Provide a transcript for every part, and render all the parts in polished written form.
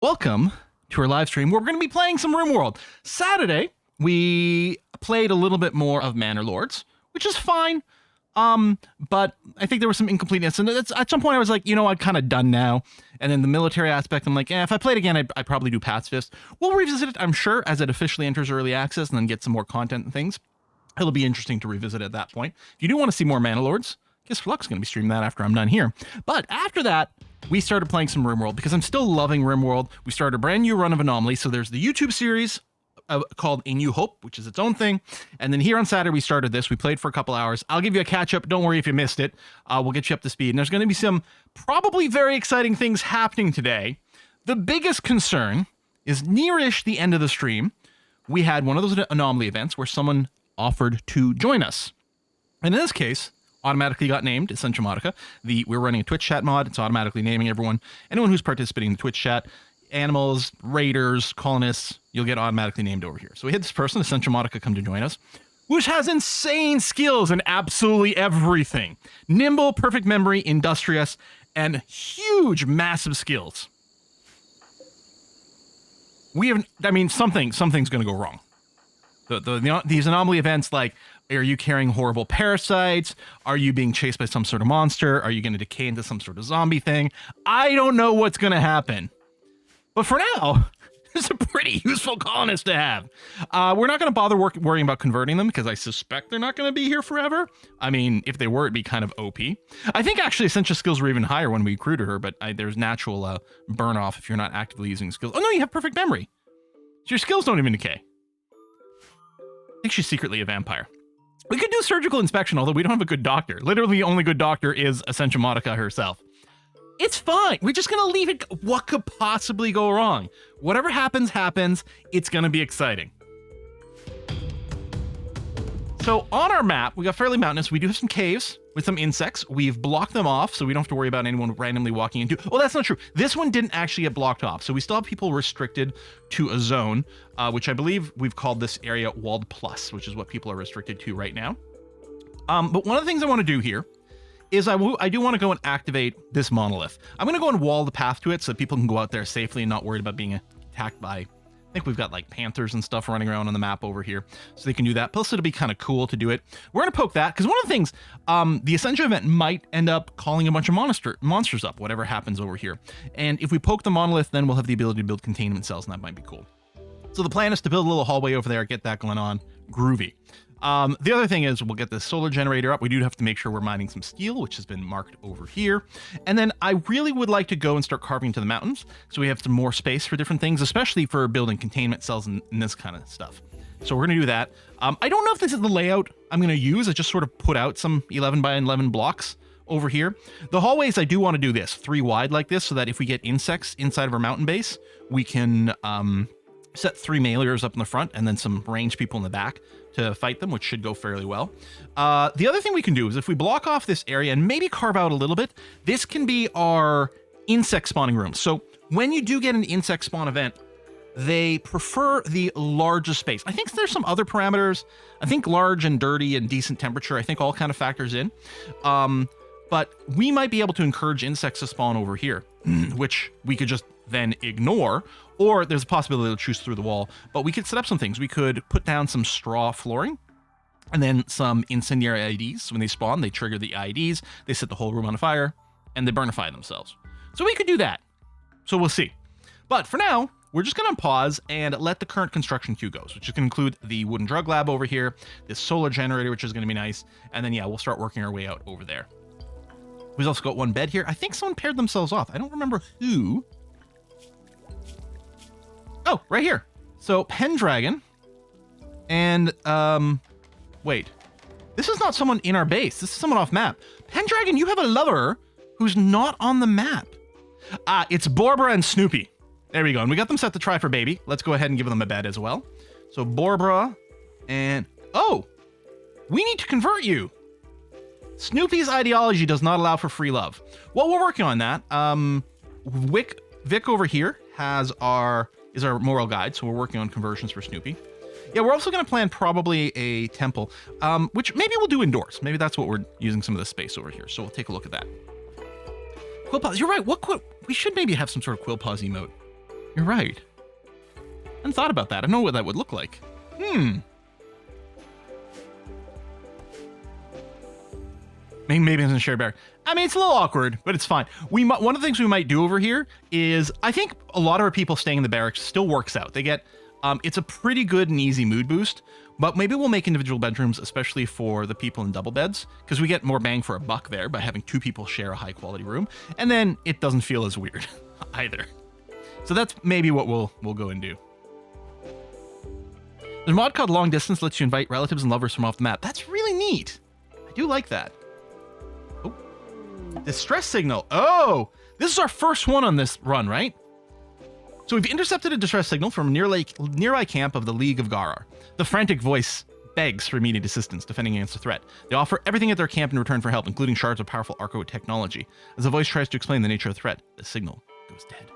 Welcome to our live stream where we're going to be playing some RimWorld. Saturday, we played a little bit more of Manor Lords, which is fine. But I think there was some incompleteness. And at some point I was like, I'm kind of done now. And then the military aspect, I'm like, if I played again, I'd probably do pacifist. We'll revisit it, I'm sure, as it officially enters early access and then get some more content and things. It'll be interesting to revisit at that point. If you do want to see more Manor Lords, guess Flux is going to be streaming that after I'm done here. But after that, we started playing some RimWorld because I'm still loving RimWorld. We started a brand new run of Anomaly. So there's the YouTube series called A New Hope, which is its own thing. And then here on Saturday, we started this. We played for a couple hours. I'll give you a catch up. Don't worry if you missed it. We'll get you up to speed. And there's going to be some probably very exciting things happening today. The biggest concern is nearish the end of the stream. We had one of those Anomaly events where someone offered to join us. And in this case, automatically got named Essential Modica. We're running a Twitch chat mod. It's automatically naming everyone. Anyone who's participating in the Twitch chat, animals, raiders, colonists, you'll get automatically named over here. So we had this person, Essential Modica, come to join us, which has insane skills in absolutely everything. Nimble, perfect memory, industrious, and huge, massive skills. Something's going to go wrong. These Anomaly events, like, are you carrying horrible parasites? Are you being chased by some sort of monster? Are you going to decay into some sort of zombie thing? I don't know what's going to happen. But for now, it's a pretty useful colonist to have. We're not going to bother worrying about converting them because I suspect they're not going to be here forever. I mean, if they were, it'd be kind of OP. I think actually Essential skills were even higher when we recruited her, but there's natural burn off if you're not actively using skills. Oh no, you have perfect memory. So your skills don't even decay. I think she's secretly a vampire. We could do surgical inspection, although we don't have a good doctor. Literally, the only good doctor is Essential Modica herself. It's fine. We're just going to leave it. What could possibly go wrong? Whatever happens, happens. It's going to be exciting. So on our map, we got fairly mountainous. We do have some caves with some insects. We've blocked them off, so we don't have to worry about anyone randomly walking into. Oh, that's not true. This one didn't actually get blocked off. So we still have people restricted to a zone, which I believe we've called this area Walled Plus, which is what people are restricted to right now. But one of the things I want to do here is I do want to go and activate this monolith. I'm going to go and wall the path to it so that people can go out there safely and not worried about being attacked by, I think we've got like panthers and stuff running around on the map over here, so they can do that. Plus it'll be kind of cool to do it. We're going to poke that because one of the things, the Essential event might end up calling a bunch of monsters up, whatever happens over here. And if we poke the monolith, then we'll have the ability to build containment cells, and that might be cool. So the plan is to build a little hallway over there, get that going on. Groovy. The other thing is we'll get this solar generator up. We do have to make sure we're mining some steel, which has been marked over here. And then I really would like to go and start carving into the mountains so we have some more space for different things, especially for building containment cells and this kind of stuff. So we're going to do that. I don't know if this is the layout I'm going to use. I just sort of put out some 11 by 11 blocks over here. The hallways, I do want to do this 3 wide like this so that if we get insects inside of our mountain base, we can set 3 mailers up in the front and then some ranged people in the back to fight them, which should go fairly well. The other thing we can do is if we block off this area and maybe carve out a little bit, this can be our insect spawning room. So when you do get an insect spawn event, they prefer the largest space. I think there's some other parameters. I think large and dirty and decent temperature, I think all kind of factors in. But we might be able to encourage insects to spawn over here, which we could just then ignore, or there's a possibility they'll choose through the wall. But we could set up some things. We could put down some straw flooring and then some incendiary IEDs. So when they spawn, they trigger the IEDs, they set the whole room on fire, and they burnify themselves. So we could do that. So we'll see. But for now, we're just going to pause and let the current construction queue go, which is going to include the wooden drug lab over here, this solar generator, which is going to be nice. And then, yeah, we'll start working our way out over there. We've also got one bed here. I think someone paired themselves off. I don't remember who. Oh, right here. So Pendragon and wait, this is not someone in our base. This is someone off map. Pendragon, you have a lover who's not on the map. It's Borbra and Snoopy. There we go. And we got them set to try for baby. Let's go ahead and give them a bed as well. So Borbra and oh, we need to convert you. Snoopy's ideology does not allow for free love. Well, we're working on that. Vic over here is our moral guide, so we're working on conversions for Snoopy. Yeah, we're also going to plan probably a temple, which maybe we'll do indoors. Maybe that's what we're using some of the space over here. So we'll take a look at that. Quill Paws, you're right. We should maybe have some sort of Quill Paws emote. You're right. I hadn't thought about that. I know what that would look like. Maybe it's in a shared barrack. I mean, it's a little awkward, but it's fine. One of the things we might do over here is, I think a lot of our people staying in the barracks still works out. They get, it's a pretty good and easy mood boost, but maybe we'll make individual bedrooms, especially for the people in double beds, because we get more bang for a buck there by having 2 people share a high quality room, and then it doesn't feel as weird either. So that's maybe what we'll go and do. There's a mod called Long Distance, lets you invite relatives and lovers from off the map. That's really neat. I do like that. Oh, distress signal. Oh, this is our first one on this run, right? So we've intercepted a distress signal from a nearby camp of the League of Garar. The frantic voice begs for immediate assistance, defending against a threat. They offer everything at their camp in return for help, including shards of powerful Arco technology. As the voice tries to explain the nature of the threat, the signal goes dead.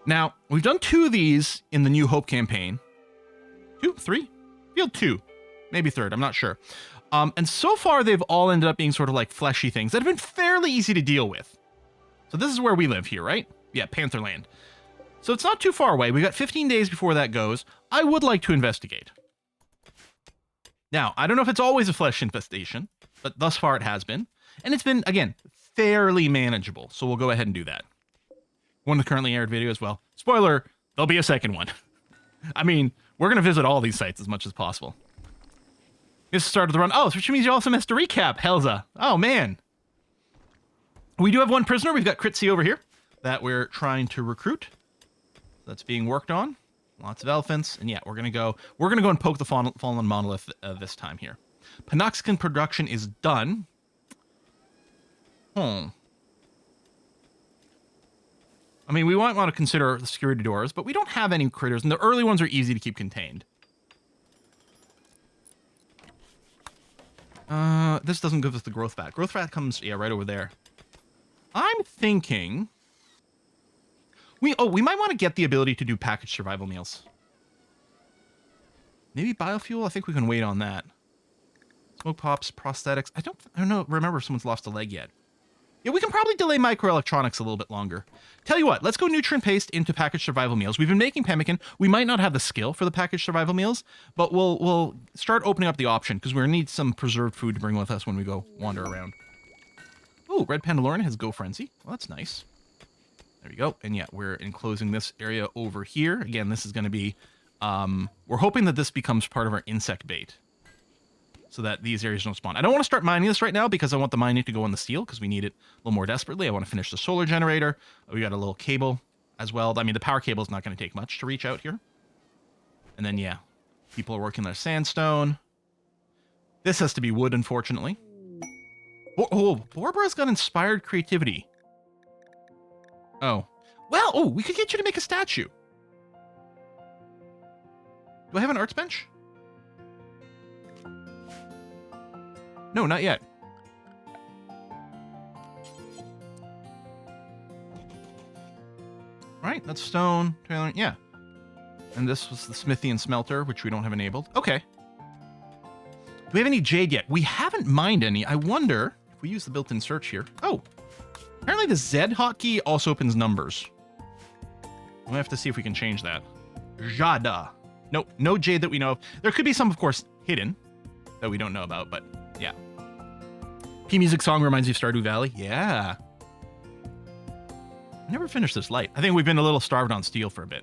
Now, we've done 2 of these in the New Hope campaign. 2? 3? Field 2. Maybe 3rd, I'm not sure. And so far, they've all ended up being sort of like fleshy things that have been fairly easy to deal with. So this is where we live here, right? Yeah, Pantherland. So it's not too far away. We got 15 days before that goes. I would like to investigate. Now, I don't know if it's always a flesh infestation, but thus far it has been. And it's been, again, fairly manageable. So we'll go ahead and do that. One of the currently aired videos, well, spoiler, there'll be a second one. I mean, we're going to visit all these sites as much as possible. This is the start of the run. Oh, which means you also missed a recap, Helza. Oh, man. We do have one prisoner. We've got Critzy over here that we're trying to recruit. That's being worked on. Lots of elephants. And yeah, we're going to go and poke the fallen monolith this time here. Panoxican production is done. I mean, we might want to consider the security doors, but we don't have any critters, and the early ones are easy to keep contained. This doesn't give us the growth vat. Growth vat comes, yeah, right over there. I'm thinking... we might want to get the ability to do packaged survival meals. Maybe biofuel? I think we can wait on that. Smoke pops, prosthetics. I don't know. Remember if someone's lost a leg yet. Yeah, we can probably delay microelectronics a little bit longer. Tell you what, let's go nutrient paste into packaged survival meals. We've been making pemmican. We might not have the skill for the packaged survival meals, but we'll start opening up the option because we're going to need some preserved food to bring with us when we go wander around. Oh, Red Pandalorian has Go Frenzy. Well, that's nice. There we go. And yeah, we're enclosing this area over here. Again, this is going to be... we're hoping that this becomes part of our insect bait, so that these areas don't spawn. I don't want to start mining this right now because I want the mining to go on the steel because we need it a little more desperately. I want to finish the solar generator. We got a little cable as well. I mean, the power cable is not going to take much to reach out here. And then, yeah, people are working their sandstone. This has to be wood, unfortunately. Oh, Barbara's got inspired creativity. Oh. Well, oh, we could get you to make a statue. Do I have an arts bench? No, not yet. Right, that's stone. Yeah. And this was the smithy and smelter, which we don't have enabled. Okay. Do we have any jade yet? We haven't mined any. I wonder if we use the built-in search here. Oh, apparently the Z hotkey also opens numbers. We'll have to see if we can change that. Jada. Nope, no jade that we know of. There could be some, of course, hidden that we don't know about, but yeah. P-Music song reminds you of Stardew Valley. Yeah. I never finished this light. I think we've been a little starved on steel for a bit.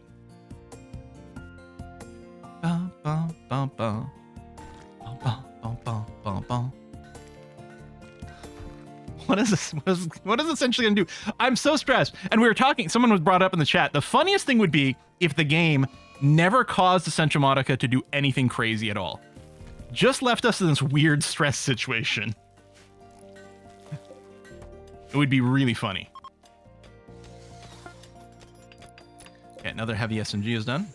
Bum, bum, bum, bum. Bum, bum, bum, bum, bum, bum. What is this? What is this essentially going to do? I'm so stressed. And we were talking, someone was brought up in the chat. The funniest thing would be if the game never caused the Central Monica to do anything crazy at all. Just left us in this weird stress situation. It would be really funny. Okay, another heavy SMG is done.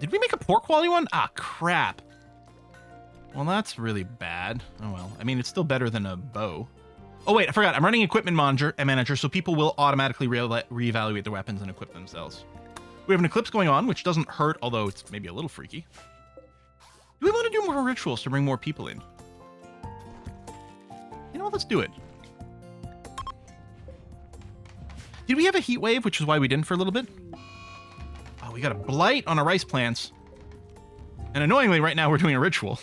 Did we make a poor quality one? Ah, crap. Well, that's really bad. Oh, well. I mean, it's still better than a bow. Oh, wait, I forgot. I'm running Equipment Manager, so people will automatically reevaluate their weapons and equip themselves. We have an eclipse going on, which doesn't hurt, although it's maybe a little freaky. Do we want to do more rituals to bring more people in? You know what? Let's do it. Did we have a heat wave, which is why we didn't for a little bit? Oh, we got a blight on our rice plants. And annoyingly, right now we're doing a ritual.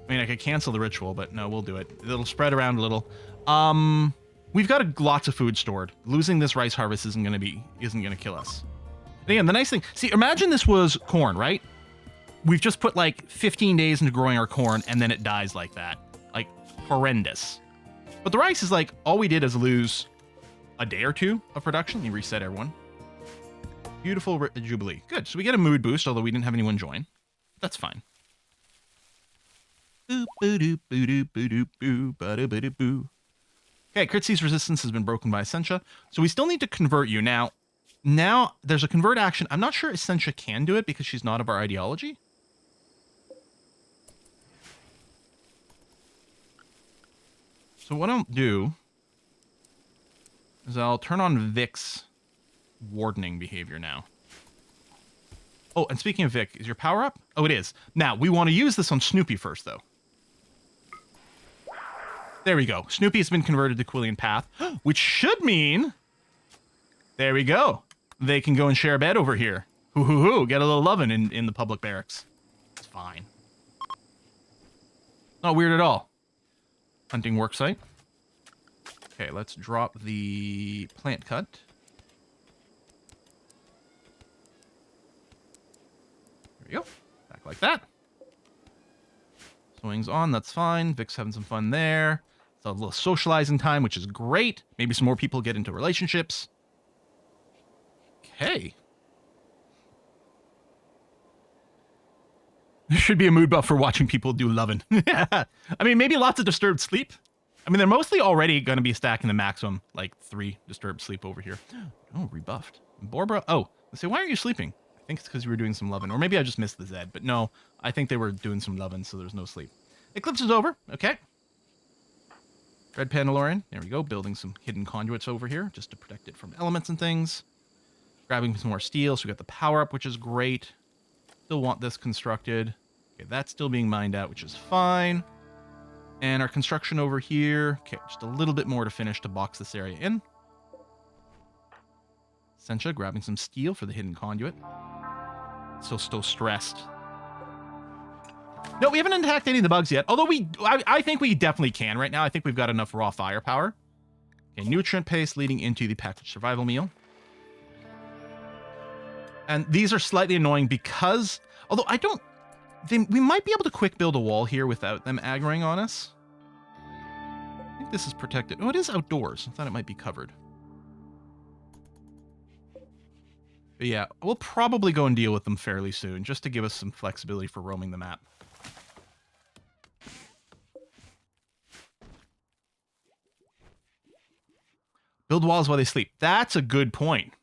I mean, I could cancel the ritual, but no, we'll do it. It'll spread around a little. We've got lots of food stored. Losing this rice harvest isn't gonna kill us. And again, the nice thing, see, imagine this was corn, right? We've just put like 15 days into growing our corn, and then it dies like that. Like, horrendous. But the rice is like, all we did is lose a day or two of production. Let me reset everyone. Beautiful Jubilee. Good, so we get a mood boost, although we didn't have anyone join. That's fine. Okay, Crises resistance has been broken by Essentia. So we still need to convert you. Now there's a convert action. I'm not sure Essentia can do it because she's not of our ideology. So what I'll do is I'll turn on Vic's wardening behavior now. Oh, and speaking of Vic, is your power up? Oh, it is. Now, we want to use this on Snoopy first, though. There we go. Snoopy has been converted to Quillian Path, which should mean... There we go. They can go and share a bed over here. Hoo-hoo-hoo. Get a little lovin' in the public barracks. It's fine. Not weird at all. Hunting worksite. Okay, let's drop the plant cut. There we go. Back like that. Swings on, that's fine. Vic's having some fun there. It's a little socializing time, which is great. Maybe some more people get into relationships. Okay. There should be a mood buff for watching people do lovin'. I mean, maybe lots of disturbed sleep. I mean, they're mostly already going to be stacking the maximum, like 3 disturbed sleep over here. Oh, rebuffed. Borbra. Oh, let's say, why aren't you sleeping? I think it's because you were doing some lovin'. Or maybe I just missed the Zed. But no, I think they were doing some lovin', so there's no sleep. Eclipse is over. Okay. Red Pandalorian. There we go. Building some hidden conduits over here just to protect it from elements and things. Grabbing some more steel. So we got the power up, which is great. Still want this constructed. Okay, that's still being mined out, which is fine. And our construction over here. Okay, just a little bit more to finish to box this area in. Sencha grabbing some steel for the hidden conduit. Still stressed. No, we haven't attacked any of the bugs yet. Although I think we definitely can right now. I think we've got enough raw firepower. Okay, nutrient paste leading into the packaged survival meal. And these are slightly annoying because, although we might be able to quick build a wall here without them aggroing on us. I think this is protected. Oh, it is outdoors. I thought it might be covered. But yeah, we'll probably go and deal with them fairly soon, just to give us some flexibility for roaming the map. Build walls while they sleep. That's a good point.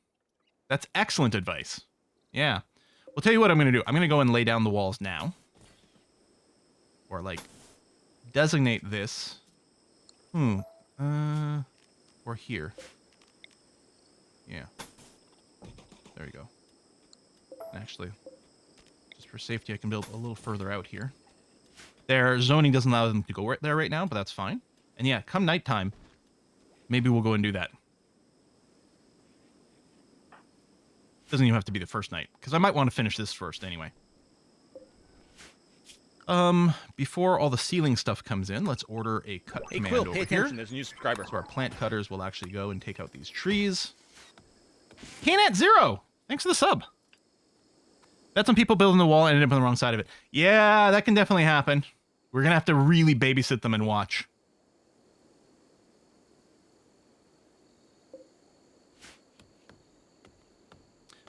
That's excellent advice. Yeah. We'll tell you what I'm going to do. I'm going to go and lay down the walls now. Or, like, designate this. Or here. Yeah. There we go. Actually, just for safety, I can build a little further out here. Their zoning doesn't allow them to go right there right now, but that's fine. And yeah, come nighttime, maybe we'll go and do that. Doesn't even have to be the first night, because I might want to finish this first anyway. Before all the ceiling stuff comes in, let's order a cut command Quill, over pay here. attention. There's a new subscriber. So our plant cutters will actually go and take out these trees. Canat0, thanks for the sub. Bet some people building the wall and ended up on the wrong side of it. Yeah, that can definitely happen. We're going to have to really babysit them and watch.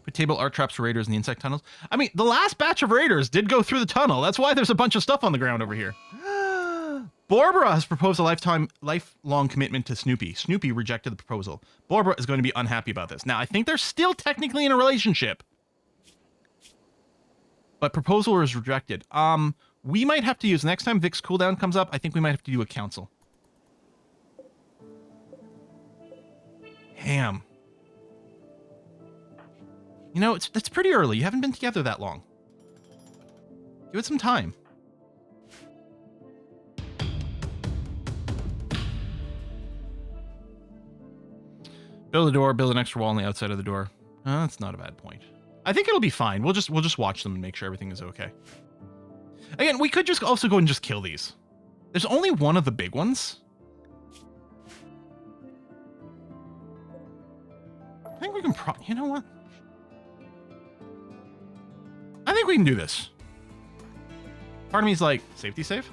Put table art traps for raiders in the insect tunnels. I mean, the last batch of raiders did go through the tunnel. That's why there's a bunch of stuff on the ground over here. Borbra has proposed a lifelong commitment to Snoopy. Snoopy rejected the proposal. Borbra is going to be unhappy about this. Now, I think they're still technically in a relationship. But proposal was rejected. We might have to use, next time Vic's cooldown comes up, I think we might have to do a council. Ham. You know, that's pretty early. You haven't been together that long. Give it some time. Build a door, build an extra wall on the outside of the door. That's not a bad point. I think it'll be fine. We'll just watch them and make sure everything is okay. Again, we could just also go and just kill these. There's only one of the big ones. I think we can you know what? I think we can do this. Part of me is like, safety save?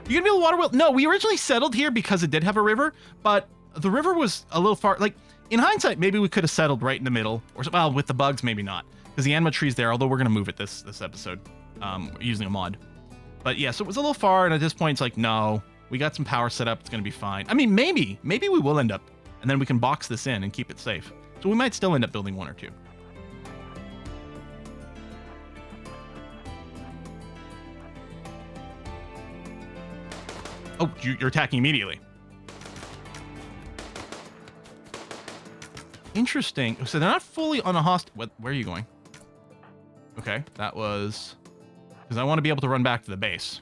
You gonna build a water wheel? No, we originally settled here because it did have a river, but the river was a little far. Like, in hindsight, maybe we could have settled right in the middle. Or, well, with the bugs, maybe not. Because the Anima tree's there, although we're gonna move it this episode. Using a mod. But yeah, so it was a little far, and at this point, it's like, no. We got some power set up, it's gonna be fine. I mean, maybe we will end up, and then we can box this in and keep it safe. So we might still end up building one or two. Oh, you're attacking immediately. Interesting. So they're not fully on a hostile. Where are you going? Okay, that was... Because I want to be able to run back to the base.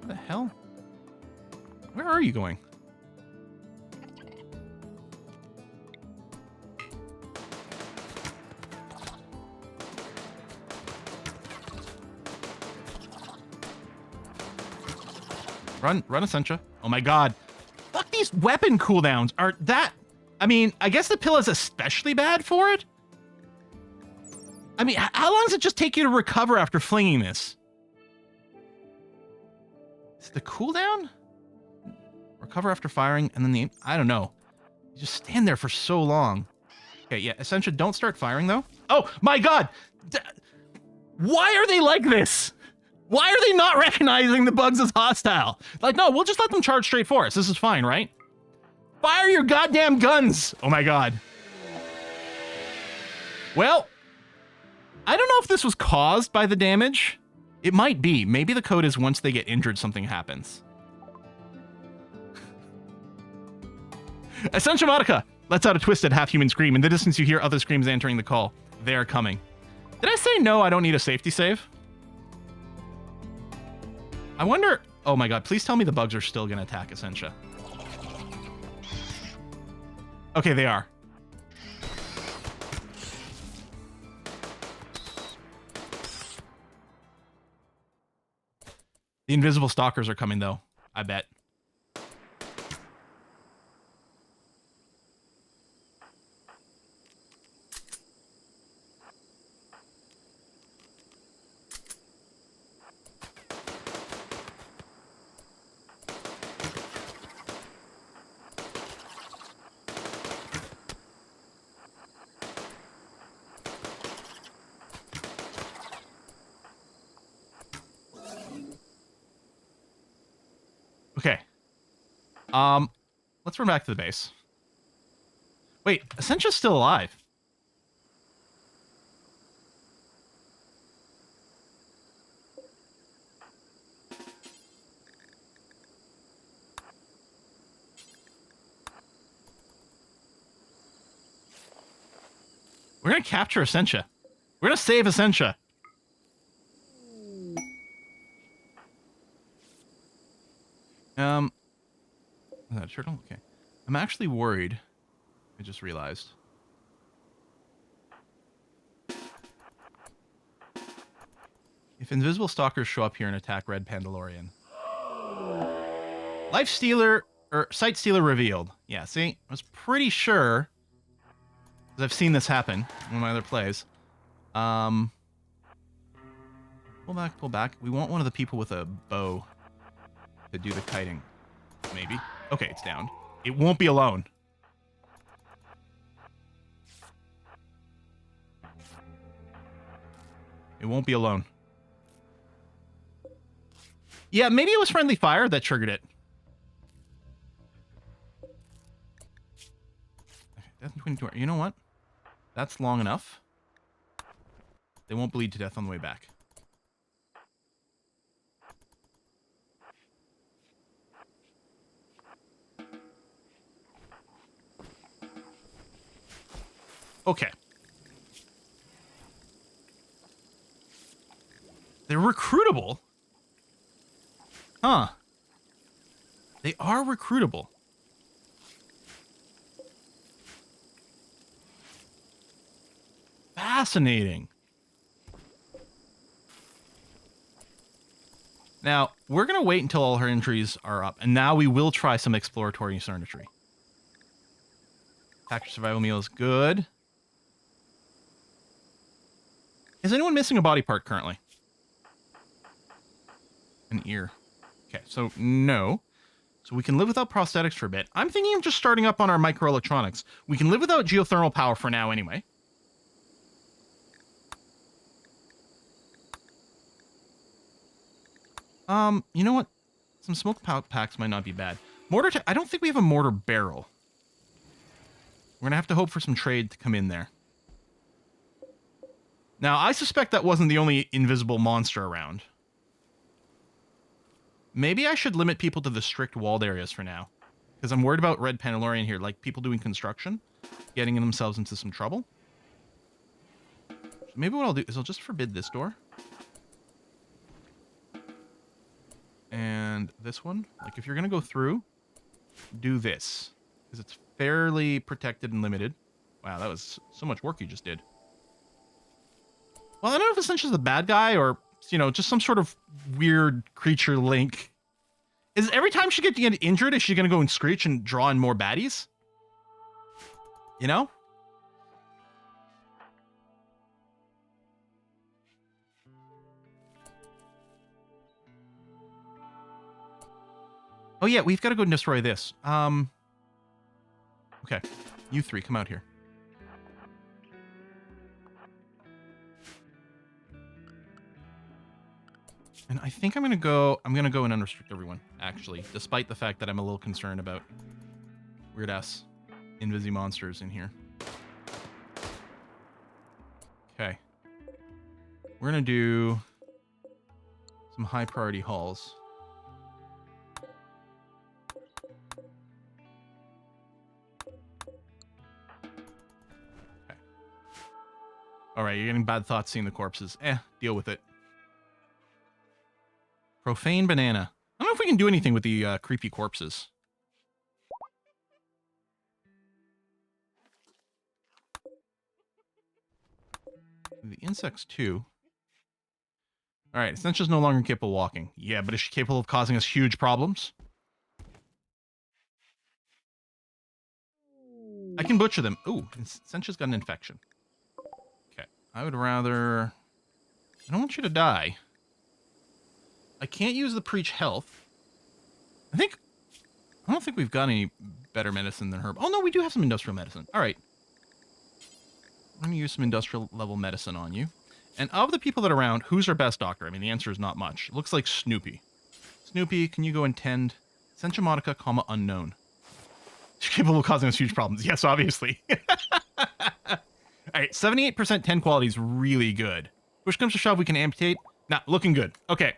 What the hell? Where are you going? Run Essentia. Oh my god. Fuck, these weapon cooldowns are that... I mean, I guess the pill is especially bad for it. I mean, how long does it just take you to recover after flinging this? Is it the cooldown? Recover after firing, and then the... I don't know. You just stand there for so long. Okay, yeah, Essentia, don't start firing, though. Oh, my god! Why are they like this? Why are they not recognizing the bugs as hostile? Like, no, we'll just let them charge straight for us. This is fine, right? Fire your goddamn guns! Oh my god. Well, I don't know if this was caused by the damage. It might be. Maybe the code is once they get injured, something happens. Essentia Monica lets out a twisted half-human scream. In the distance, you hear other screams answering the call. They are coming. Did I say no, I don't need a safety save? I wonder... Oh my god, please tell me the bugs are still going to attack Essentia. Okay, they are. The invisible stalkers are coming, though. I bet. Okay. Let's run back to the base. Wait, Essentia's still alive. We're gonna capture Essentia. We're gonna save Essentia. Is that a turtle? Okay. I'm actually worried. I just realized. If invisible stalkers show up here and attack Red Pandalorian. Life Stealer, or Sight Stealer revealed. Yeah, see? I was pretty sure, because I've seen this happen in one of my other plays. Pull back, pull back. We want one of the people with a bow to do the kiting. Maybe. Okay, it's down. It won't be alone. It won't be alone. Yeah, maybe it was friendly fire that triggered it. Okay, you know what? That's long enough. They won't bleed to death on the way back. Okay. They're recruitable? Huh. They are recruitable. Fascinating. Now, we're going to wait until all her injuries are up, and now we will try some exploratory circuitry. Factor survival meal is good. Is anyone missing a body part currently? An ear. Okay, so no. So we can live without prosthetics for a bit. I'm thinking of just starting up on our microelectronics. We can live without geothermal power for now anyway. You know what? Some smoke packs might not be bad. Mortar, I don't think we have a mortar barrel. We're gonna have to hope for some trade to come in there. Now, I suspect that wasn't the only invisible monster around. Maybe I should limit people to the strict walled areas for now. Because I'm worried about red Panalorian here, like people doing construction, getting themselves into some trouble. So maybe what I'll do is I'll just forbid this door. And this one, like if you're going to go through, do this. Because it's fairly protected and limited. Wow, that was so much work you just did. Well, I don't know if Essential's the bad guy or, you know, just some sort of weird creature link. Is every time she gets injured, is she going to go and screech and draw in more baddies? You know? Oh yeah, we've got to go destroy this. Okay, you three, come out here. And I think I'm gonna go and unrestrict everyone, actually, despite the fact that I'm a little concerned about weird ass invisi monsters in here. Okay. We're gonna do some high priority hauls. Okay. Alright, you're getting bad thoughts seeing the corpses. Deal with it. Profane banana. I don't know if we can do anything with the creepy corpses. The insects too. Alright, Essential's no longer capable of walking. Yeah, but is she capable of causing us huge problems? I can butcher them. Ooh, Essential's got an infection. Okay, I would rather... I don't want you to die. I can't use the preach health. I don't think we've got any better medicine than herb. Oh no, we do have some industrial medicine. All right. I'm going to use some industrial level medicine on you. And of the people that are around, who's our best doctor? I mean, the answer is not much. It looks like Snoopy. Snoopy, can you go and tend Sentia Monica, unknown? She's capable of causing us huge problems. Yes, obviously. All right, 78% 10 quality is really good. Push comes to shove, we can amputate. Nah, looking good. Okay.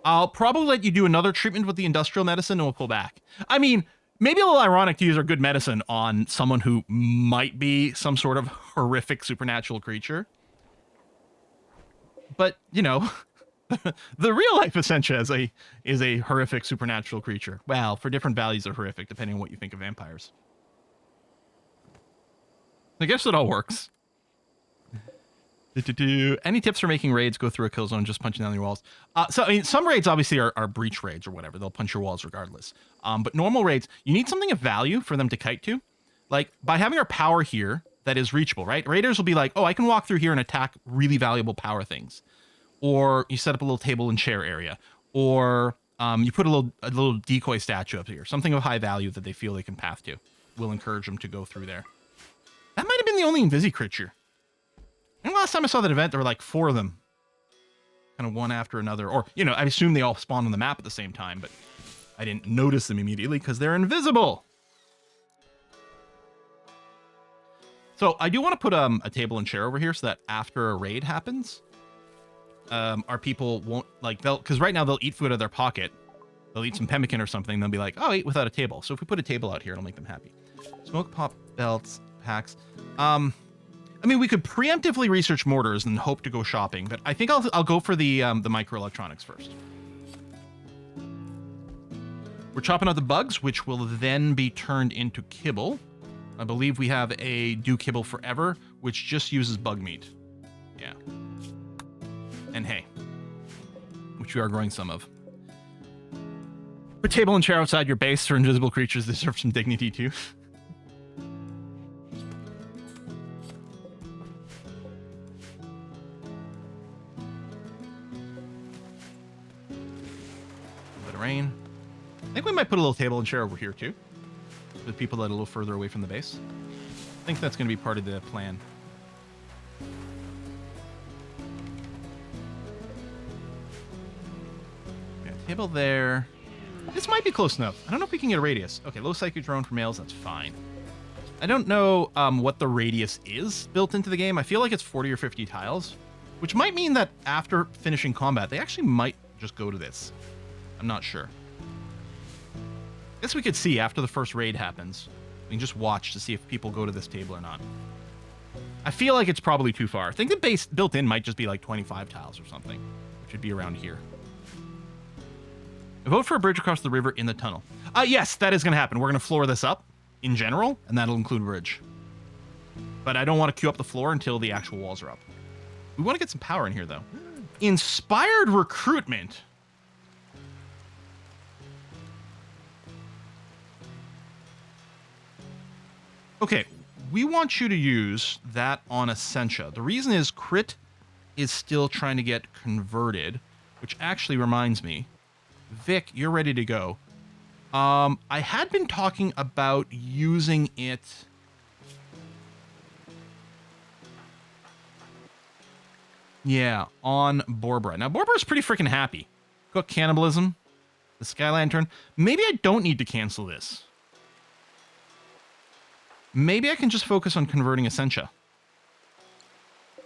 I'll probably let you do another treatment with the industrial medicine and we'll pull back. I mean, maybe a little ironic to use our good medicine on someone who might be some sort of horrific supernatural creature. But, you know, the real life Essentia is a horrific supernatural creature. Well, for different values of horrific, depending on what you think of vampires. I guess it all works. Any tips for making raids go through a kill zone just punching down your walls? So, I mean, some raids obviously are breach raids or whatever. They'll punch your walls regardless. But normal raids, you need something of value for them to kite to. Like, by having our power here that is reachable, right? Raiders will be like, oh, I can walk through here and attack really valuable power things. Or you set up a little table and chair area. Or you put a little decoy statue up here. Something of high value that they feel they can path to. Will encourage them to go through there. That might have been the only invisi creature. And last time I saw that event, there were like 4 of them. Kind of one after another. Or, you know, I assume they all spawn on the map at the same time, but I didn't notice them immediately because they're invisible. So I do want to put a table and chair over here so that after a raid happens, our people won't, like, because right now they'll eat food out of their pocket. They'll eat some pemmican or something. They'll be like, oh, I ate without a table. So if we put a table out here, it'll make them happy. Smoke pop belts, packs. I mean, we could preemptively research mortars and hope to go shopping, but I think I'll go for the microelectronics first. We're chopping out the bugs, which will then be turned into kibble. I believe we have a do kibble forever, which just uses bug meat. Yeah. And hay, which we are growing some of. Put table and chair outside your base for invisible creatures. They deserve some dignity too. A bit of rain. I think we might put a little table and chair over here too, for the people that are a little further away from the base. I think that's going to be part of the plan. Okay, table there. This might be close enough. I don't know if we can get a radius. Okay, low psychic drone for males, that's fine. I don't know what the radius is built into the game. I feel like it's 40 or 50 tiles, which might mean that after finishing combat, they actually might just go to this. I'm not sure. I guess we could see after the first raid happens. We can just watch to see if people go to this table or not. I feel like it's probably too far. I think the base built in might just be like 25 tiles or something, which would be around here. I vote for a bridge across the river in the tunnel. Yes, that is going to happen. We're going to floor this up in general, and that'll include bridge. But I don't want to queue up the floor until the actual walls are up. We want to get some power in here, though. Inspired recruitment. Okay, we want you to use that on Essentia. The reason is crit is still trying to get converted, which actually reminds me. Vic, you're ready to go. I had been talking about using it. Yeah, on Borbra. Now, Borbra's pretty freaking happy. Got cannibalism, the Sky Lantern. Maybe I don't need to cancel this. Maybe I can just focus on converting Essentia.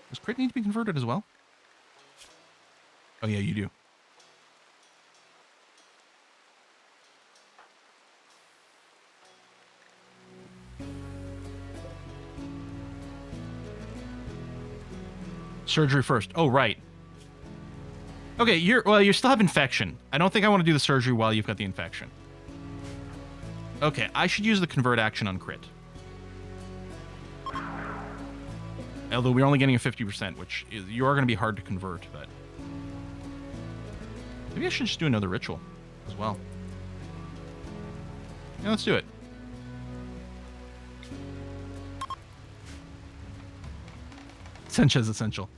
Does crit need to be converted as well? Oh, yeah, you do. Surgery first. Oh, right. Okay, you still have infection. I don't think I want to do the surgery while you've got the infection. Okay, I should use the convert action on crit. Although we're only getting a 50%, which is, you are going to be hard to convert, but maybe I should just do another ritual as well. Yeah, let's do it. Essential is essential.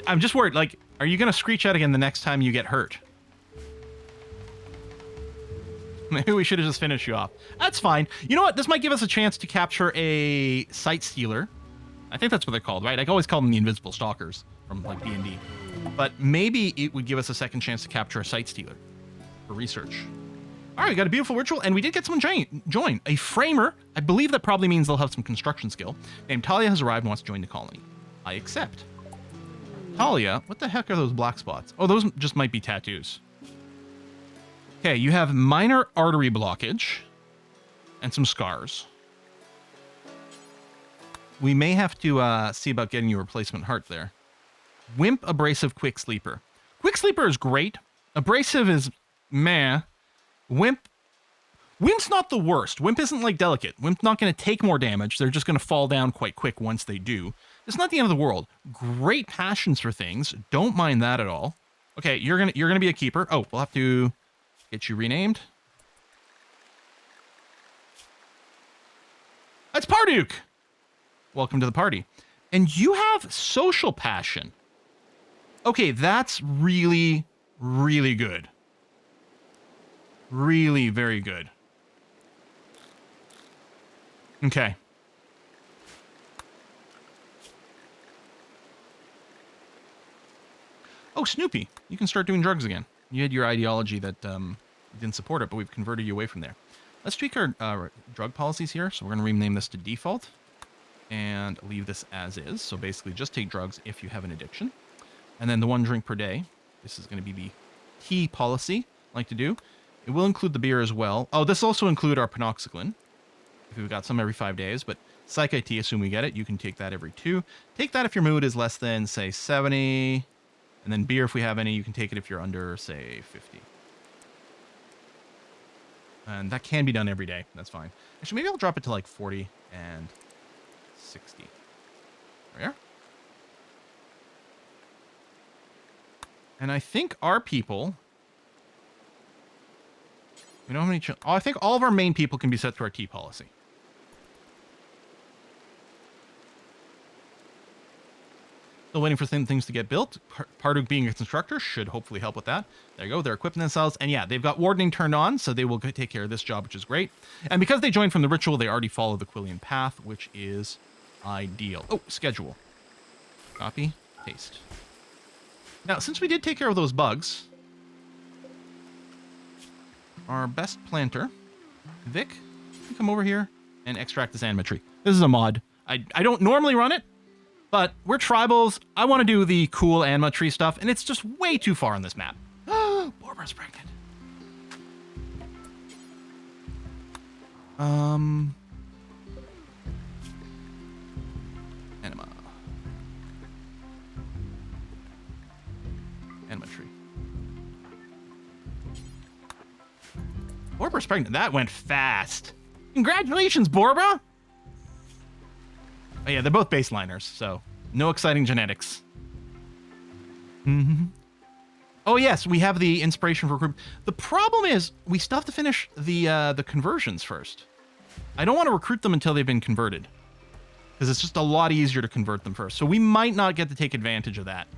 I'm just worried, like, are you going to screech out again the next time you get hurt? Maybe we should have just finished you off. That's fine. You know what? This might give us a chance to capture a sight stealer. I think that's what they're called, right? I always call them the invisible stalkers from, like, D&D. But maybe it would give us a second chance to capture a sight stealer for research. All right, we got a beautiful ritual, and we did get someone join. A framer. I believe that probably means they'll have some construction skill. Named Talia has arrived and wants to join the colony. I accept. Talia, what the heck are those black spots? Oh, those just might be tattoos. Okay, you have minor artery blockage and some scars. We may have to see about getting you a replacement heart there. Wimp, abrasive, quick sleeper. Quick sleeper is great. Abrasive is meh. Wimp's not the worst. Wimp isn't like delicate. Wimp's not going to take more damage. They're just going to fall down quite quick once they do. It's not the end of the world. Great passions for things. Don't mind that at all. Okay, you're gonna be a keeper. Oh, we'll have to get you renamed. That's Parduk. Welcome to the party. And you have social passion. Okay, that's really, really good. Really, very good. Okay. Oh, Snoopy, you can start doing drugs again. You had your ideology that didn't support it, but we've converted you away from there. Let's tweak our drug policies here. So we're going to rename this to default and leave this as is. So basically just take drugs if you have an addiction. And then the 1 drink per day. This is going to be the key policy I like to do. It will include the beer as well. Oh, this will also include our panoxycline. If we've got some every 5 days, but Psych IT, assume we get it. You can take that every 2. Take that if your mood is less than, say, 70. And then beer, if we have any, you can take it if you're under, say, 50. And that can be done every day. That's fine. Actually, maybe I'll drop it to like 40 and 60. There we are. And I think our people... We don't have any... I think all of our main people can be set to our T policy. Still waiting for things to get built. Parduk being a constructor should hopefully help with that. There you go. They're equipping themselves. And yeah, they've got wardening turned on, so they will take care of this job, which is great. And because they joined from the ritual, they already follow the Quillian path, which is ideal. Oh, schedule. Copy, paste. Now, since we did take care of those bugs, our best planter, Vic, you come over here and extract this Anima tree. This is a mod. I don't normally run it, but we're tribals. I want to do the cool Anima tree stuff, and it's just way too far on this map. Barbara's pregnant. Anima. Anima tree. Barbara's pregnant. That went fast. Congratulations, Barbara! Oh yeah, they're both baseliners, so no exciting genetics. Oh yes, we have the inspiration for recruitment. The problem is we still have to finish the conversions first. I don't want to recruit them until they've been converted, because it's just a lot easier to convert them first. So we might not get to take advantage of that.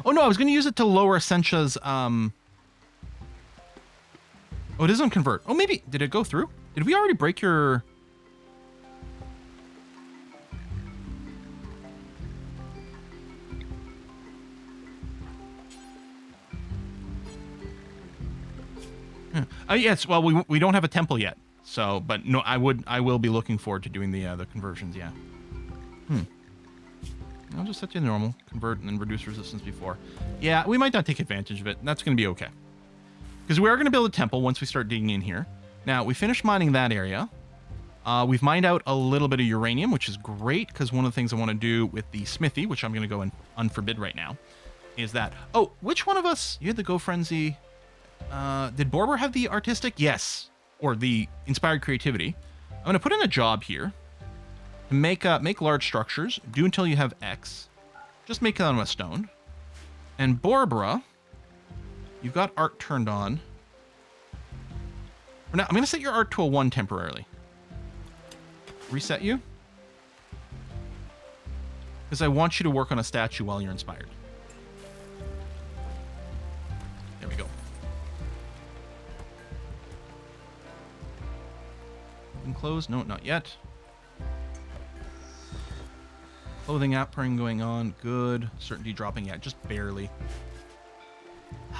Oh no, I was going to use it to lower Essentia's Oh, it doesn't convert. Oh, maybe... Did it go through? Did we already break your... Yes, well, we don't have a temple yet. So, but no, I will be looking forward to doing the conversions, yeah. I'll just set you to normal, convert, and then reduce resistance before. Yeah, we might not take advantage of it. That's going to be okay. Because we are going to build a temple once we start digging in here. Now, we finished mining that area. We've mined out a little bit of uranium, which is great, because one of the things I want to do with the smithy, which I'm going to go and unforbid right now, is that... Oh, which one of us... You had the Go Frenzy... did Borber have the artistic? Yes. Or the inspired creativity. I'm going to put in a job here to make large structures. Do until you have X. Just make them a stone. And Borbara... You've got art turned on. For now, I'm going to set your art to a 1 temporarily. Reset you. Because I want you to work on a statue while you're inspired. There we go. Close? No, not yet. Clothing appering going on. Good. Certainty dropping. Yeah, just barely.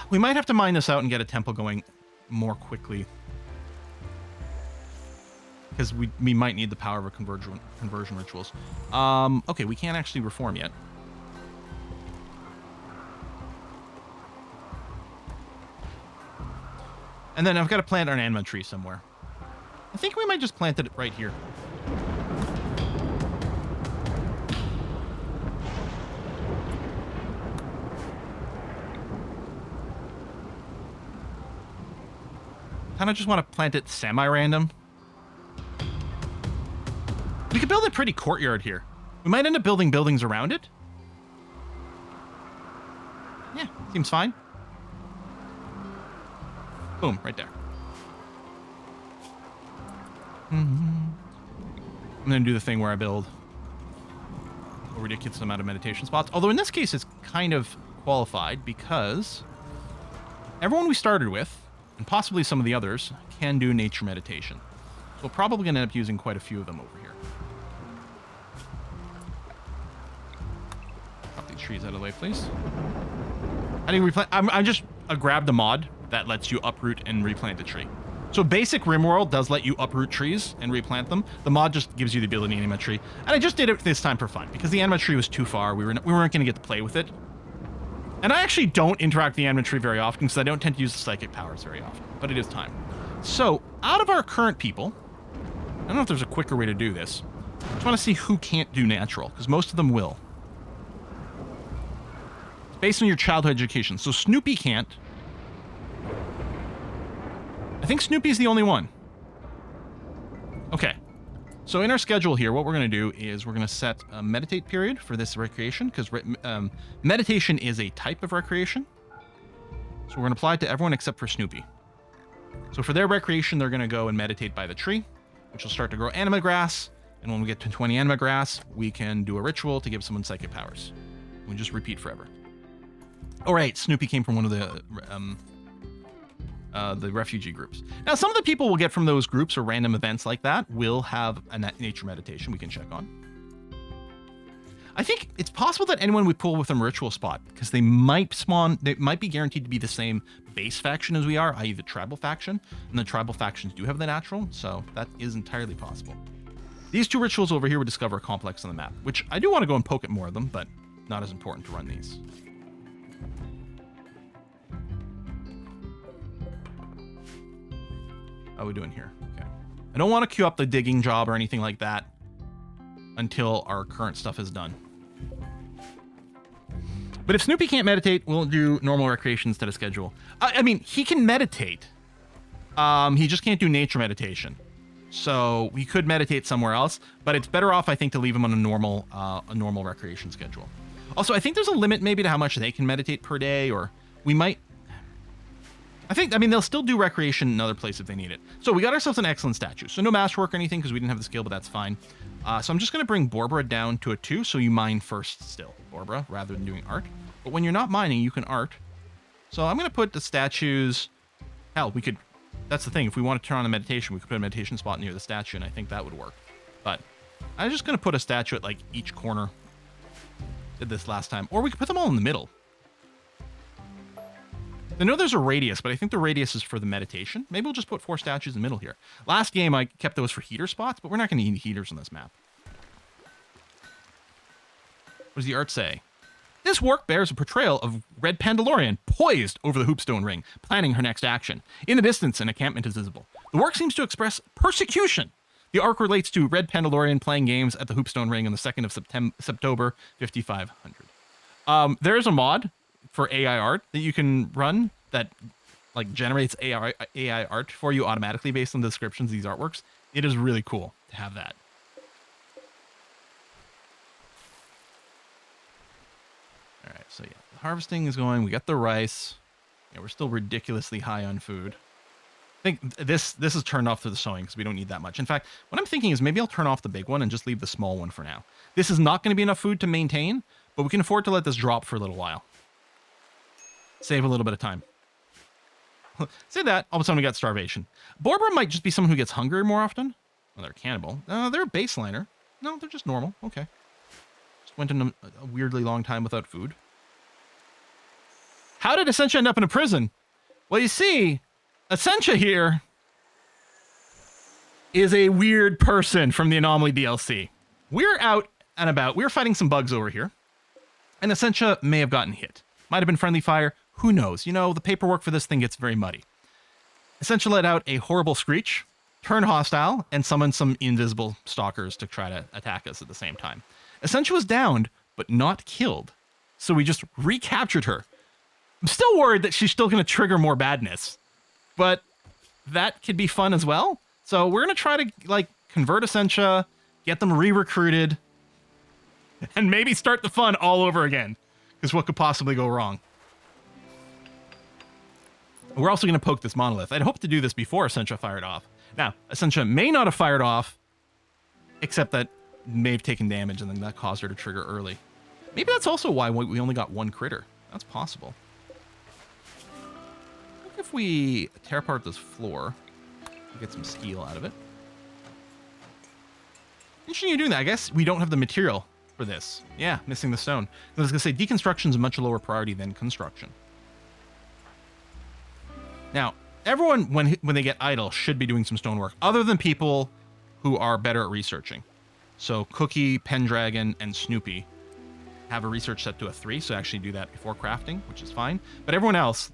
We might have to mine this out and get a temple going more quickly. Because we might need the power of a conversion rituals. Okay, we can't actually reform yet. And then I've got to plant an Anima tree somewhere. I think we might just plant it right here. Kind of just want to plant it semi-random. We could build a pretty courtyard here. We might end up building buildings around it. Yeah, seems fine. Boom, right there. I'm going to do the thing where I build a ridiculous amount of meditation spots. Although in this case, it's kind of qualified because everyone we started with, and possibly some of the others, can do nature meditation. So we're probably going to end up using quite a few of them over here. Drop these trees out of the way, please. How do you replant? I just grabbed the mod that lets you uproot and replant the tree. So basic RimWorld does let you uproot trees and replant them. The mod just gives you the ability to Anima tree. And I just did it this time for fun, because the Anima tree was too far. We weren't going to get to play with it. And I actually don't interact with the Anima tree very often, because I don't tend to use the psychic powers very often. But it is time. So, out of our current people, I don't know if there's a quicker way to do this. I just want to see who can't do natural, because most of them will. based on your childhood education. So Snoopy can't. I think Snoopy's the only one. Okay. So in our schedule here, what we're going to do is we're going to set a meditate period for this recreation, because meditation is a type of recreation. So we're going to apply it to everyone except for Snoopy. So for their recreation, they're going to go and meditate by the tree, which will start to grow anima grass. And when we get to 20 anima grass, we can do a ritual to give someone psychic powers. We just repeat forever. All right, Snoopy came from one of the refugee groups. Now, some of the people we'll get from those groups or random events like that will have a nature meditation we can check on. I think it's possible that anyone we pull with a ritual spot, because they might be guaranteed to be the same base faction as we are, i.e. the tribal faction, and the tribal factions do have the natural, so that is entirely possible. These 2 rituals over here would discover a complex on the map, which I do want to go and poke at more of them, but not as important to run these. How are we doing here? Okay. I don't want to queue up the digging job or anything like that until our current stuff is done. But if Snoopy can't meditate, we'll do normal recreation instead of schedule. I mean, he can meditate. He just can't do nature meditation. So we could meditate somewhere else, but it's better off, I think, to leave him on a normal recreation schedule. Also, I think there's a limit maybe to how much they can meditate per day, or we might... I mean, they'll still do recreation in another place if they need it. So we got ourselves an excellent statue. So no masterwork or anything because we didn't have the skill, but that's fine. So I'm just going to bring Borbra down to a 2, so you mine first still, Borbra, rather than doing art. But when you're not mining, you can art. So I'm going to put the statues... Hell, we could... That's the thing. If we want to turn on a meditation, we could put a meditation spot near the statue, and I think that would work. But I'm just going to put a statue at, like, each corner. Did this last time. Or we could put them all in the middle. I know there's a radius, but I think the radius is for the meditation. Maybe we'll just put 4 statues in the middle here. Last game, I kept those for heater spots, but we're not going to need heaters on this map. What does the art say? This work bears a portrayal of Red Pandalorian poised over the hoopstone ring, planning her next action. In the distance, an encampment is visible. The work seems to express persecution. The arc relates to Red Pandalorian playing games at the hoopstone ring on the 2nd of September 5500. There is a mod for AI art that you can run that like generates AI art for you automatically based on the descriptions of these artworks. It is really cool to have that. All right, so yeah, the harvesting is going. We got the rice. Yeah, we're still ridiculously high on food. I think this is turned off to the sowing because we don't need that much. In fact, what I'm thinking is maybe I'll turn off the big one and just leave the small one for now. This is not going to be enough food to maintain, but we can afford to let this drop for a little while. Save a little bit of time. Say that, all of a sudden we got starvation. Borbra might just be someone who gets hungry more often. Well, they're a cannibal. They're a baseliner. No, they're just normal. Okay. Just went in a weirdly long time without food. How did Essentia end up in a prison? Well, you see, Essentia here is a weird person from the Anomaly DLC. We're out and about. We're fighting some bugs over here. And Essentia may have gotten hit. Might have been friendly fire. Who knows? You know, the paperwork for this thing gets very muddy. Essentia let out a horrible screech, turned hostile, and summoned some invisible stalkers to try to attack us at the same time. Essentia was downed, but not killed. So we just recaptured her. I'm still worried that she's still going to trigger more badness. But that could be fun as well. So we're going to try to, like, convert Essentia, get them re-recruited, and maybe start the fun all over again. Because what could possibly go wrong? We're also going to poke this monolith. I'd hoped to do this before Essentia fired off. Now, Essentia may not have fired off, except that may have taken damage and then that caused her to trigger early. Maybe that's also why we only got 1 critter. That's possible. What if we tear apart this floor, get some steel out of it? Interesting you're doing that. I guess we don't have the material for this. Yeah, missing the stone. I was going to say, deconstruction is a much lower priority than construction. Now, everyone, when they get idle, should be doing some stonework, other than people who are better at researching. So Cookie, Pendragon, and Snoopy have a research set to a 3, so actually do that before crafting, which is fine. But everyone else,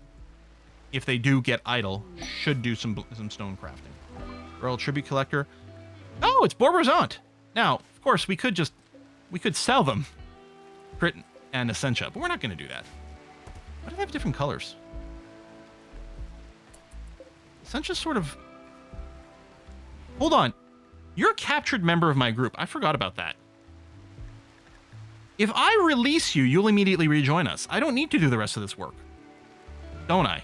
if they do get idle, should do some stone crafting. Royal Tribute Collector. Oh, it's Borbra's aunt. Now, of course, we could sell them, Crit and Essentia, but we're not going to do that. Why do they have different colors? Essentia sort of... Hold on. You're a captured member of my group. I forgot about that. If I release you, you'll immediately rejoin us. I don't need to do the rest of this work. Don't I?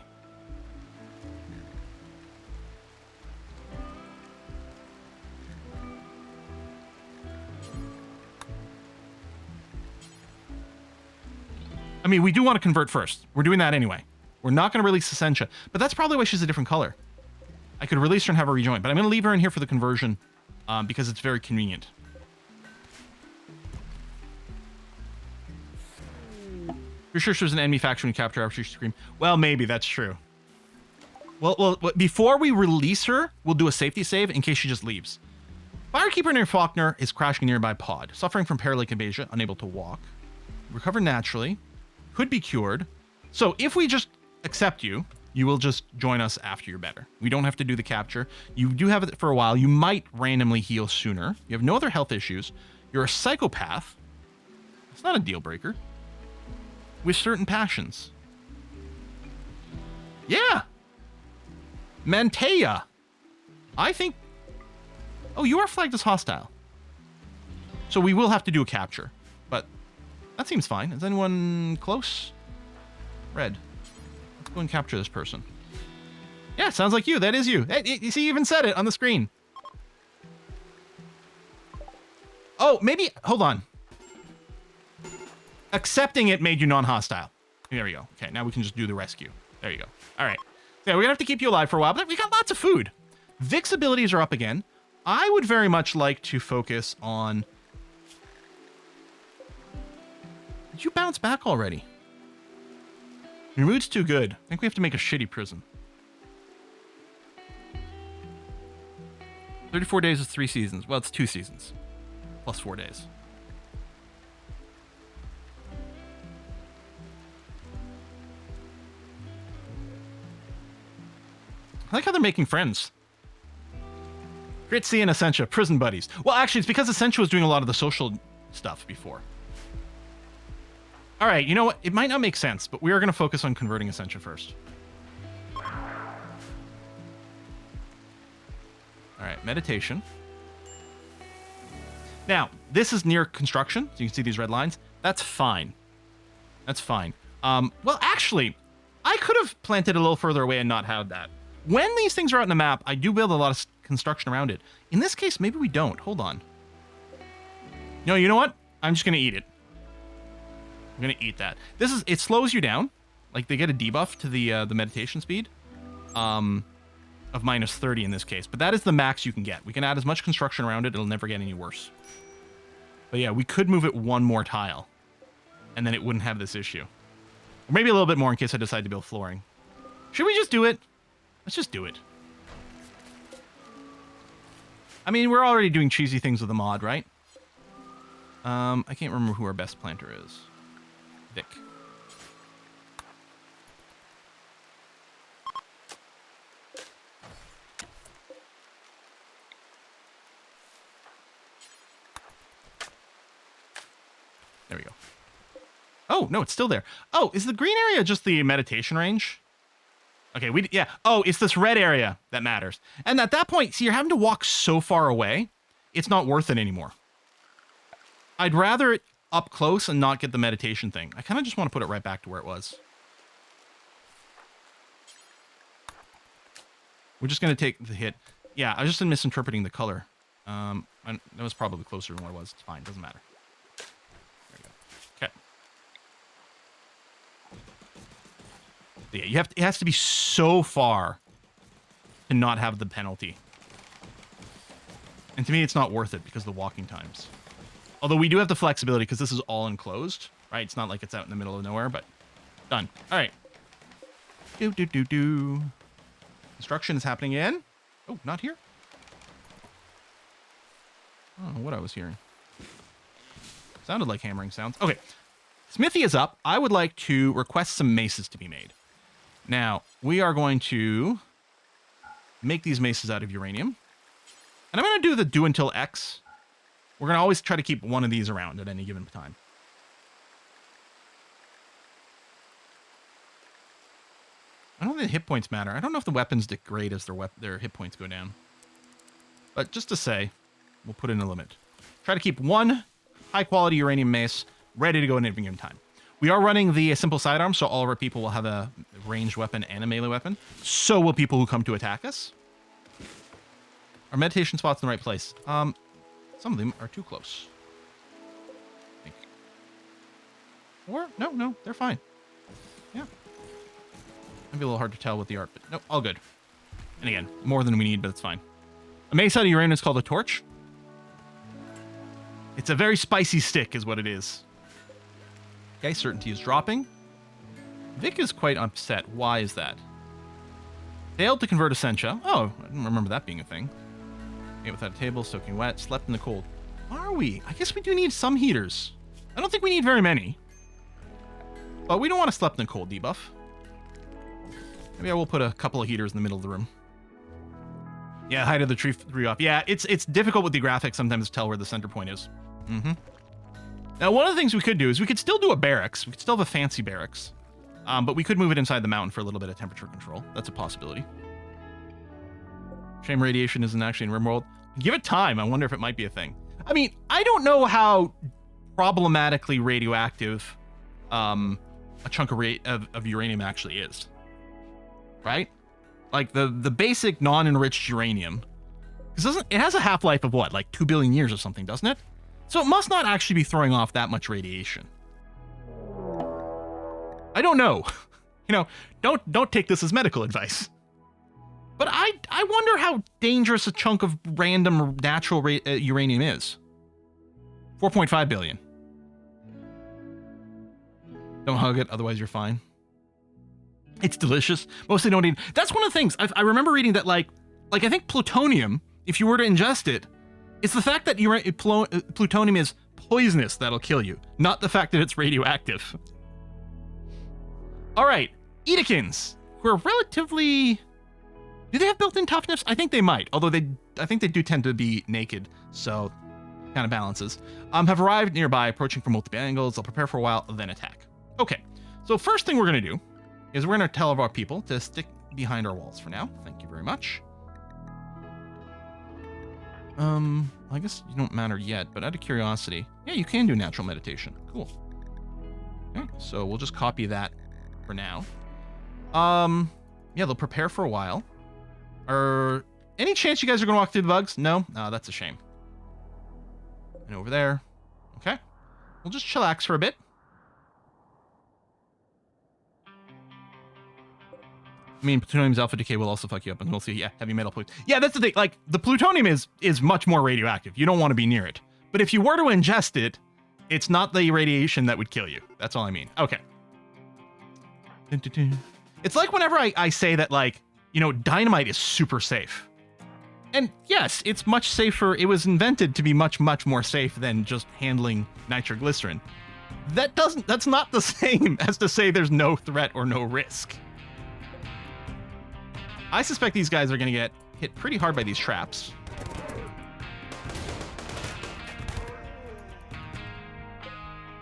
I mean, we do want to convert first. We're doing that anyway. We're not going to release Essentia, but that's probably why she's a different color. I could release her and have her rejoin, but I'm going to leave her in here for the conversion because it's very convenient. You're sure she was an enemy faction when you capture her after she screamed? Well, maybe that's true. Well, before we release her, we'll do a safety save in case she just leaves. Firekeeper near Faulkner is crashing a nearby pod, suffering from paralytic aphasia, unable to walk. Recover naturally. Could be cured. So if we just accept you, you will just join us after you're better. We don't have to do the capture. You do have it for a while. You might randomly heal sooner. You have no other health issues. You're a psychopath. It's not a deal breaker. With certain passions. Yeah. Mantea. I think... Oh, you are flagged as hostile. So we will have to do a capture. But that seems fine. Is anyone close? Red. Let's go and capture this person. Yeah, sounds like you. That is you. Hey, you see, you even said it on the screen. Oh, maybe... Hold on. Accepting it made you non-hostile. There we go. Okay, now we can just do the rescue. There you go. All right. Yeah, we're going to have to keep you alive for a while, but we got lots of food. Vic's abilities are up again. I would very much like to focus on... Did you bounce back already? Your mood's too good. I think we have to make a shitty prison. 34 days is 3 seasons. Well, it's 2 seasons. Plus 4 days. I like how they're making friends. Gritzy and Essentia, prison buddies. Well, actually, it's because Essentia was doing a lot of the social stuff before. All right, you know what? It might not make sense, but we are going to focus on converting Essentia first. All right, meditation. Now, this is near construction, so you can see these red lines. That's fine. That's fine. Well, actually, I could have planted a little further away and not had that. When these things are out in the map, I do build a lot of construction around it. In this case, maybe we don't. Hold on. No, you know what? I'm just going to eat it. I'm going to eat that. It slows you down. Like, they get a debuff to the meditation speed of minus 30 in this case. But that is the max you can get. We can add as much construction around it. It'll never get any worse. But yeah, we could move it one more tile. And then it wouldn't have this issue. Or maybe a little bit more in case I decide to build flooring. Should we just do it? Let's just do it. I mean, we're already doing cheesy things with the mod, right? I can't remember who our best planter is. Vic. There we go. Oh, no, it's still there. Oh, is the green area just the meditation range? Okay, yeah. Oh, it's this red area that matters. And at that point, see, you're having to walk so far away, it's not worth it anymore. I'd rather it up close and not get the meditation thing. I kind of just want to put it right back to where it was. We're just going to take the hit. Yeah, I was just misinterpreting the color. That was probably closer than what it was. It's fine, doesn't matter. There we go. Okay. Yeah, it has to be so far to not have the penalty. And to me, it's not worth it because of the walking times. Although we do have the flexibility because this is all enclosed, right? It's not like it's out in the middle of nowhere, but done. All right. Construction is happening in. Oh, not here. I don't know what I was hearing. Sounded like hammering sounds. Okay. Smithy is up. I would like to request some maces to be made. Now, we are going to make these maces out of uranium. And I'm going to do the do until X. We're going to always try to keep one of these around at any given time. I don't think hit points matter. I don't know if the weapons degrade as their hit points go down. But just to say, we'll put in a limit. Try to keep one high-quality uranium mace ready to go in any given time. We are running the simple sidearm, so all of our people will have a ranged weapon and a melee weapon. So will people who come to attack us. Our meditation spot's in the right place. Some of them are too close. I think. Or, no, they're fine. Yeah. Maybe a little hard to tell with the art, but no, all good. And again, more than we need, but it's fine. A mace out of uranium is called a torch. It's a very spicy stick is what it is. Okay, certainty is dropping. Vic is quite upset. Why is that? Failed to convert Essentia. Oh, I didn't remember that being a thing. Ate without a table, soaking wet, slept in the cold. Are we? I guess we do need some heaters. I don't think we need very many. But we don't want to sleep in the cold debuff. Maybe I will put a couple of heaters in the middle of the room. Yeah, height of the tree off. Yeah, it's difficult with the graphics sometimes to tell where the center point is. Now, one of the things we could do is we could still do a barracks. We could still have a fancy barracks. But we could move it inside the mountain for a little bit of temperature control. That's a possibility. Shame radiation isn't actually in RimWorld. Give it time. I wonder if it might be a thing. I mean, I don't know how problematically radioactive a chunk of uranium actually is. Right? Like the basic non-enriched uranium. Because it has a half-life of what? Like 2 billion years or something, doesn't it? So it must not actually be throwing off that much radiation. I don't know. You know, don't take this as medical advice. But I wonder how dangerous a chunk of random natural uranium is. 4.5 billion. Don't hug it, otherwise you're fine. It's delicious. Mostly don't eat. That's one of the things. I remember reading that, like I think plutonium, if you were to ingest it, it's the fact that plutonium is poisonous that'll kill you, not the fact that it's radioactive. All right, Edikins, who are relatively... Do they have built-in toughness? I think they might, although I think they do tend to be naked, so kind of balances. Have arrived nearby, approaching from multiple angles. They'll prepare for a while, then attack. Okay, so first thing we're going to do is we're going to tell our people to stick behind our walls for now. Thank you very much. I guess you don't matter yet, but out of curiosity, yeah, you can do natural meditation. Cool. Okay, so we'll just copy that for now. Yeah, they'll prepare for a while. Any chance you guys are going to walk through the bugs? No? No, that's a shame. And over there. Okay. We'll just chillax for a bit. I mean, plutonium's alpha decay will also fuck you up, and we'll see. Yeah, heavy metal plutonium. Yeah, that's the thing. Like, the plutonium is much more radioactive. You don't want to be near it. But if you were to ingest it, it's not the radiation that would kill you. That's all I mean. Okay. It's like whenever I say that, like, you know, dynamite is super safe. And yes, it's much safer. It was invented to be much, much more safe than just handling nitroglycerin. That's not the same as to say there's no threat or no risk. I suspect these guys are going to get hit pretty hard by these traps.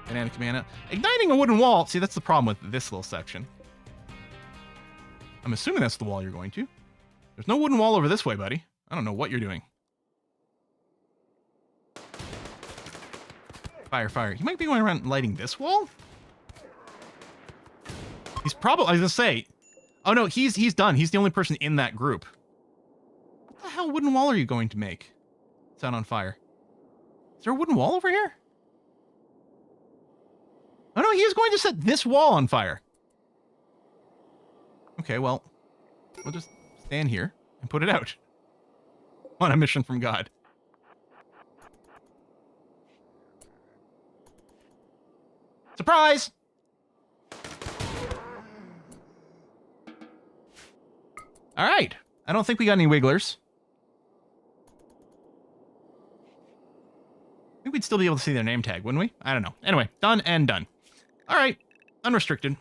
Kinetic mana. Igniting a wooden wall. See, that's the problem with this little section. I'm assuming that's the wall you're going to. There's no wooden wall over this way, buddy. I don't know what you're doing. Fire, fire. You might be going around lighting this wall? He's probably... I was going to say... Oh, no, he's done. He's the only person in that group. What the hell wooden wall are you going to make? It's out on fire. Is there a wooden wall over here? Oh, no, he is going to set this wall on fire. Okay, well, we'll just stand here and put it out. On a mission from God. Surprise! All right. I don't think we got any wigglers. I think we'd still be able to see their name tag, wouldn't we? I don't know. Anyway, done and done. All right. Unrestricted.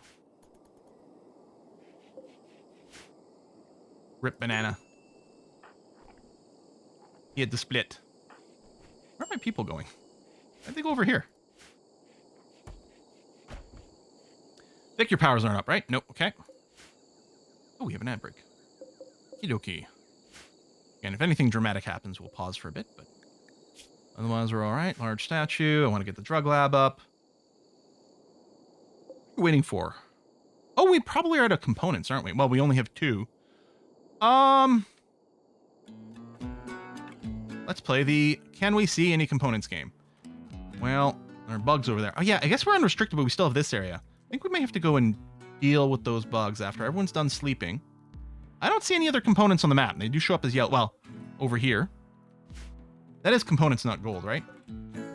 Rip banana. He had to split. Where are my people going? Why'd they go over here? Vic, your powers aren't up, right? Nope. Okay. Oh, we have an ad break. Okie and if anything dramatic happens, we'll pause for a bit, but otherwise we're all right. Large statue. I want to get the drug lab up. What are we waiting for? Oh, we probably are out of components, aren't we? Well, we only have 2. Let's play the Can We See Any Components game. Well, there are bugs over there. Oh yeah, I guess we're unrestricted, but we still have this area. I think we may have to go and deal with those bugs after everyone's done sleeping. I don't see any other components on the map. They do show up as yellow. Well, over here. That is components, not gold, right?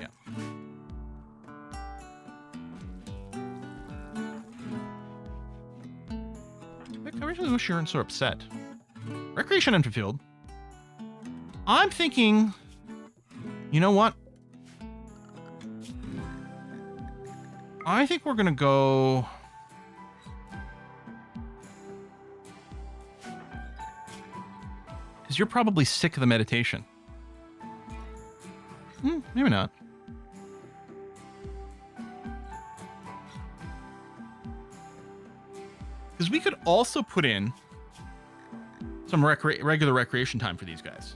Yeah. I really wish you weren't so upset. Recreation Enfield. I'm thinking, you know what? I think we're going to go... Because you're probably sick of the meditation. Maybe not. Because we could also put in some regular recreation time for these guys.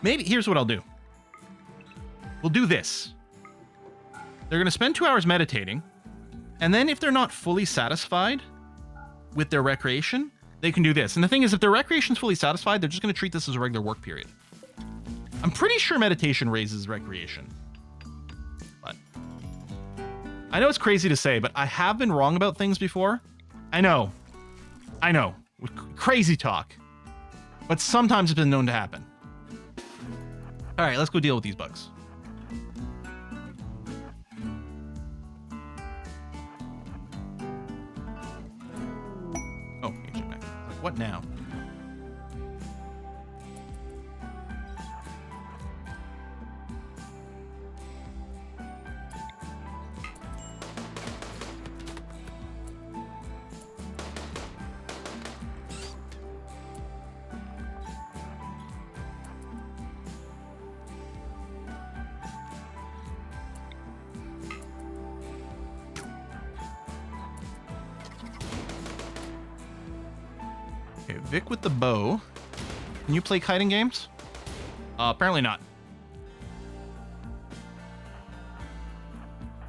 Maybe, here's what I'll do. We'll do this. They're going to spend 2 hours meditating, and then if they're not fully satisfied with their recreation, they can do this. And the thing is, if their recreation's fully satisfied, they're just going to treat this as a regular work period. I'm pretty sure meditation raises recreation. But I know it's crazy to say, but I have been wrong about things before. I know. Crazy talk. But sometimes it's been known to happen. All right, let's go deal with these bugs. Oh, ancient mech. What now? Vic with the bow. Can you play kiting games? Apparently not.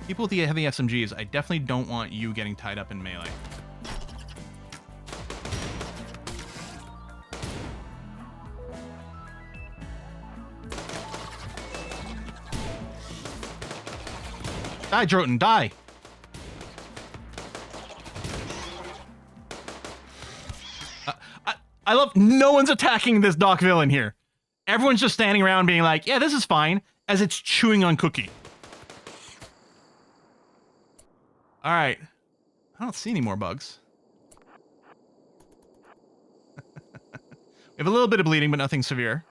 People with the heavy SMGs, I definitely don't want you getting tied up in melee. Die, Droton, die! I love no one's attacking this Doc villain here. Everyone's just standing around being like, yeah, this is fine, as it's chewing on Cookie. All right. I don't see any more bugs. We have a little bit of bleeding, but nothing severe.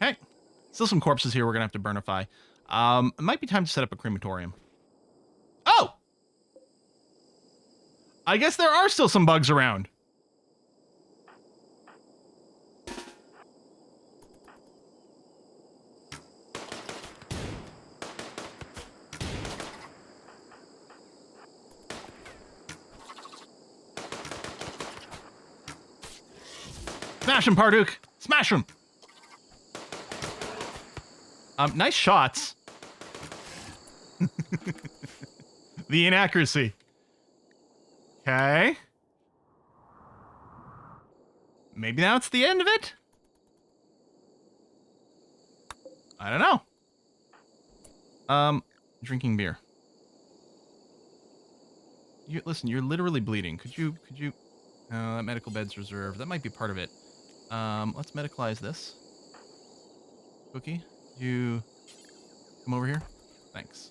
Okay. Still some corpses here we're going to have to burnify. It might be time to set up a crematorium. Oh! I guess there are still some bugs around. Smash him, Parduk! Smash him! Nice shots. The inaccuracy. Okay. Maybe now it's the end of it? I don't know. Drinking beer. Listen, you're literally bleeding. Could you, that medical bed's reserved. That might be part of it. Let's medicalize this. Cookie, you come over here? Thanks.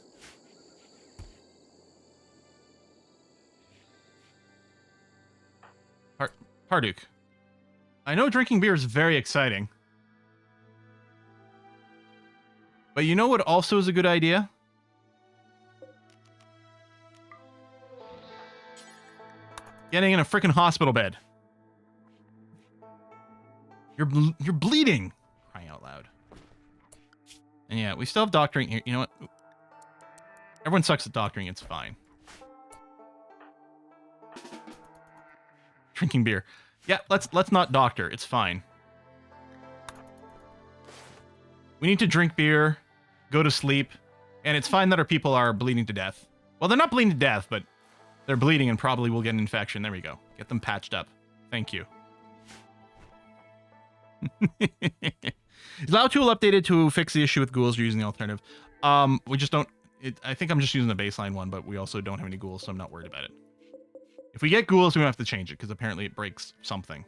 Parduk. I know drinking beer is very exciting. But you know what also is a good idea? Getting in a freaking hospital bed. You're bleeding. Crying out loud. And yeah, we still have doctoring here. You know what? Everyone sucks at doctoring. It's fine. Drinking beer. Yeah, let's not doctor. It's fine. We need to drink beer, go to sleep, and it's fine that our people are bleeding to death. Well, they're not bleeding to death, but they're bleeding and probably will get an infection. There we go. Get them patched up. Thank you. Allow tool updated to fix the issue with ghouls. You're using the alternative. We just don't. I think I'm just using the baseline one, but we also don't have any ghouls, so I'm not worried about it. If we get ghouls, we don't have to change it because apparently it breaks something.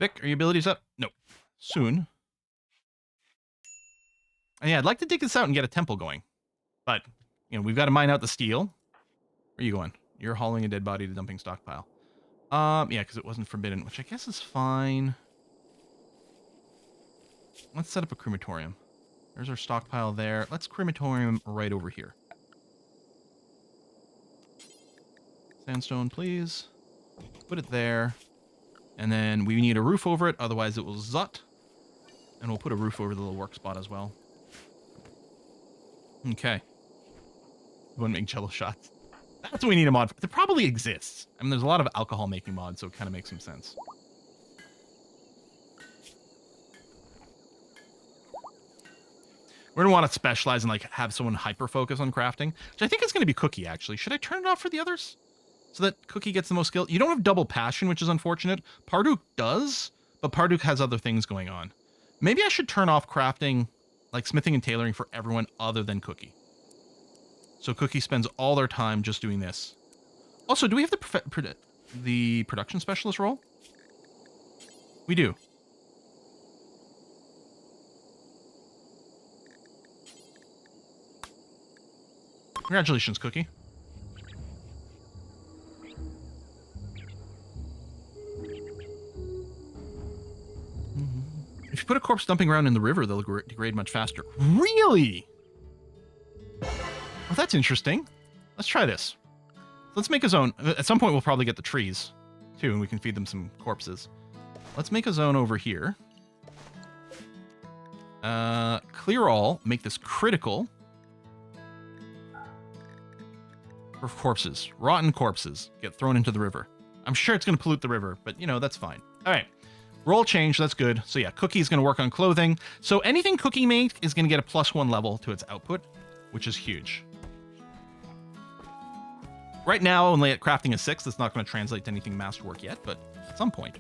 Vic, are your abilities up? No. Soon. And yeah, I'd like to dig this out and get a temple going. But, you know, we've got to mine out the steel. Where are you going? You're hauling a dead body to dumping stockpile. Yeah, because it wasn't forbidden, which I guess is fine. Let's set up a crematorium. There's our stockpile there. Let's crematorium right over here. Sandstone, please. Put it there. And then we need a roof over it, otherwise it will zut. And we'll put a roof over the little work spot as well. Okay. We want to make jello shots. That's what we need a mod for. It probably exists. I mean, there's a lot of alcohol making mods, so it kind of makes some sense. We're going to want to specialize and like have someone hyper focus on crafting, which I think is going to be Cookie, actually. Should I turn it off for the others? So that Cookie gets the most skill. You don't have double passion, which is unfortunate. Parduk does, but Parduk has other things going on. Maybe I should turn off crafting, like smithing and tailoring for everyone other than Cookie. So Cookie spends all their time just doing this. Also, do we have the production specialist role? We do. Congratulations, Cookie. If you put a corpse dumping around in the river, they'll degrade much faster. Really? Well, that's interesting. Let's try this. Let's make a zone. At some point, we'll probably get the trees, too, and we can feed them some corpses. Let's make a zone over here. Clear all. Make this critical. For corpses. Rotten corpses get thrown into the river. I'm sure it's going to pollute the river, but, you know, that's fine. All right. Roll change. That's good. So, yeah, Cookie's going to work on clothing. So anything Cookie made is going to get a +1 level to its output, which is huge. Right now, only at crafting a 6. That's not going to translate to anything masterwork yet, but at some point.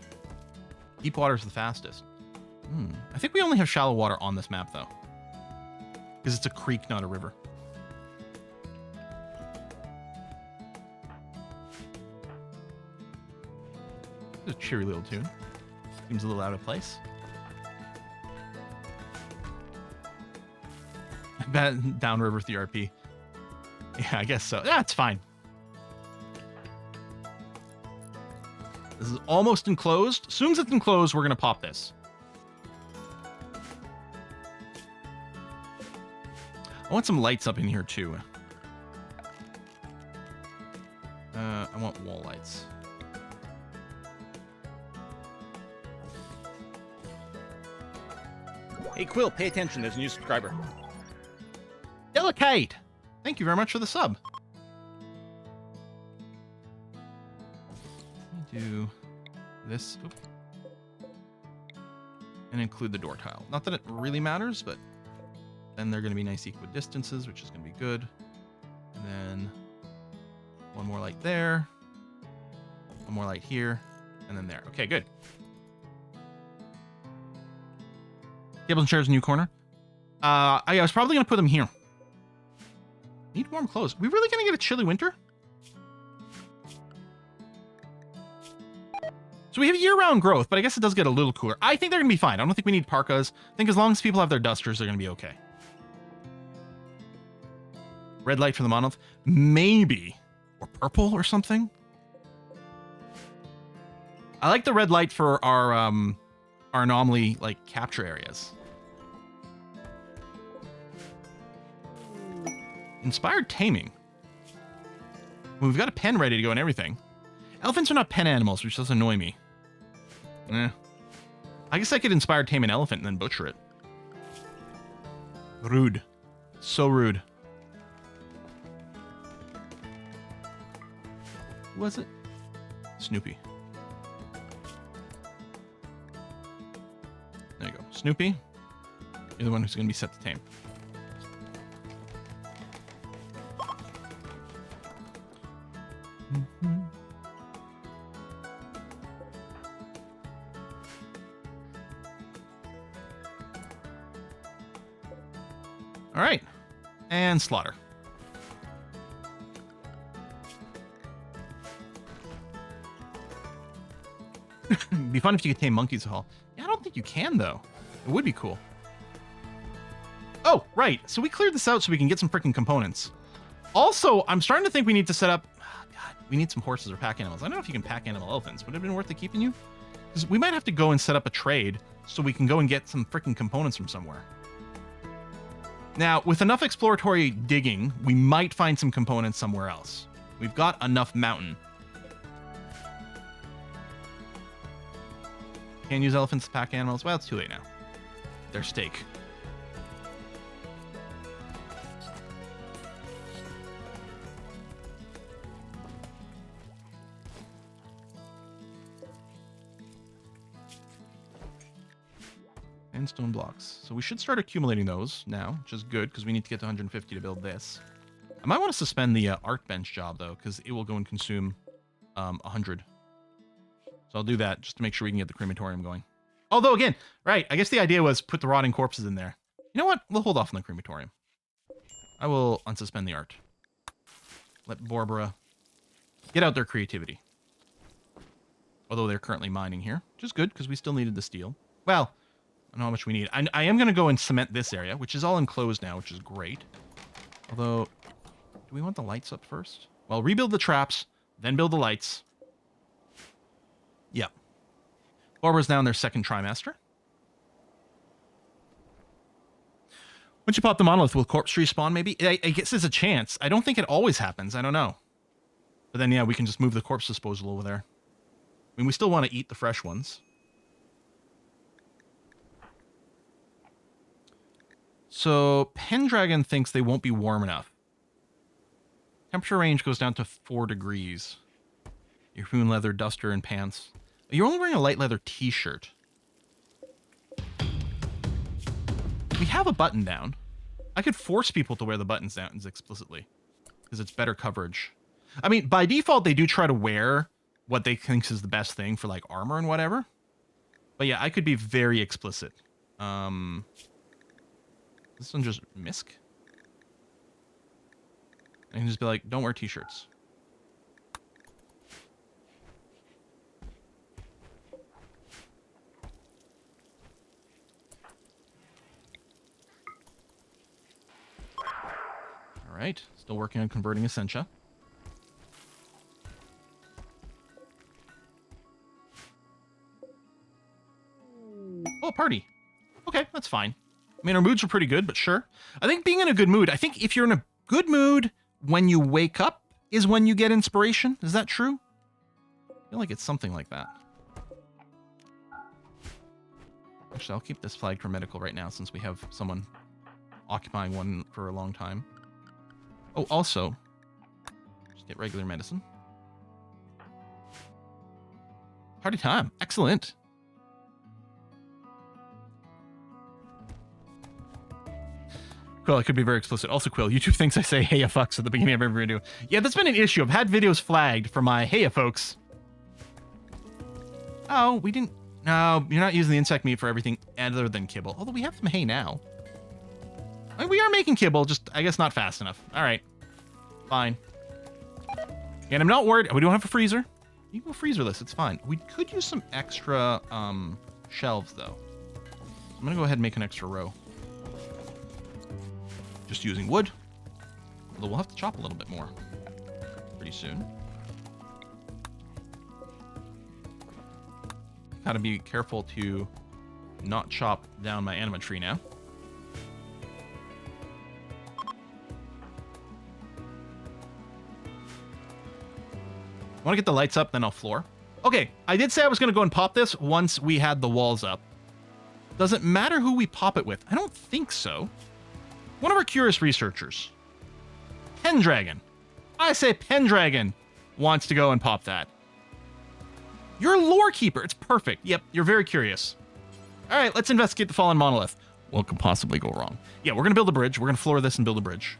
Deep water is the fastest. I think we only have shallow water on this map, though. Because it's a creek, not a river. It's a cheery little tune. Seems a little out of place. Downriver with the RP. Yeah, I guess so. Yeah, it's fine. This is almost enclosed. As soon as it's enclosed, we're going to pop this. I want some lights up in here, too. I want wall lights. Hey, Quill, pay attention. There's a new subscriber. Delicate! Thank you very much for the sub. Let me do this. Oop. And include the door tile. Not that it really matters, but then they're going to be nice equidistances, which is going to be good. And then one more light there. One more light here. And then there. Okay, good. Tables and chairs, new corner. I was probably going to put them here. Need warm clothes. We really going to get a chilly winter? So we have year-round growth, but I guess it does get a little cooler. I think they're going to be fine. I don't think we need parkas. I think as long as people have their dusters, they're going to be okay. Red light for the monolith. Maybe. Or purple or something. I like the red light for our anomaly like capture areas. Inspired taming. We've got a pen ready to go and everything. Elephants are not pen animals, which does annoy me. I guess I could inspire tame an elephant and then butcher it. Rude. So rude. Who was it? Snoopy. There you go. Snoopy, you're the one who's going to be set to tame. All right. And slaughter. It'd be fun if you could tame monkeys at all. Yeah, I don't think you can, though. It would be cool. Oh, right. So we cleared this out so we can get some freaking components. Also, I'm starting to think we need to set up... Oh, God, we need some horses or pack animals. I don't know if you can pack animal elephants. Would it have been worth it keeping you? Because we might have to go and set up a trade so we can go and get some freaking components from somewhere. Now, with enough exploratory digging, we might find some components somewhere else. We've got enough mountain. Can't use elephants to pack animals. Well, it's too late now. They're steak. And stone blocks. So we should start accumulating those now, which is good because we need to get to 150 to build this. I might want to suspend the art bench job, though, because it will go and consume 100. So I'll do that just to make sure we can get the crematorium going. Although, again, right, I guess the idea was put the rotting corpses in there. You know what? We'll hold off on the crematorium. I will unsuspend the art. Let Barbara get out their creativity. Although they're currently mining here, which is good because we still needed the steel. Well, I don't know how much we need. I am going to go and cement this area, which is all enclosed now, which is great. Although, do we want the lights up first? Well, rebuild the traps, then build the lights. Yep. Barbara's now in their second trimester. Once you pop the monolith, will corpse tree spawn maybe? I guess there's a chance. I don't think it always happens. I don't know. But then, yeah, we can just move the corpse disposal over there. I mean, we still want to eat the fresh ones. So, Pendragon thinks they won't be warm enough. Temperature range goes down to 4 degrees. Your Hoon leather duster and pants. You're only wearing a light leather t-shirt. We have a button down. I could force people to wear the buttons down explicitly. Because it's better coverage. I mean, by default, they do try to wear what they think is the best thing for, like, armor and whatever. But yeah, I could be very explicit. This one just misc? I can just be like, don't wear t-shirts. All right, still working on converting Essentia. Oh, party. Okay, that's fine. I mean, our moods are pretty good, but sure. I think being in a good mood, I think if you're in a good mood when you wake up is when you get inspiration. Is that true? I feel like it's something like that. Actually, I'll keep this flagged for medical right now since we have someone occupying one for a long time. Oh, also, just get regular medicine. Party time. Excellent. Quill, I could be very explicit. Also, Quill, YouTube thinks I say "Heya fucks" at the beginning of every video. Yeah, that's been an issue. I've had videos flagged for my "Heya folks." Oh, we didn't... No, you're not using the insect meat for everything other than kibble. Although we have some hay now. I mean, we are making kibble, just, I guess, not fast enough. All right. Fine. And I'm not worried. We don't have a freezer. You can go freezerless. It's fine. We could use some extra shelves, though. I'm going to go ahead and make an extra row. Just using wood. Although we'll have to chop a little bit more pretty soon. Gotta be careful to not chop down my anima tree now. I want to get the lights up, then I'll floor. Okay, I did say I was going to go and pop this once we had the walls up. Does it matter who we pop it with? I don't think so. One of our curious researchers, Pendragon. I say Pendragon wants to go and pop that. You're a lore keeper. It's perfect. Yep, you're very curious. All right, let's investigate the fallen monolith. What could possibly go wrong? Yeah, we're going to build a bridge. We're going to floor this and build a bridge.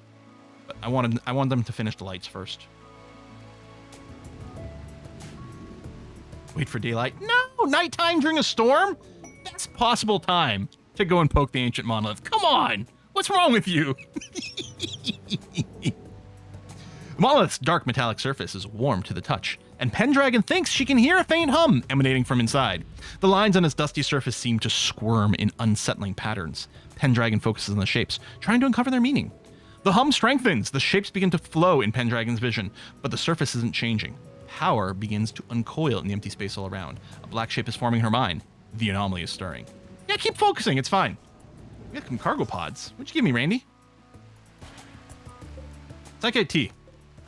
But I want them to finish the lights first. Wait for daylight. No, nighttime during a storm? Best possible time to go and poke the ancient monolith. Come on. What's wrong with you? The monolith's dark metallic surface is warm to the touch, and Pendragon thinks she can hear a faint hum emanating from inside. The lines on its dusty surface seem to squirm in unsettling patterns. Pendragon focuses on the shapes, trying to uncover their meaning. The hum strengthens. The shapes begin to flow in Pendragon's vision, but the surface isn't changing. Power begins to uncoil in the empty space all around. A black shape is forming her mind. The anomaly is stirring. Yeah, keep focusing. It's fine. We got some cargo pods. What'd you give me, Randy? Psychite T.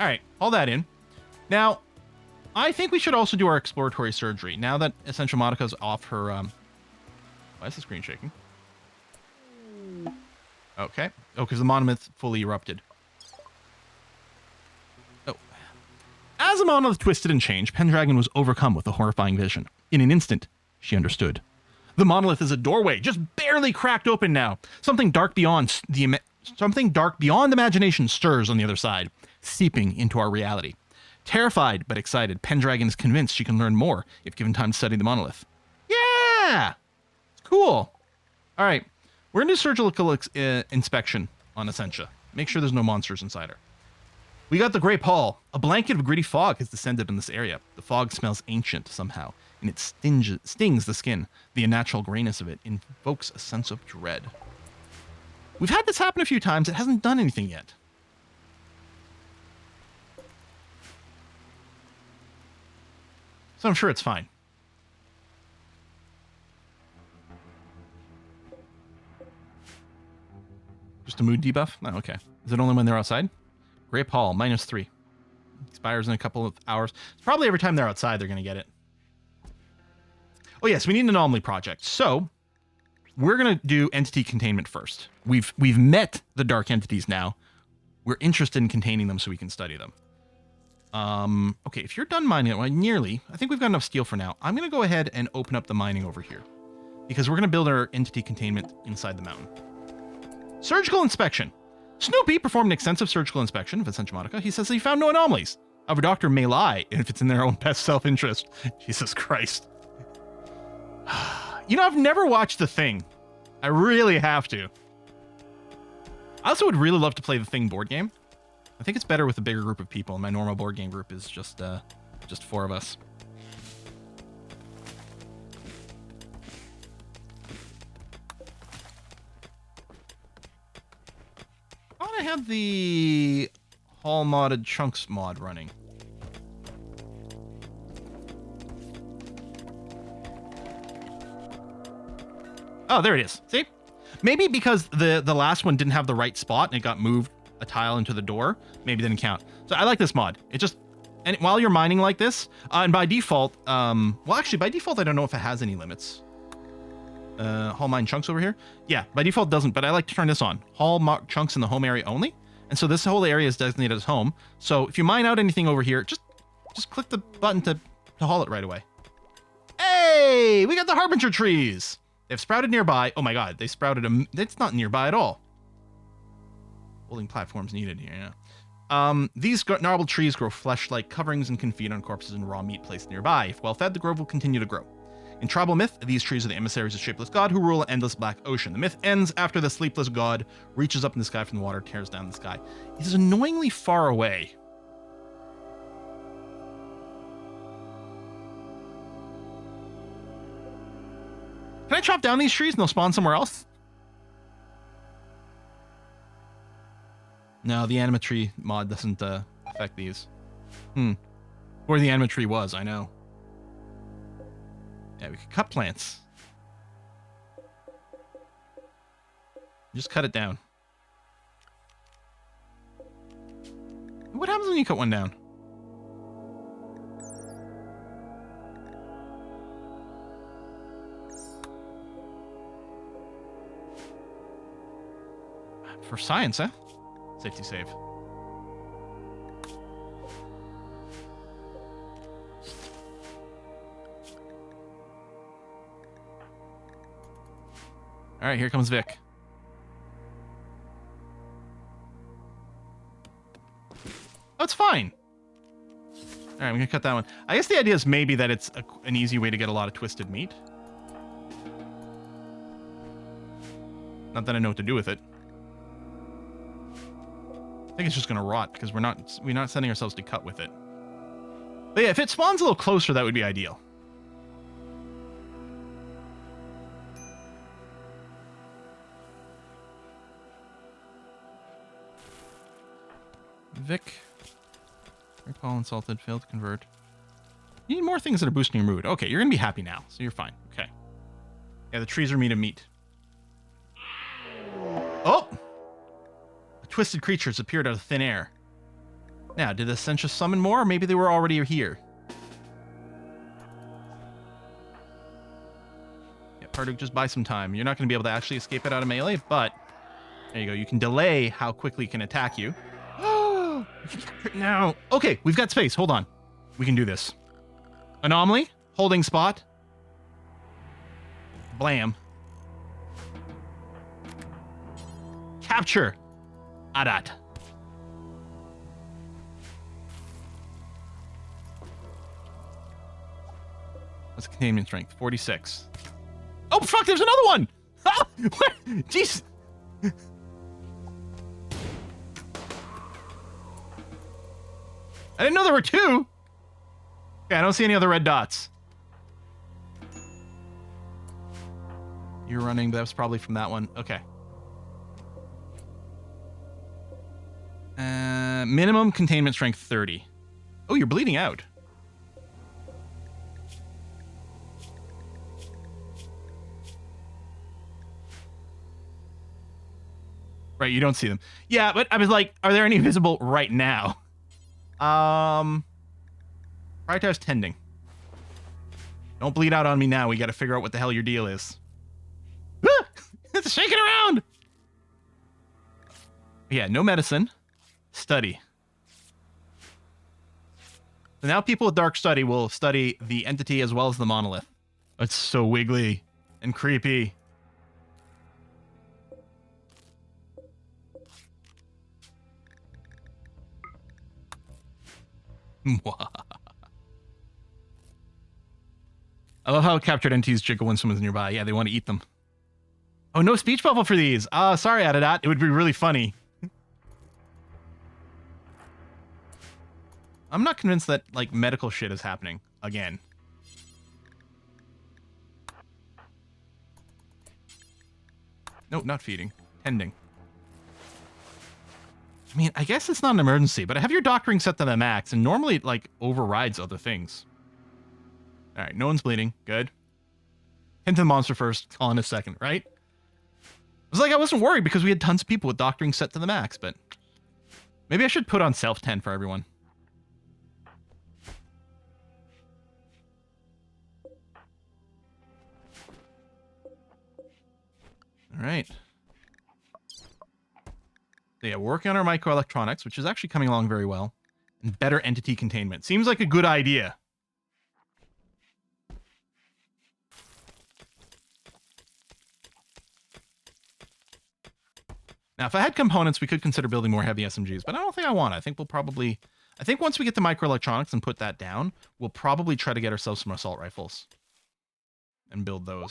All right, all that in. Now, I think we should also do our exploratory surgery. Now that Essential Monica's off her... Why is the screen shaking? Okay. Oh, because the monolith fully erupted. As the monolith twisted and changed, Pendragon was overcome with a horrifying vision. In an instant, she understood. The monolith is a doorway, just barely cracked open now. Something dark beyond imagination stirs on the other side, seeping into our reality. Terrified but excited, Pendragon is convinced she can learn more if given time to study the monolith. Yeah! It's cool. All right, we're going to do surgical inspection on Essentia. Make sure there's no monsters inside her. We got the Great Hall. A blanket of gritty fog has descended in this area. The fog smells ancient somehow, and it stings the skin. The unnatural grayness of it invokes a sense of dread. We've had this happen a few times. It hasn't done anything yet. So I'm sure it's fine. Just a mood debuff? Oh, okay. Is it only when they're outside? Grape Hall, -3. Expires in a couple of hours. It's probably every time they're outside, they're going to get it. Oh, yes, we need an anomaly project. So, we're going to do entity containment first. We've met the dark entities now. We're interested in containing them so we can study them. Okay, if you're done mining it, well, nearly. I think we've got enough steel for now. I'm going to go ahead and open up the mining over here, because we're going to build our entity containment inside the mountain. Surgical inspection. Snoopy performed an extensive surgical inspection of Essential Monica. He says he found no anomalies. A doctor may lie if it's in their own best self-interest. Jesus Christ. You know, I've never watched The Thing. I really have to. I also would really love to play the Thing board game. I think it's better with a bigger group of people, and my normal board game group is just 4 of us. I want to have the Hall modded chunks mod running. Oh, there it is. See? Maybe because the last one didn't have the right spot and it got moved a tile into the door, maybe it didn't count. So I like this mod. It just, and while you're mining like this, and by default, well, actually, by default, I don't know if it has any limits. Hall mine chunks over here. Yeah, by default it doesn't, but I like to turn this on. Hall chunks in the home area only. And so this whole area is designated as home. So if you mine out anything over here, just click the button to haul it right away. Hey, we got the Harbinger trees. They've sprouted nearby. Oh my God, they sprouted it's not nearby at all. Holding platforms needed here, yeah. These gnarled trees grow flesh-like coverings and can feed on corpses and raw meat placed nearby. If well fed, the grove will continue to grow. In tribal myth, these trees are the emissaries of shapeless god who rule an endless black ocean. The myth ends after the sleepless god reaches up in the sky from the water, tears down the sky. It is annoyingly far away. Can I chop down these trees and they'll spawn somewhere else? No, the anima tree mod doesn't affect these. Where the anima tree was, I know. Yeah, we could cut plants. Just cut it down. What happens when you cut one down? For science, huh? Safety save. All right, here comes Vic. Oh, it's fine. All right, I'm gonna cut that one. I guess the idea is maybe that it's an easy way to get a lot of twisted meat. Not that I know what to do with it. I think it's just gonna rot because we're not setting ourselves to cut with it. But yeah, if it spawns a little closer, that would be ideal. Vic. Recall insulted, failed to convert. You need more things that are boosting your mood. Okay, you're gonna be happy now, so you're fine. Okay. Yeah, the trees are made of meat. Oh! Twisted creatures appeared out of thin air. Now, did the Sentia summon more, or maybe they were already here? Yeah, Parduk, just buy some time. You're not going to be able to actually escape it out of melee, but there you go. You can delay how quickly it can attack you. Oh, now. Okay, we've got space. Hold on. We can do this. Anomaly, holding spot. Blam. Capture. Adat. What's containment strength? 46. Oh, fuck, there's another one! Jeez. I didn't know there were two. Okay, I don't see any other red dots. You're running, but that was probably from that one. Okay. Minimum containment strength 30. Oh, you're bleeding out. Right, you don't see them. Yeah, but I was like, are there any visible right now? Prioritize tending. Don't bleed out on me now. We got to figure out what the hell your deal is. It's shaking around. Yeah, no medicine. Study. So now people with Dark Study will study the entity as well as the monolith. It's so wiggly and creepy. I love how captured entities jiggle when someone's nearby. Yeah, they want to eat them. Oh, no speech bubble for these. Sorry, Adadat. It would be really funny. I'm not convinced that, like, medical shit is happening again. Nope, not feeding. Tending. I mean, I guess it's not an emergency, but I have your doctoring set to the max, and normally it, like, overrides other things. Alright, no one's bleeding. Good. Hint to the monster first, call in a second, right? It was like I wasn't worried because we had tons of people with doctoring set to the max, but... maybe I should put on self-tend for everyone. Alright. So yeah, we're working on our microelectronics, which is actually coming along very well. And better entity containment. Seems like a good idea. Now, if I had components, we could consider building more heavy SMGs, but I don't think I want. I think we'll probably... I think once we get the microelectronics and put that down, we'll probably try to get ourselves some assault rifles. And build those.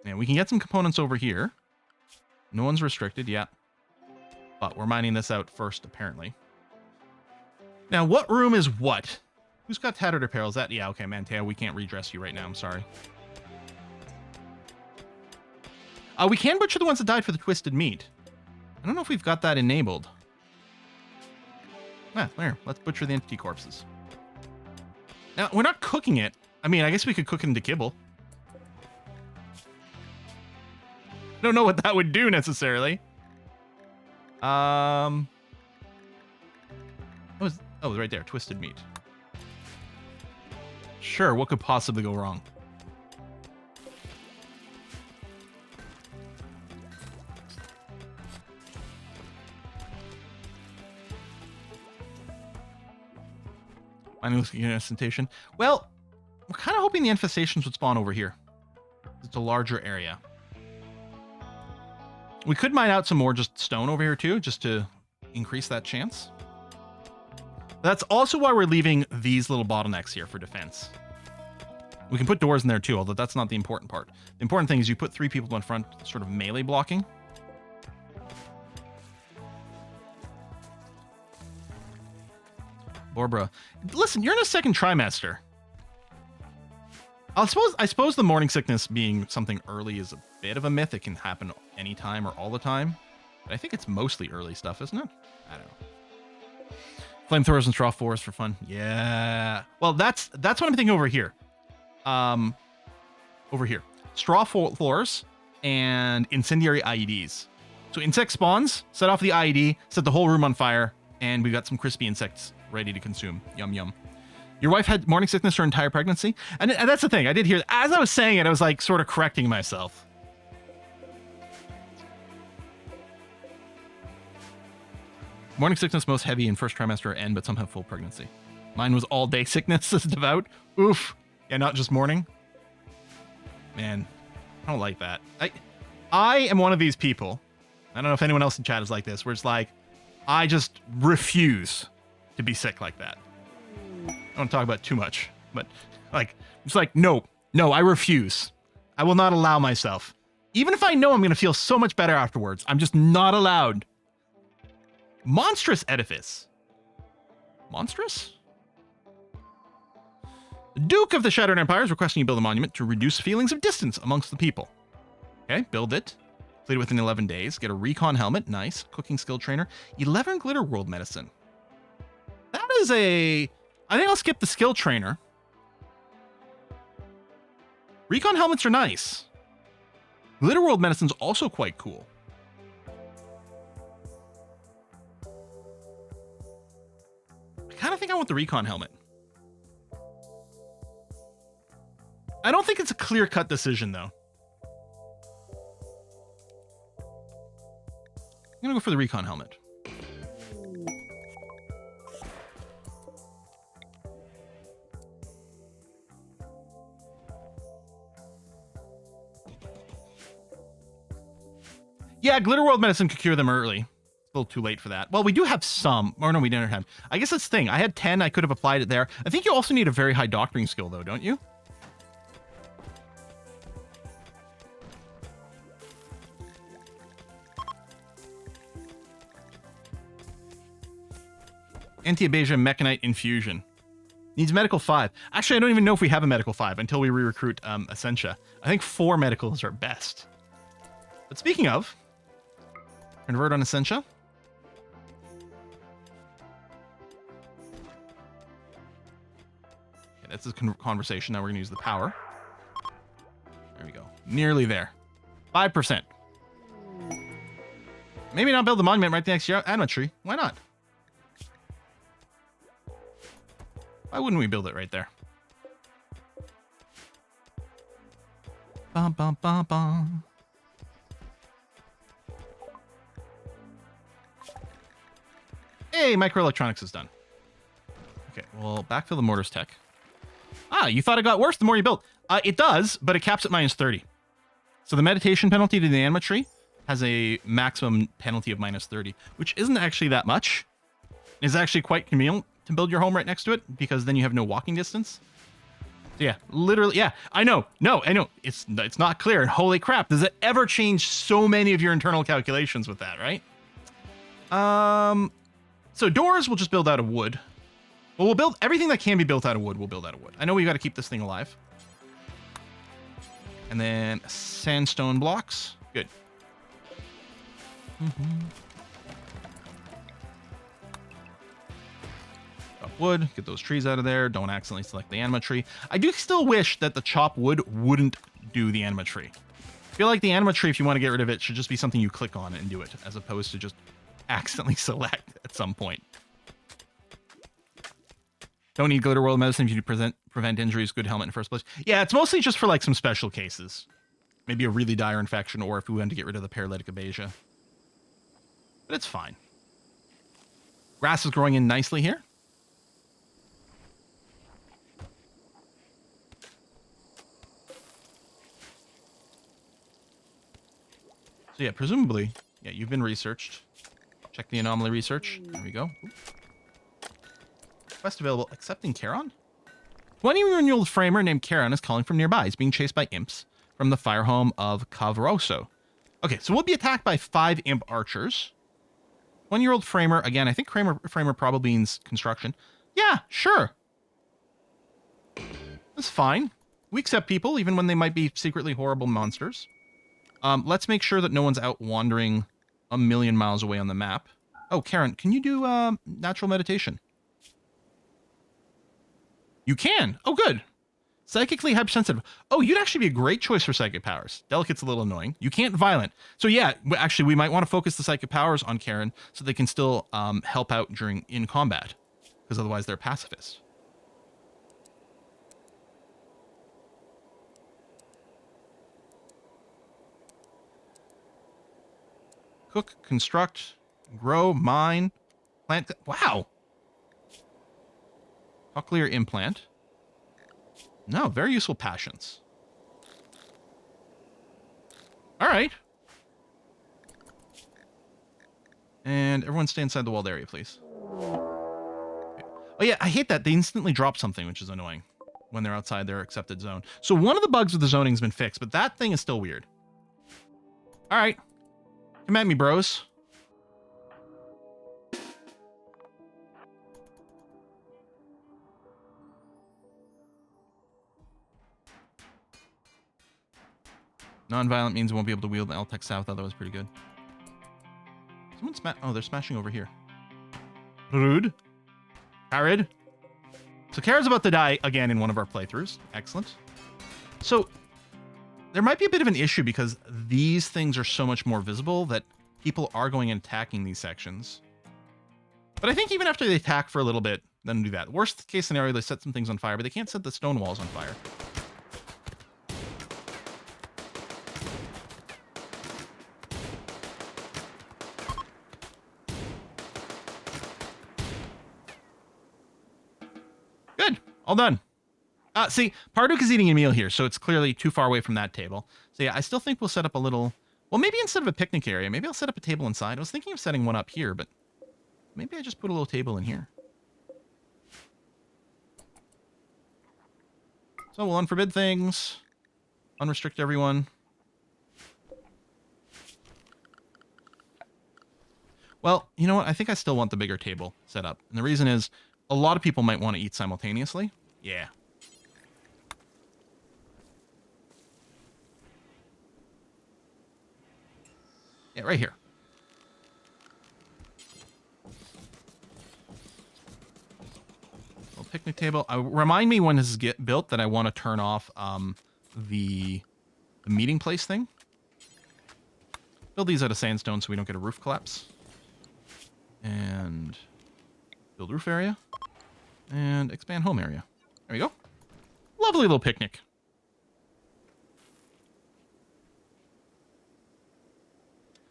And we can get some components over here. No one's restricted yet. But we're mining this out first, apparently. Now, what room is what? Who's got tattered apparel? Is that... yeah, okay, Mantea, we can't redress you right now. I'm sorry. We can butcher the ones that died for the twisted meat. I don't know if we've got that enabled. Ah, there. Let's butcher the entity corpses. Now, we're not cooking it. I mean, I guess we could cook it into kibble. Don't know what that would do necessarily. Oh, right there, twisted meat. Sure, what could possibly go wrong? Finding infestation. Well, we're kind of hoping the infestations would spawn over here. It's a larger area. We could mine out some more just stone over here too, just to increase that chance. That's also why we're leaving these little bottlenecks here for defense. We can put doors in there too, although that's not the important part. The important thing is you put 3 people in front, sort of melee blocking. Borbra, listen, you're in a second trimester. I suppose the morning sickness being something early is a bit of a myth. It can happen anytime or all the time. But I think it's mostly early stuff, isn't it? I don't know. Flamethrowers and straw forests for fun. Yeah. Well, that's what I'm thinking over here. Over here. Straw floors and incendiary IEDs. So insect spawns, set off the IED, set the whole room on fire, and we've got some crispy insects ready to consume. Yum, yum. Your wife had morning sickness her entire pregnancy? And that's the thing. I did hear, as I was saying it, I was like sort of correcting myself. Morning sickness most heavy in first trimester or end, but some have full pregnancy. Mine was all day sickness as devout. Oof. Yeah, not just morning. Man, I don't like that. I am one of these people. I don't know if anyone else in chat is like this, where it's like, I just refuse to be sick like that. I don't talk about it too much, but like, it's like, no, I refuse. I will not allow myself. Even if I know I'm going to feel so much better afterwards, I'm just not allowed. Monstrous edifice. Monstrous? Duke of the Shattered Empire is requesting you build a monument to reduce feelings of distance amongst the people. Okay, build it. Complete it within 11 days. Get a recon helmet. Nice. Cooking skill trainer. 11 glitter world medicine. That is a... I think I'll skip the skill trainer. Recon helmets are nice. Glitter world medicine's also quite cool. I kind of think I want the recon helmet. I don't think it's a clear-cut decision, though. I'm gonna go for the recon helmet. Yeah, Glitter World Medicine could cure them early. It's a little too late for that. Well, we do have some. Or no, we didn't have. I guess that's the thing. I had 10. I could have applied it there. I think you also need a very high doctoring skill, though, don't you? Anti-Abasia Mechanite Infusion. Needs medical 5. Actually, I don't even know if we have a medical 5 until we re-recruit Essentia. I think 4 medicals are best. But speaking of, convert on Essentia. Okay, that's a conversation. Now we're going to use the power. There we go. Nearly there. 5%. Maybe not build the monument right next to Anima tree. Why not? Why wouldn't we build it right there? Bum, bum, bum, bum. Hey, microelectronics is done. Okay, well, backfill the mortars tech. Ah, you thought it got worse the more you built. It does, but it caps at -30. So the meditation penalty to the Anima tree has a maximum penalty of -30, which isn't actually that much. It's actually quite convenient to build your home right next to it, because then you have no walking distance. So yeah, literally, yeah, I know. No, I know. It's not clear. And holy crap, does it ever change so many of your internal calculations with that, right? So doors we'll just build out of wood. Well, we'll build everything that can be built out of wood, we'll build out of wood. I know we got to keep this thing alive. And then sandstone blocks. Good. Chop wood, get those trees out of there. Don't accidentally select the anima tree. I do still wish that the chop wood wouldn't do the anima tree. I feel like the anima tree, if you want to get rid of it, should just be something you click on and do it, as opposed to just accidentally select at some point. Don't need glitter world medicine if you prevent injuries. Good helmet in the first place. Yeah, it's mostly just for like some special cases. Maybe a really dire infection, or if we want to get rid of the paralytic abasia. But it's fine. Grass is growing in nicely here. So yeah, presumably, yeah, you've been researched. Check the anomaly research. There we go. Oop. Quest available. Accepting Charon? 21-year-old framer named Charon is calling from nearby. He's being chased by imps from the fire home of Cavroso. Okay, so we'll be attacked by 5 imp archers. 1-year-old framer. Again, I think framer probably means construction. Yeah, sure. That's fine. We accept people, even when they might be secretly horrible monsters. Let's make sure that no one's out wandering a million miles away on the map. Oh, Karen, can you do natural meditation? You can. Oh, good. Psychically hypersensitive. Oh, you'd actually be a great choice for psychic powers. Delicate's a little annoying. You can't violent. So yeah, actually, we might want to focus the psychic powers on Karen so they can still help out in combat, because otherwise they're pacifists. Cook, construct, grow, mine, plant. Wow. Cochlear implant. No, very useful passions. All right. And everyone stay inside the walled area, please. Oh yeah, I hate that. They instantly drop something, which is annoying when they're outside their accepted zone. So one of the bugs with the zoning has been fixed, but that thing is still weird. All right. Come at me, bros. Non-violent means we won't be able to wield the L-Tech South. I thought that was pretty good. Someone oh, they're smashing over here. Rude. Arid. So Kara's about to die again in one of our playthroughs. Excellent. So there might be a bit of an issue because these things are so much more visible that people are going and attacking these sections. But I think even after they attack for a little bit, then do that. Worst case scenario, they set some things on fire, but they can't set the stone walls on fire. Good. All done. See, Parduk is eating a meal here, so it's clearly too far away from that table. So yeah, I still think we'll set up a little... Well, maybe instead of a picnic area, maybe I'll set up a table inside. I was thinking of setting one up here, but maybe I just put a little table in here. So we'll unforbid things. Unrestrict everyone. Well, you know what? I think I still want the bigger table set up. And the reason is, a lot of people might want to eat simultaneously. Yeah. Yeah, right here. Little picnic table. Remind me when this is built that I want to turn off the meeting place thing. Build these out of sandstone so we don't get a roof collapse. And build roof area. And expand home area. There we go. Lovely little picnic.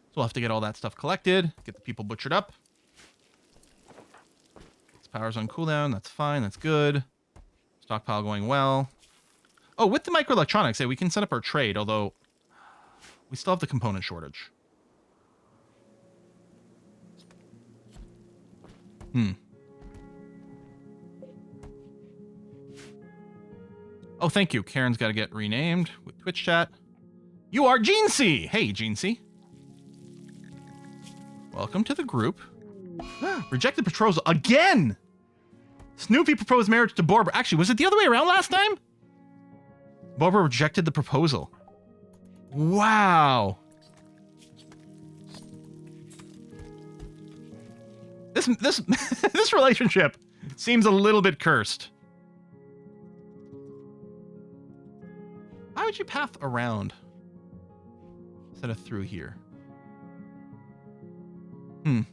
So we'll have to get all that stuff collected, get the people butchered up. Its power's on cooldown, that's fine, that's good. Stockpile going well. Oh, with the microelectronics, we can set up our trade, although we still have the component shortage. Oh, thank you. Karen's got to get renamed with Twitch chat. You are Gene C. Hey, Gene C. Welcome to the group. Rejected proposal again. Snoopy proposed marriage to Barbara. Actually, was it the other way around last time? Barbara rejected the proposal. Wow. This this relationship Seems a little bit cursed. Why would you path around instead of through here? Might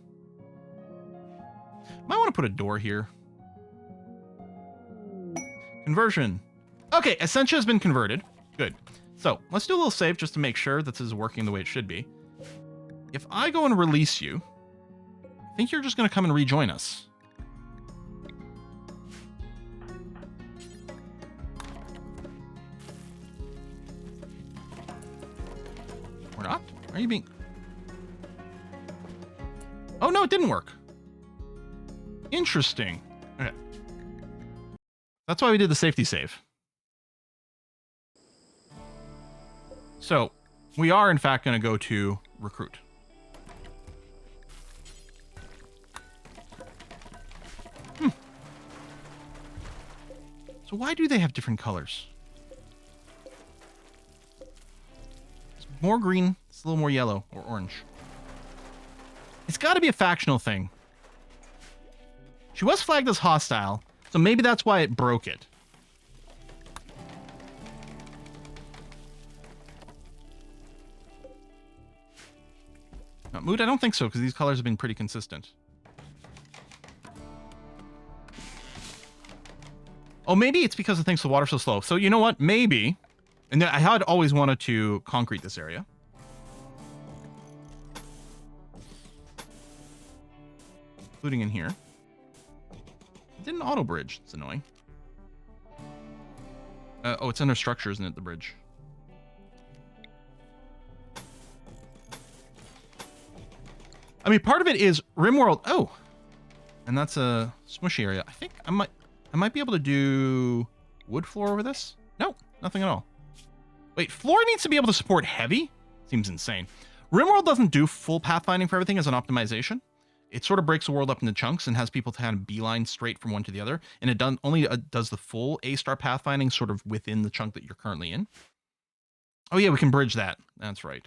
want to put a door here. Conversion. Okay, Essentia has been converted. Good. So let's do a little save just to make sure that this is working the way it should be. If I go and release you, I think you're just going to come and rejoin us. Or not? Are you being... Oh, no, it didn't work. Interesting. Okay. That's why we did the safety save. So, we are, in fact, going to go to recruit. So why do they have different colors? It's more green, it's a little more yellow or orange. It's got to be a factional thing. She was flagged as hostile, so maybe that's why it broke it. Mood, I don't think so, because these colors have been pretty consistent. Oh, maybe it's because it thinks the water's so slow. So you know what? Maybe. And I had always wanted to concrete this area. Including in here. It didn't auto bridge. It's annoying. Oh, it's under structure, isn't it? The bridge. I mean, part of it is RimWorld. Oh, and that's a smushy area. I think I might be able to do wood floor over this. No, nothing at all. Wait, floor needs to be able to support heavy? Seems insane. RimWorld doesn't do full pathfinding for everything as an optimization. It sort of breaks the world up into chunks and has people kind of beeline straight from one to the other. And it only does the full A-star pathfinding sort of within the chunk that you're currently in. Oh yeah, we can bridge that. That's right.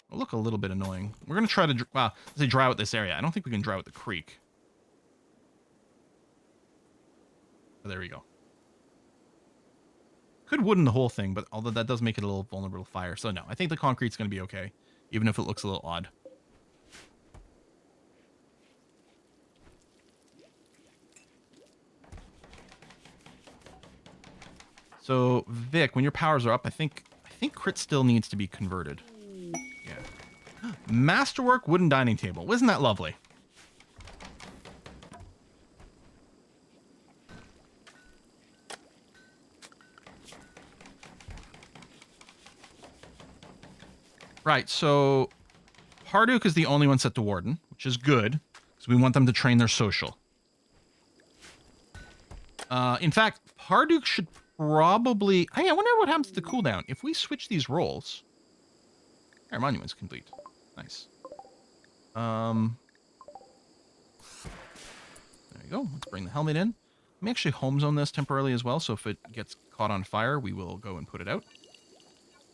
It'll look a little bit annoying. We're going to try to, let's say dry out this area. I don't think we can dry out the creek. Oh, there we go. Could wooden the whole thing, but although that does make it a little vulnerable to fire. So no, I think the concrete's going to be okay, even if it looks a little odd. So Vic, when your powers are up, I think crit still needs to be converted. Yeah. Masterwork wooden dining table. Wasn't that lovely? Right, so Harduk is the only one set to Warden, which is good, because we want them to train their social. In fact, Harduk should probably... Hey, I wonder what happens to the cooldown. If we switch these roles... Our monument's complete. Nice. There you go. Let's bring the helmet in. Let me actually home zone this temporarily as well, so if it gets caught on fire, we will go and put it out.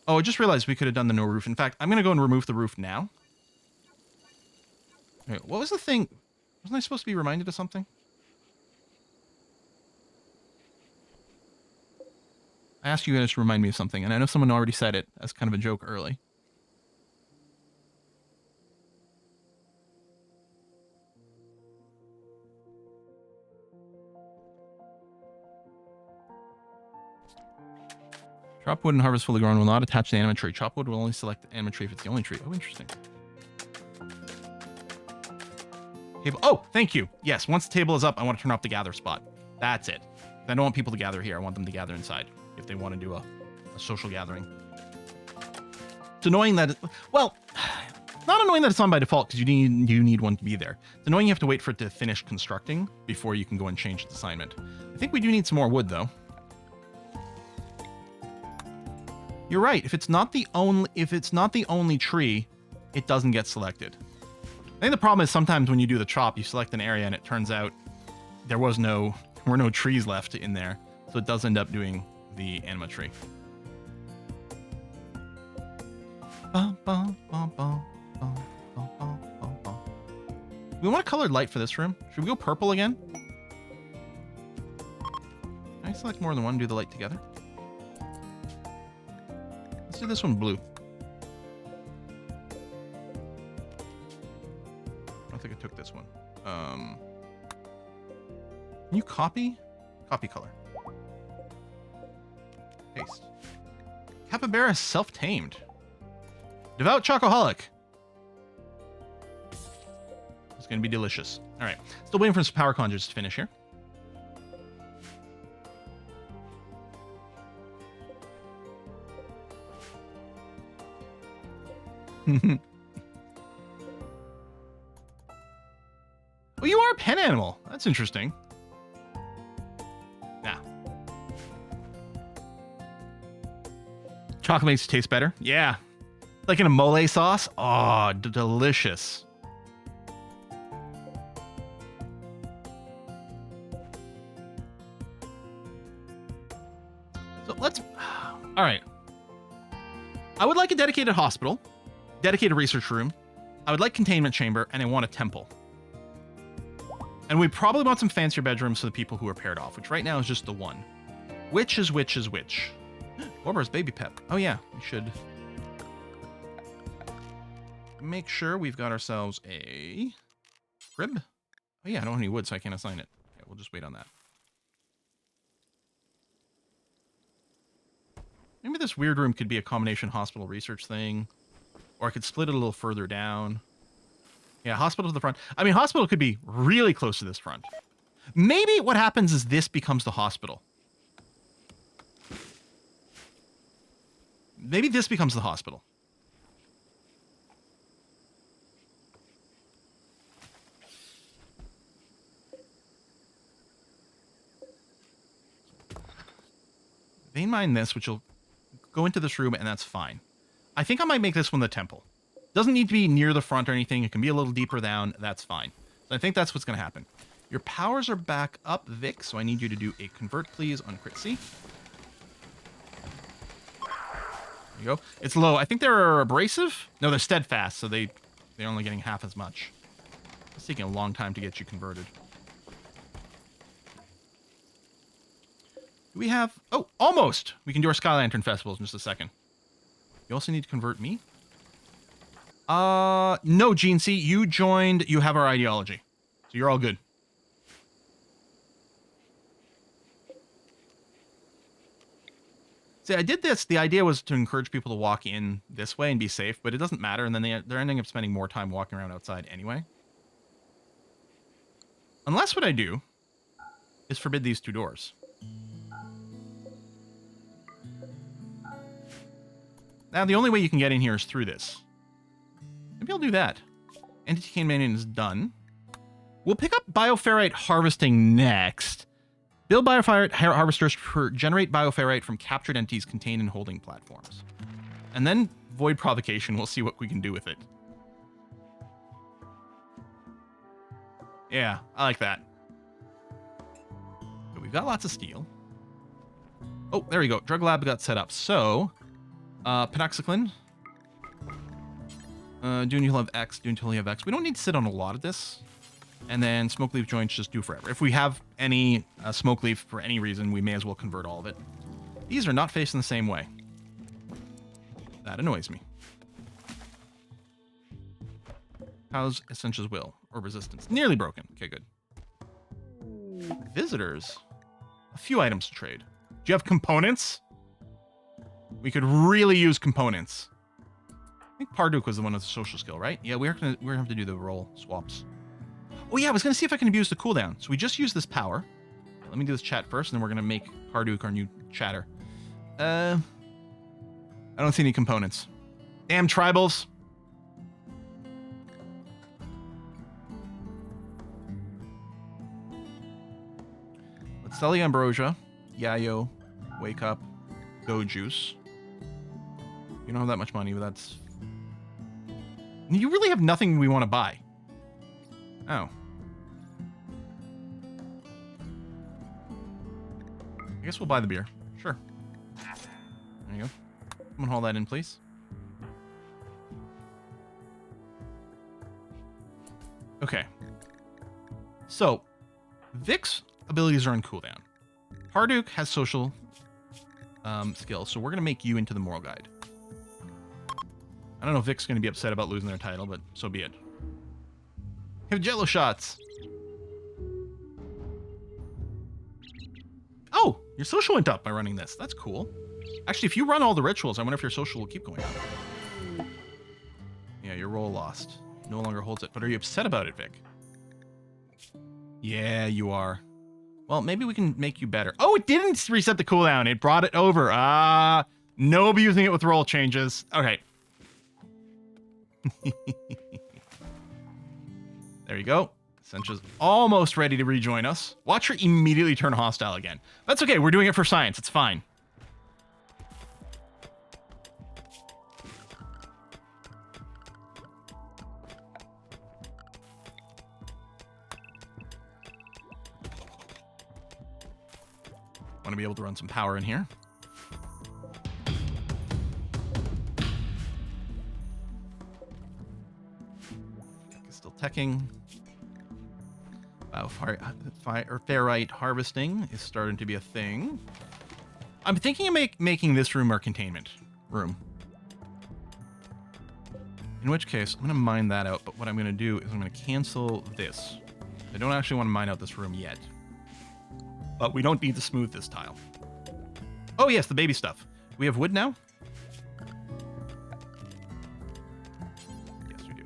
Oh, I just realized we could have done the no roof. In fact, I'm going to go and remove the roof now. Okay, what was the thing? Wasn't I supposed to be reminded of something? I asked you guys to remind me of something, and I know someone already said it as kind of a joke early. Chop wood and harvest fully grown will not attach to the anima tree. Chop wood will only select the anima tree if it's the only tree. Oh, interesting. Table. Oh, thank you. Yes, once the table is up, I want to turn off the gather spot. That's it. I don't want people to gather here. I want them to gather inside if they want to do a social gathering. It's annoying that... Well, not annoying that it's on by default because you need one to be there. It's annoying you have to wait for it to finish constructing before you can go and change its assignment. I think we do need some more wood, though. You're right. If it's not the only tree, it doesn't get selected. I think the problem is sometimes when you do the chop, you select an area and it turns out there were no trees left in there, so it does end up doing the anima tree. We want a colored light for this room. Should we go purple again? I select more than one, do the light together? Let's do this one blue. I don't think I took this one. Can you copy? Copy color. Paste. Capybara self-tamed. Devout chocoholic. It's going to be delicious. All right. Still waiting for some power conjures to finish here. Oh, you are a pen animal. That's interesting. Nah. Chocolate makes it taste better. Yeah. Like in a mole sauce. Oh, delicious. So let's... All right. I would like a dedicated hospital, dedicated research room. I would like containment chamber, and I want a temple. And we probably want some fancier bedrooms for the people who are paired off, which right now is just the one. Which is which is which? Orber's baby pet. Oh yeah, we should make sure we've got ourselves a crib. Oh yeah, I don't have any wood, so I can't assign it. Okay, we'll just wait on that. Maybe this weird room could be a combination hospital research thing. Or I could split it a little further down. Yeah, hospital to the front. I mean, hospital could be really close to this front. Maybe what happens is this becomes the hospital. Maybe this becomes the hospital. Vein mine this, which will go into this room, and that's fine. I think I might make this one the temple. Doesn't need to be near the front or anything. It can be a little deeper down. That's fine. So I think that's what's going to happen. Your powers are back up, Vic, so I need you to do a convert, please, on Crit C. There you go. It's low. I think they're abrasive. No, they're steadfast, so they're only getting half as much. It's taking a long time to get you converted. Do we have... Oh, almost! We can do our Sky Lantern Festivals in just a second. You also need to convert me? No, Gene C. You joined. You have our ideology. So you're all good. See, I did this. The idea was to encourage people to walk in this way and be safe, but it doesn't matter. And then they're ending up spending more time walking around outside anyway. Unless what I do is forbid these two doors. Now, the only way you can get in here is through this. Maybe I'll do that. Entity Containment is done. We'll pick up Bioferrite Harvesting next. Build Bioferrite Harvesters to generate Bioferrite from captured entities contained in holding platforms. And then Void Provocation, we'll see what we can do with it. Yeah, I like that. But we've got lots of steel. Oh, there we go. Drug Lab got set up. So, Penoxyclin. Do until you have X, do until you have X. We don't need to sit on a lot of this. And then smoke leaf joints just do forever. If we have any smoke leaf for any reason, we may as well convert all of it. These are not facing the same way. That annoys me. How's Essentials Will or Resistance? Nearly broken. Okay, good. Visitors. A few items to trade. Do you have components? We could really use components. I think Parduk was the one with the social skill, right? Yeah, we're gonna have to do the roll swaps. Oh yeah, I was gonna see if I can abuse the cooldown. So we just use this power. Let me do this chat first, and then we're gonna make Parduk our new chatter. I don't see any components. Damn tribals. Let's sell the Ambrosia, Yayo, Wake Up, Go Juice. You don't have that much money, but that's... You really have nothing we want to buy. Oh. I guess we'll buy the beer. Sure. There you go. Someone haul that in, please. Okay. So, Vic's abilities are on cooldown. Parduk has social skills, so we're going to make you into the moral guide. I don't know if Vic's going to be upset about losing their title, but so be it. Have jello shots. Oh, your social went up by running this. That's cool. Actually, if you run all the rituals, I wonder if your social will keep going up. Yeah, your roll lost. No longer holds it. But are you upset about it, Vic? Yeah, you are. Well, maybe we can make you better. Oh, it didn't reset the cooldown. It brought it over. No abusing it with roll changes. Okay. There you go. Sencha's almost ready to rejoin us. Watch her immediately turn hostile again. That's okay. We're doing it for science. It's fine. Want to be able to run some power in here. Still teching. Ferrite harvesting is starting to be a thing. I'm thinking of making this room our containment room. In which case, I'm going to mine that out, but what I'm going to do is I'm going to cancel this. I don't actually want to mine out this room yet. But we don't need to smooth this tile. Oh yes, the baby stuff. We have wood now? Yes, we do.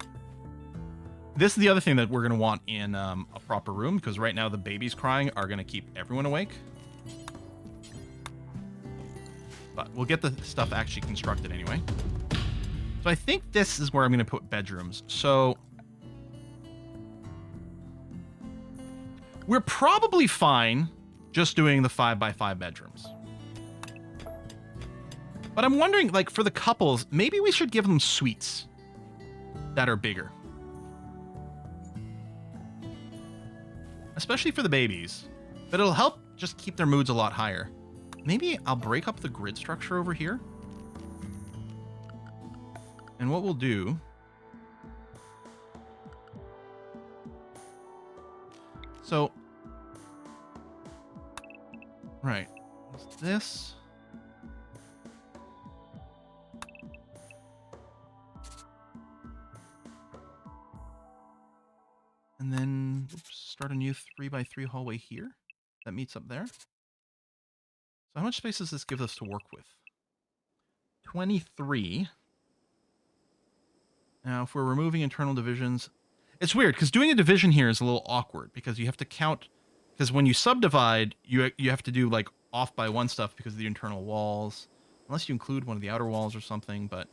This is the other thing that we're going to want in a proper room, because right now the babies crying are going to keep everyone awake. But we'll get the stuff actually constructed anyway. So I think this is where I'm going to put bedrooms. So we're probably fine just doing the 5x5 bedrooms. But I'm wondering, like, for the couples, maybe we should give them suites that are bigger. Especially for the babies. But it'll help just keep their moods a lot higher. Maybe I'll break up the grid structure over here. And what we'll do... So... Right. What's this? And then start a new 3x3 hallway here. That meets up there. So how much space does this give us to work with? 23. Now, if we're removing internal divisions... It's weird, because doing a division here is a little awkward, because you have to count... Because when you subdivide, you have to do, like, off by one stuff because of the internal walls. Unless you include one of the outer walls or something, but...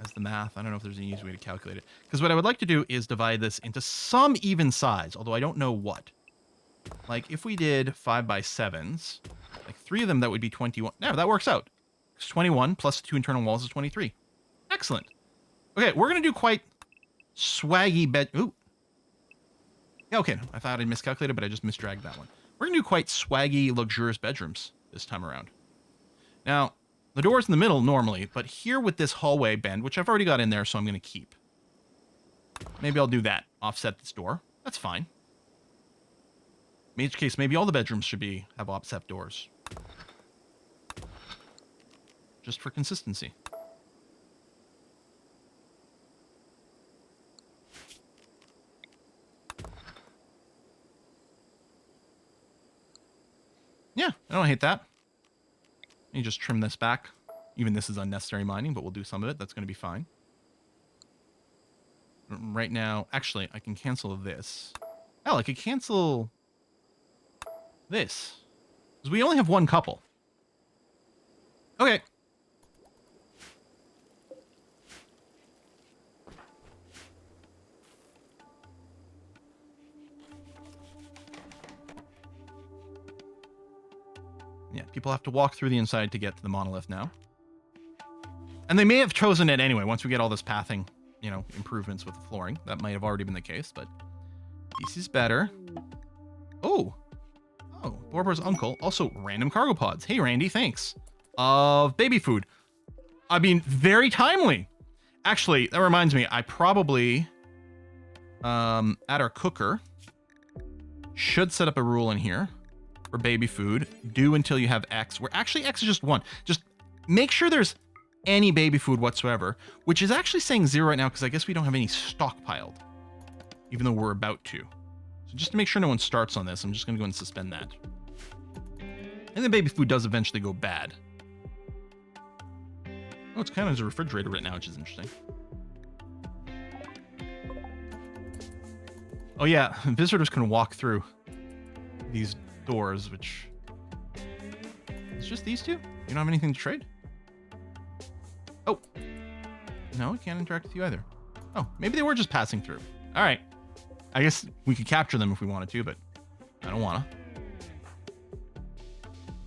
As the math, I don't know if there's an easy way to calculate it. Because what I would like to do is divide this into some even size, although I don't know what. Like, if we did 5x7s, like 3 of them, that would be 21. No, that works out. It's 21 plus 2 internal walls is 23. Excellent. Okay, we're going to do quite swaggy bed... Ooh. Yeah, okay. I thought I miscalculated, but I just misdragged that one. We're going to do quite swaggy, luxurious bedrooms this time around. Now, the door's in the middle normally, but here with this hallway bend, which I've already got in there, so I'm going to keep. Maybe I'll do that. Offset this door. That's fine. In each case, maybe all the bedrooms should have offset doors. Just for consistency. Yeah, I don't hate that. Let me just trim this back. Even this is unnecessary mining, but we'll do some of it. That's going to be fine. Right now, actually, I can cancel this. Hell, I could cancel this. Because we only have one couple. Okay. Yeah, people have to walk through the inside to get to the monolith now. And they may have chosen it anyway, once we get all this pathing, you know, improvements with the flooring. That might have already been the case, but this is better. Oh. Oh, Borbor's uncle. Also, random cargo pods. Hey, Randy, thanks. Of baby food. I mean, very timely. Actually, that reminds me, I probably, at our cooker, should set up a rule in here. for baby food. Do until you have X. Where actually X is just 1. Just make sure there's any baby food whatsoever, which is actually saying 0 right now because I guess we don't have any stockpiled, even though we're about to. So just to make sure no one starts on this, I'm just going to go and suspend that. And the baby food does eventually go bad. Oh, it's kind of as a refrigerator right now, which is interesting. Oh yeah, visitors can walk through these doors, which... It's just these two? You don't have anything to trade? Oh. No, I can't interact with you either. Oh, maybe they were just passing through. All right. I guess we could capture them if we wanted to, but I don't want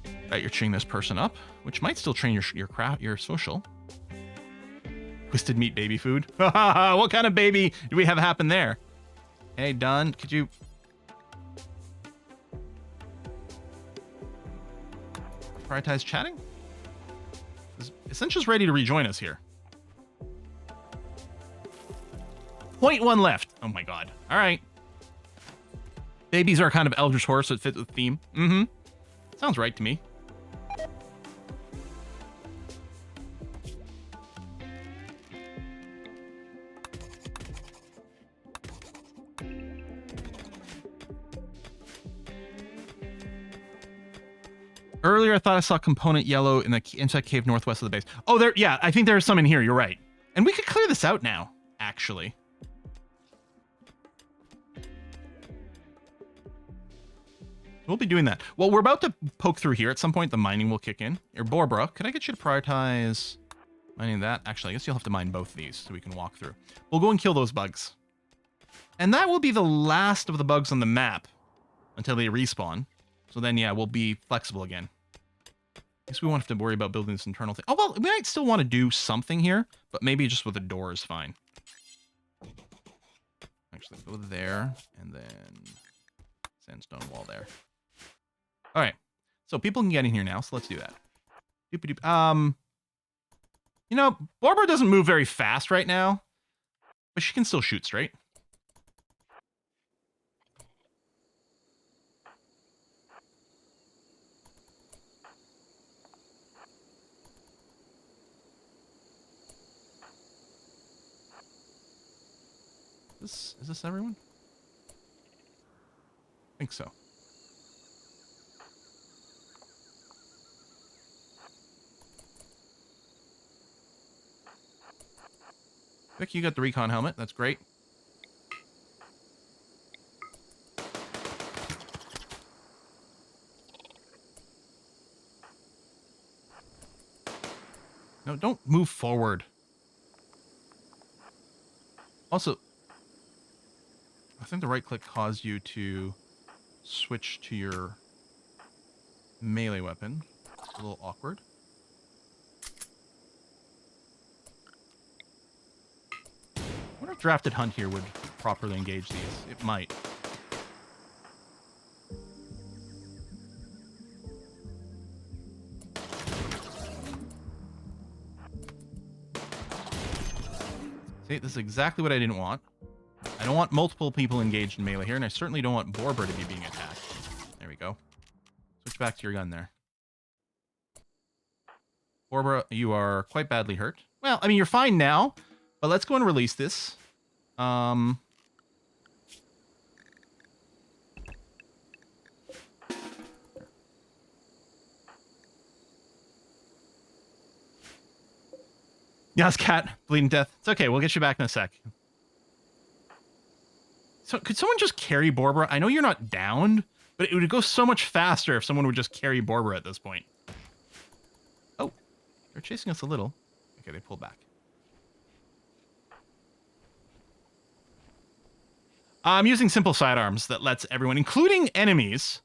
to. Right, you're training this person up, which might still train your social. Twisted meat baby food. What kind of baby do we have happen there? Hey, done. Could you... prioritize chatting? Essential's ready to rejoin us here. 0.1 left. Oh my god. All right. Babies are kind of Eldritch Horror, so it fits with the theme. Mm-hmm. Sounds right to me. Earlier, I thought I saw component yellow in the inside cave northwest of the base. Oh, there. Yeah, I think there's some in here. You're right. And we could clear this out now, actually. We'll be doing that. Well, we're about to poke through here. At some point, the mining will kick in. Or Borbra, could I get you to prioritize mining that? Actually, I guess you'll have to mine both of these so we can walk through. We'll go and kill those bugs. And that will be the last of the bugs on the map until they respawn. So then, yeah, we'll be flexible again. I guess we won't have to worry about building this internal thing. Oh, well, we might still want to do something here, but maybe just with a door is fine. Actually, go there, and then sandstone wall there. All right, so people can get in here now, so let's do that. Doop-a-doop. You know, Barbara doesn't move very fast right now, but she can still shoot straight. Is this everyone? I think so. Vic, you got the recon helmet. That's great. No, don't move forward. Also, I think the right click caused you to switch to your melee weapon. It's a little awkward. I wonder if Drafted Hunt here would properly engage these. It might. See, this is exactly what I didn't want. I don't want multiple people engaged in melee here, and I certainly don't want Borbra to be being attacked. There we go. Switch back to your gun there. Borbra, you are quite badly hurt. Well, I mean, you're fine now, but let's go and release this. Yes, cat, bleeding death. It's okay, we'll get you back in a sec. So, could someone just carry Borbra? I know you're not downed, but it would go so much faster if someone would just carry Borbra at this point. Oh, they're chasing us a little. Okay, they pulled back. I'm using simple sidearms that lets everyone, including enemies,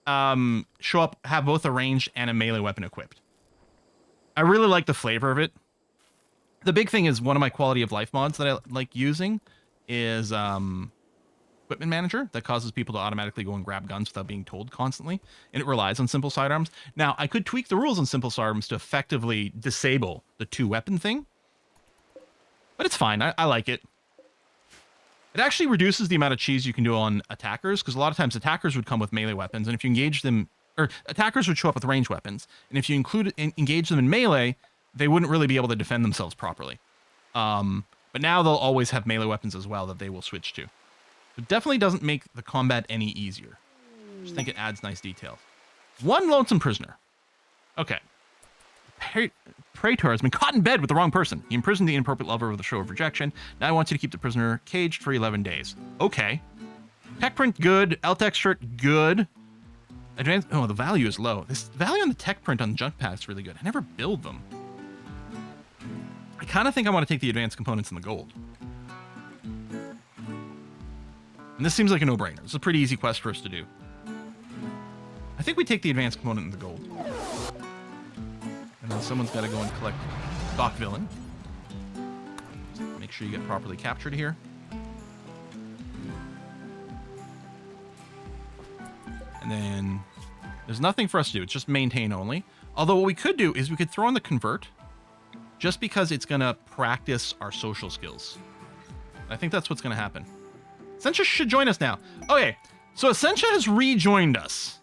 show up, have both a ranged and a melee weapon equipped. I really like the flavor of it. The big thing is one of my quality of life mods that I like using is Equipment Manager that causes people to automatically go and grab guns without being told constantly, and it relies on simple sidearms. Now, I could tweak the rules on simple sidearms to effectively disable the 2-weapon thing, but it's fine. I like it. It actually reduces the amount of cheese you can do on attackers, because a lot of times attackers would come with melee weapons, and if you engage them, or attackers would show up with ranged weapons, and if you engage them in melee, they wouldn't really be able to defend themselves properly. But now they'll always have melee weapons as well that they will switch to. It definitely doesn't make the combat any easier. I just think it adds nice details. One lonesome prisoner. Okay. Praetor has been caught in bed with the wrong person. He imprisoned the inappropriate lover with a show of rejection. Now I want you to keep the prisoner caged for 11 days. Okay. Tech print, good. LTEX shirt, good. Advanced, oh, the value is low. This value on the tech print on the junk pack is really good. I never build them. I kind of think I want to take the advanced components in the gold. And this seems like a no-brainer. It's a pretty easy quest for us to do. I think we take the advanced component in the gold. And then someone's got to go and collect Doc Villain. Make sure you get properly captured here. And then there's nothing for us to do. It's just maintain only. Although what we could do is we could throw in the convert just because it's going to practice our social skills. I think that's what's going to happen. Essentia should join us now. Okay, so Essentia has rejoined us.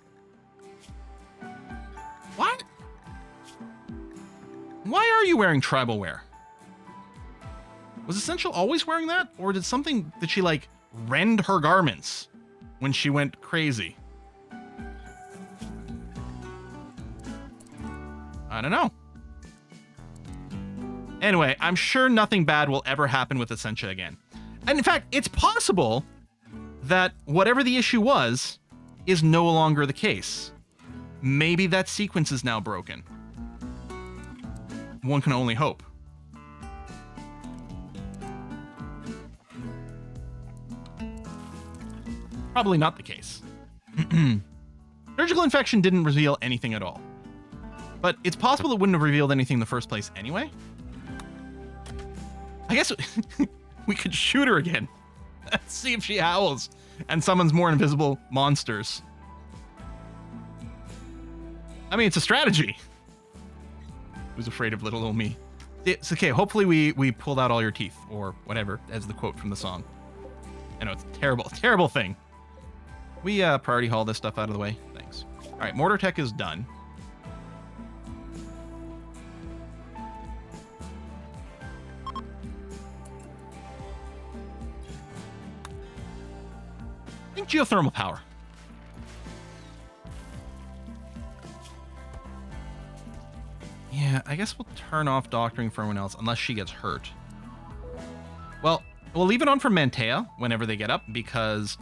What? Why are you wearing tribal wear? Was Essential always wearing that? Or did she like rend her garments when she went crazy? I don't know. Anyway, I'm sure nothing bad will ever happen with Essentia again. And in fact, it's possible that whatever the issue was is no longer the case. Maybe that sequence is now broken. One can only hope. Probably not the case. Surgical infection didn't reveal anything at all. But it's possible it wouldn't have revealed anything in the first place anyway. I guess we could shoot her again. Let's see if she howls and summons more invisible monsters. I mean, it's a strategy. Who's afraid of little old me? It's okay. Hopefully we pulled out all your teeth or whatever, as the quote from the song. I know it's a terrible, terrible thing. We priority haul this stuff out of the way. Thanks. All right, mortar tech is done. I think geothermal power. Yeah, I guess we'll turn off doctoring for everyone else unless she gets hurt. Well, we'll leave it on for Mantea whenever they get up because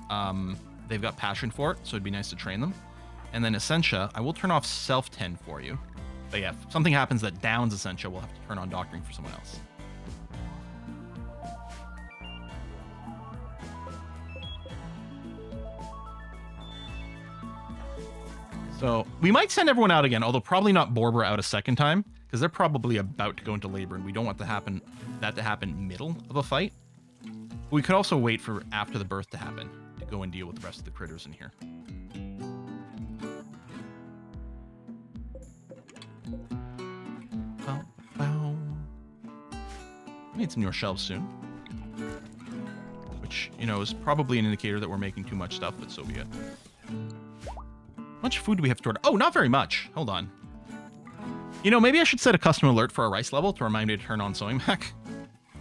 they've got passion for it, so it'd be nice to train them. And then Essentia, I will turn off self-tend for you. But yeah, if something happens that downs Essentia, we'll have to turn on doctoring for someone else. So we might send everyone out again, although probably not Borbra out a second time, because they're probably about to go into labor, and we don't want that to happen middle of a fight. But we could also wait for after the birth to happen to go and deal with the rest of the critters in here. We need some more shelves soon, which, you know, is probably an indicator that we're making too much stuff, but so be it. How much food do we have stored? Oh, not very much. Hold on. You know, maybe I should set a custom alert for our rice level to remind me to turn on sewing back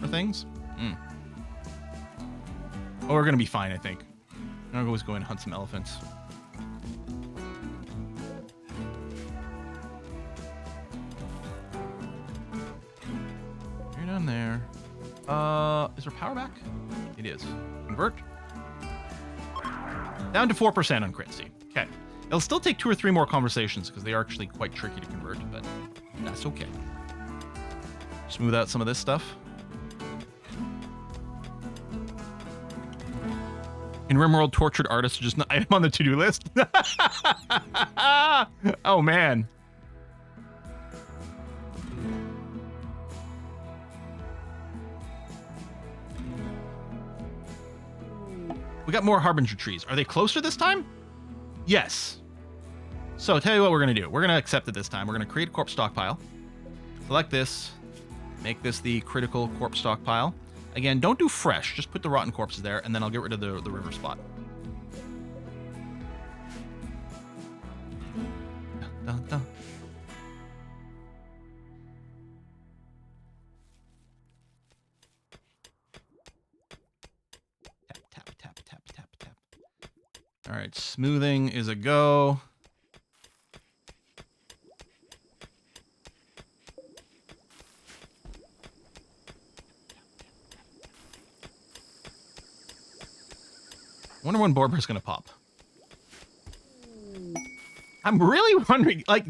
for things. Oh, we're going to be fine, I think. I'm going to always go in and hunt some elephants. You're down there. Is there power back? It is. Convert. Down to 4% on crit, see. Okay. It'll still take 2 or 3 more conversations because they are actually quite tricky to convert, but that's okay. Smooth out some of this stuff. In RimWorld, tortured artists are just not item on the to-do list. Oh, man. We got more Harbinger trees. Are they closer this time? Yes. So I'll tell you what we're going to do. We're going to accept it this time. We're going to create a corpse stockpile. Select this. Make this the critical corpse stockpile. Again, don't do fresh. Just put the rotten corpses there, and then I'll get rid of the river spot. Dun, dun. Tap, tap, tap, tap, tap, tap. All right, smoothing is a go. Wonder when Borber's gonna pop. I'm really wondering, like,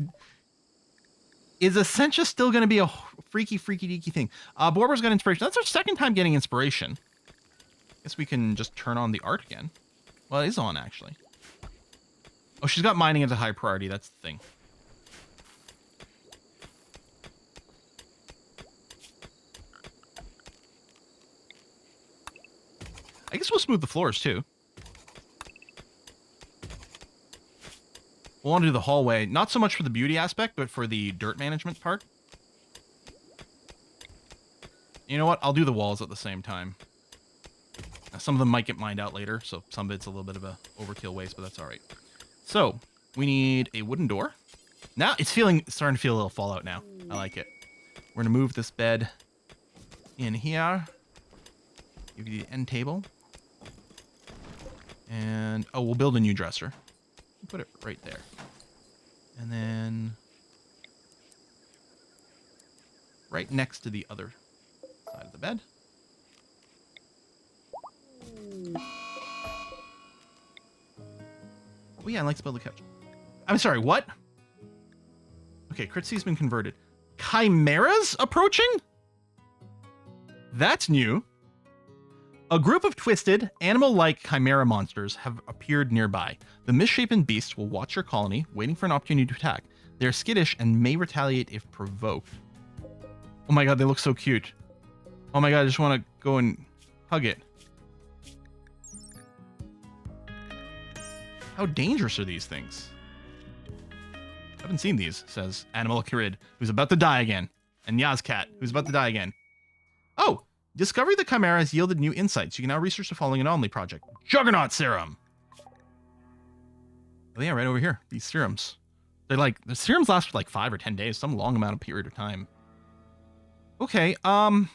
is Essentia still gonna be a freaky deaky thing? Borber's got inspiration. That's our second time getting inspiration. Guess we can just turn on the art again. Well, it is on, actually. Oh, she's got mining as a high priority. That's the thing. I guess we'll smooth the floors, too. We'll want to do the hallway, not so much for the beauty aspect, but for the dirt management part. You know what? I'll do the walls at the same time. Now, some of them might get mined out later, so some of it's a little bit of a overkill waste, but that's all right. So, we need a wooden door. Now, it's starting to feel a little Fallout now. I like it. We're going to move this bed in here. Give you the end table. And, oh, we'll build a new dresser. Put it right there. And then right next to the other side of the bed. Oh yeah, I like to build a couch. I'm sorry, what? Okay, Critsy's been converted. Chimeras approaching? That's new. A group of twisted, animal-like chimera monsters have appeared nearby. The misshapen beasts will watch your colony, waiting for an opportunity to attack. They are skittish and may retaliate if provoked. Oh my god, they look so cute. Oh my god, I just want to go and hug it. How dangerous are these things? I haven't seen these, says Animal Kirid, who's about to die again. And Yazcat, who's about to die again. Oh! Discovery of the Chimera has yielded new insights. You can now research the following Anomaly project. Juggernaut Serum! Oh yeah, right over here. These serums. They're like, the serums last for like 5 or 10 days. Some long amount of period of time. Okay, Part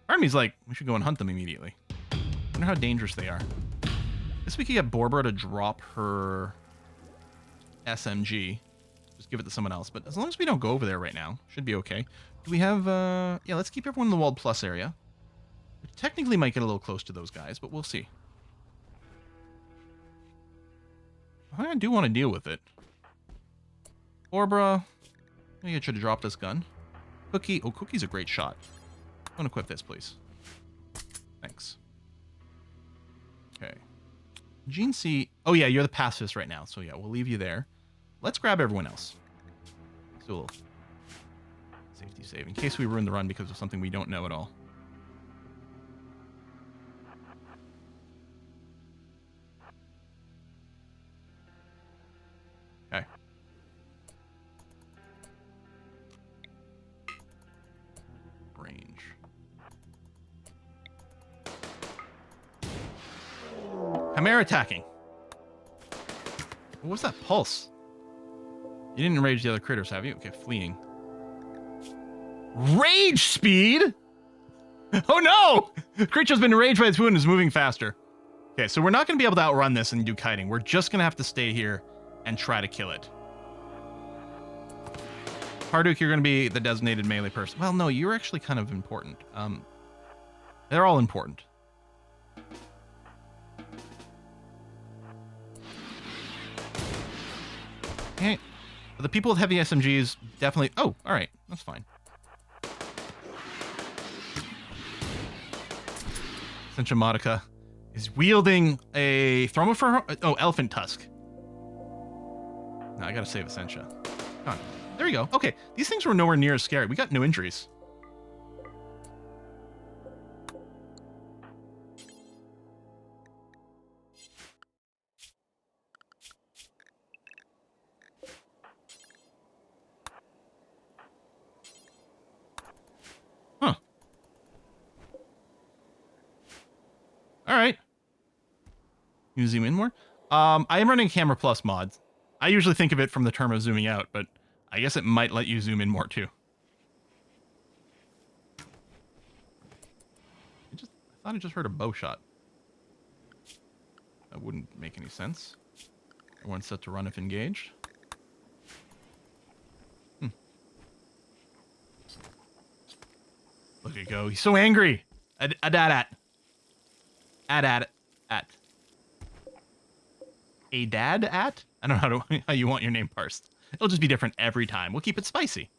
of me's like, we should go and hunt them immediately. Wonder how dangerous they are. Guess we could get Borbra to drop her SMG. Just give it to someone else. But as long as we don't go over there right now, should be okay. Do we have, yeah, let's keep everyone in the walled plus area. We technically might get a little close to those guys, but we'll see. I do want to deal with it. Borbra, maybe I should have dropped this gun. Cookie, oh, Cookie's a great shot. I want to equip this, please. Thanks. Okay. Gene C, oh yeah, you're the pacifist right now, so yeah, we'll leave you there. Let's grab everyone else. Let's do a little safety save in case we ruin the run because of something we don't know at all. Okay. Range. Chimera attacking. What was that pulse? You didn't enrage the other critters, have you? Okay, fleeing. Rage speed? Oh no! Creature's been enraged by its wound and is moving faster. Okay, so we're not going to be able to outrun this and do kiting. We're just going to have to stay here and try to kill it. Harduk, you're going to be the designated melee person. Well, no, you're actually kind of important. They're all important. Okay. The people with heavy SMGs definitely... Oh, all right. That's fine. Sencha Modica is wielding a Thromofer... Oh, Elephant Tusk. No, I gotta save Essentia. Come on. There we go. Okay, these things were nowhere near as scary. We got no injuries. Huh. You zoom in more? I am running Camera Plus mods. I usually think of it from the term of zooming out, but I guess it might let you zoom in more too. I thought I just heard a bow shot. That wouldn't make any sense. Everyone's set to run if engaged. Look at go. He's so angry. At. A dad at? I don't know how you want your name parsed. It'll just be different every time. We'll keep it spicy.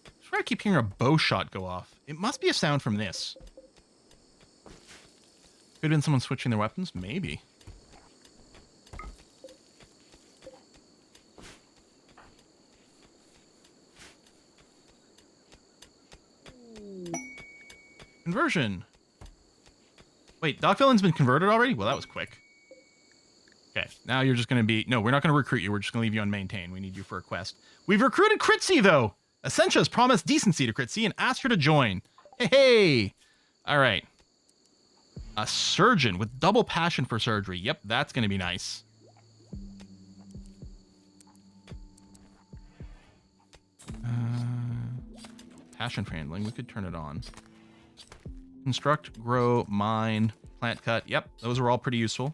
I swear I keep hearing a bow shot go off. It must be a sound from this. Could have been someone switching their weapons? Maybe. Conversion. Wait, Doc Villain's been converted already? Well, that was quick. Okay, now you're just going to be... No, we're not going to recruit you. We're just going to leave you on maintain. We need you for a quest. We've recruited Critzy, though. Essentia has promised decency to Critzy and asked her to join. Hey! All right. A surgeon with double passion for surgery. Yep, that's going to be nice. Passion for handling. We could turn it on. Construct, grow, mine, plant cut. Yep, those are all pretty useful.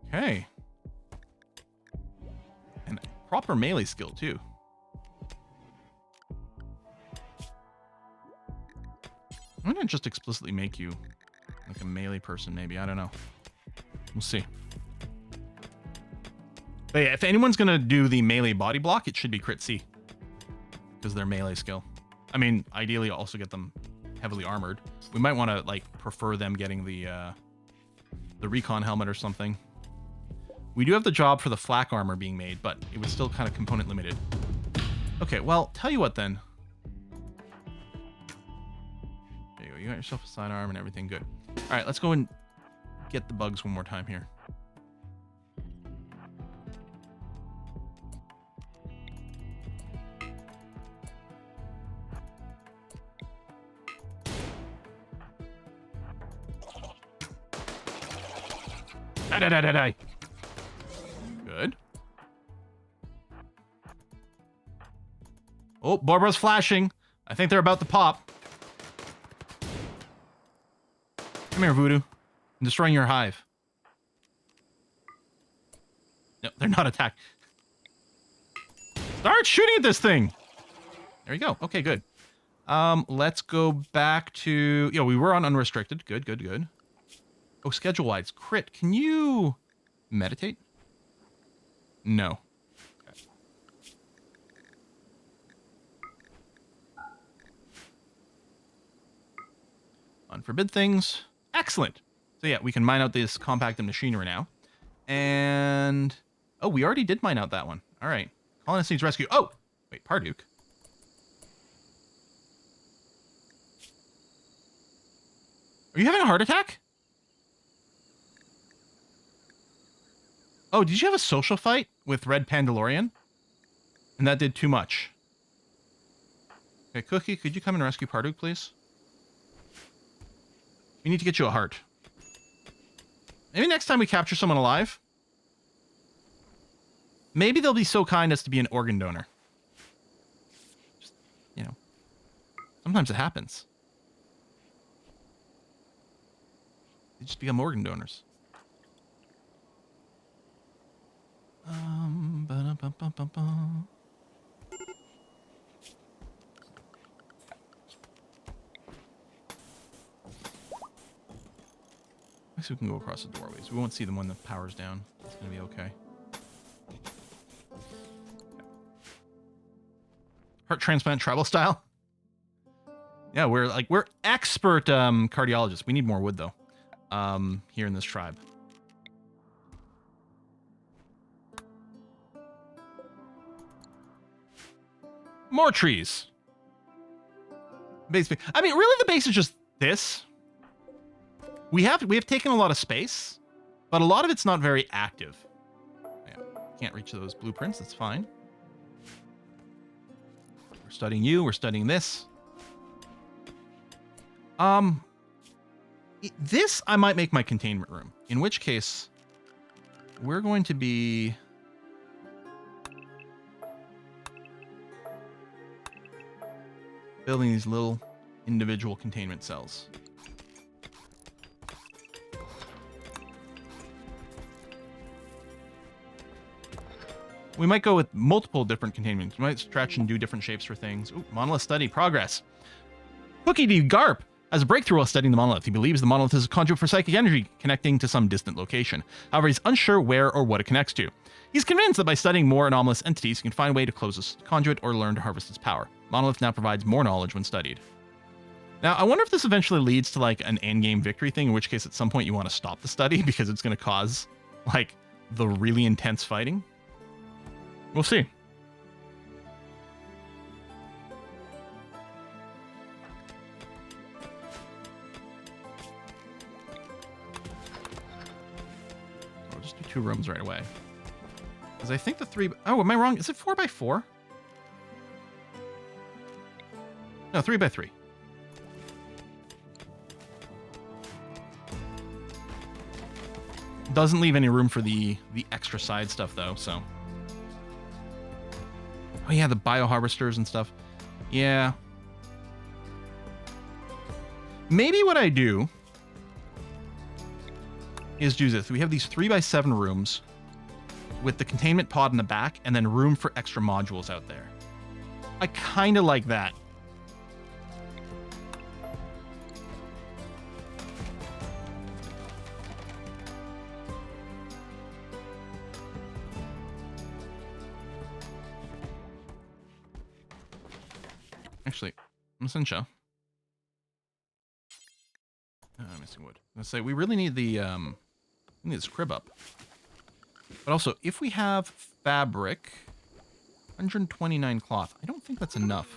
Okay. And proper melee skill, too. I'm going to just explicitly make you like a melee person, maybe. I don't know. We'll see. But yeah, if anyone's going to do the melee body block, it should be Crit C. Because their melee skill. I mean, ideally also get them heavily armored. We might want to, like, prefer them getting the recon helmet or something. We do have the job for the flak armor being made, but it was still kind of component limited. Okay, well, tell you what then. There you go. You got yourself a sidearm and everything good. All right, let's go and get the bugs one more time here. Die. Good. Oh, Barbara's flashing. I think they're about to pop. Come here, Voodoo. I'm destroying your hive. No, they're not attacked. Start shooting at this thing. There you go. Okay, good. Let's go back to... Yeah, we were on unrestricted. Good. Oh, schedule-wise. Crit, can you meditate? No. Okay. Unforbid things. Excellent. So yeah, we can mine out this compacted machinery now. And... Oh, we already did mine out that one. All right. Colonist needs rescue. Oh! Wait, Parduke. Are you having a heart attack? Oh, did you have a social fight with Red Pandalorian? And that did too much. Okay, Cookie, could you come and rescue Parduke, please? We need to get you a heart. Maybe next time we capture someone alive, maybe they'll be so kind as to be an organ donor. Just, you know, sometimes it happens. They just become organ donors. Ba-da-ba-ba-ba-ba. I guess we can go across the doorways. We won't see them when the power's down. It's gonna be okay. Heart transplant travel style. Yeah, we're expert cardiologists. We need more wood though. Here in this tribe. More trees. Base. I mean, really, the base is just this. We have taken a lot of space, but a lot of it's not very active. Yeah, can't reach those blueprints. That's fine. We're studying you. We're studying this. This I might make my containment room. In which case, we're going to be building these little individual containment cells. We might go with multiple different containments. We might stretch and do different shapes for things. Ooh, monolith study progress. Cookie D. Garp has a breakthrough while studying the monolith. He believes the monolith is a conduit for psychic energy connecting to some distant location. However, he's unsure where or what it connects to. He's convinced that by studying more anomalous entities, he can find a way to close this conduit or learn to harvest its power. Monolith now provides more knowledge when studied. Now, I wonder if this eventually leads to like an endgame victory thing, in which case at some point you want to stop the study because it's going to cause like the really intense fighting. We'll see. I'll just do 2 rooms right away. Because I think the 3... Oh, am I wrong? Is it 4x4? No, 3x3. Doesn't leave any room for the extra side stuff, though, so... Oh, yeah, the bioharvesters and stuff. Yeah. Maybe what I do is do this. We have these 3x7 rooms with the containment pod in the back and then room for extra modules out there. I kind of like that. Actually, I'm missing wood. I'm gonna say we really need the we need this crib up. But also, if we have fabric, 129 cloth. I don't think that's enough.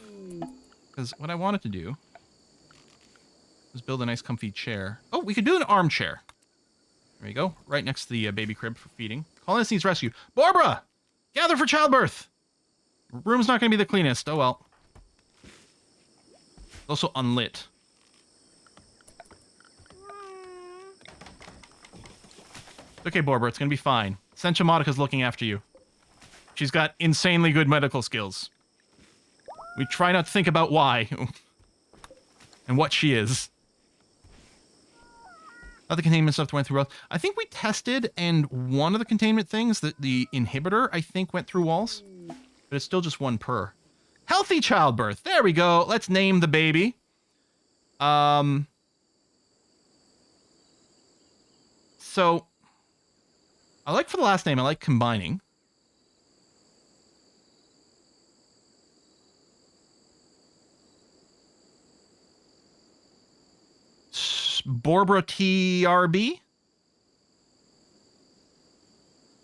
Because what I wanted to do was build a nice comfy chair. Oh, we could do an armchair. There we go. Right next to the baby crib for feeding. Colonist needs rescue. Barbara! Gather for childbirth! Room's not going to be the cleanest. Oh well. Also unlit. Okay, Barbara, it's gonna be fine. Sencha Monica's looking after you. She's got insanely good medical skills. We try not to think about why. And what she is. Other containment stuff went through walls. I think we tested, and one of the containment things, the inhibitor, I think went through walls. But it's still just 1 per. Healthy childbirth. There we go. Let's name the baby. So, I like for the last name, I like combining. Borbra TRB?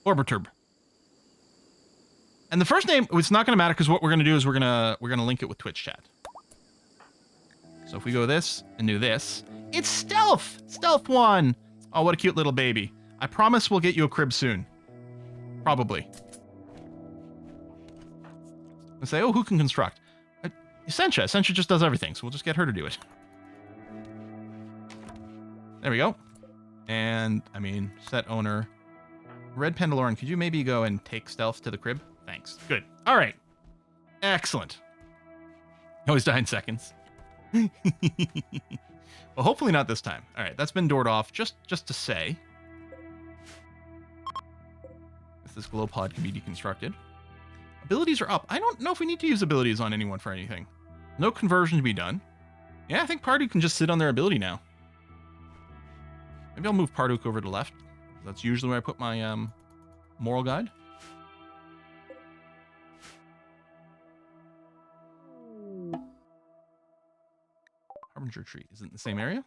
Borbraturb. And the first name, it's not going to matter because what we're going to do is we're going to link it with Twitch chat. So if we go this and do this, it's Stealth! Stealth 1! Oh, what a cute little baby. I promise we'll get you a crib soon. Probably. And say, oh, who can construct? Sencha. Sencha just does everything, so we'll just get her to do it. There we go. And, I mean, set owner. Red Pendulorn, could you maybe go and take Stealth to the crib? Thanks. Good. All right. Excellent. Always die in seconds. Well, hopefully not this time. All right, that's been doored off just to say. If this glow pod can be deconstructed. Abilities are up. I don't know if we need to use abilities on anyone for anything. No conversion to be done. Yeah, I think Parduk can just sit on their ability now. Maybe I'll move Parduk over to the left. That's usually where I put my moral guide. Harbinger tree. Is it in the same area?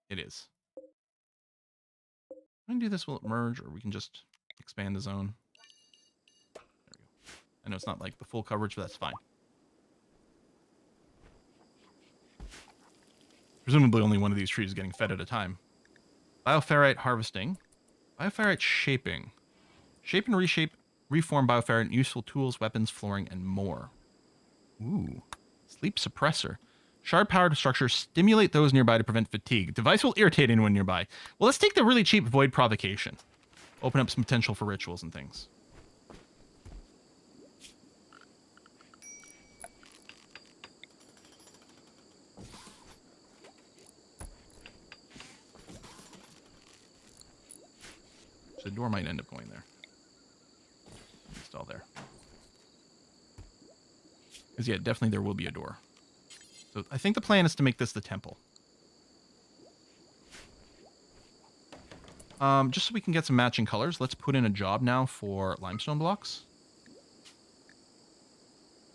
It is. When I do this, will it merge, or we can just expand the zone? There we go. I know it's not like the full coverage, but that's fine. Presumably only one of these trees is getting fed at a time. Bioferrite harvesting. Bioferrite shaping. Shape and reshape, reform bioferrite, useful tools, weapons, flooring, and more. Ooh. Sleep suppressor. Shard-powered structures stimulate those nearby to prevent fatigue. Device will irritate anyone nearby. Well, let's take the really cheap void provocation. Open up some potential for rituals and things. So the door might end up going there. It's all there. Because, yeah, definitely there will be a door. So I think the plan is to make this the temple. Just so we can get some matching colors, let's put in a job now for limestone blocks.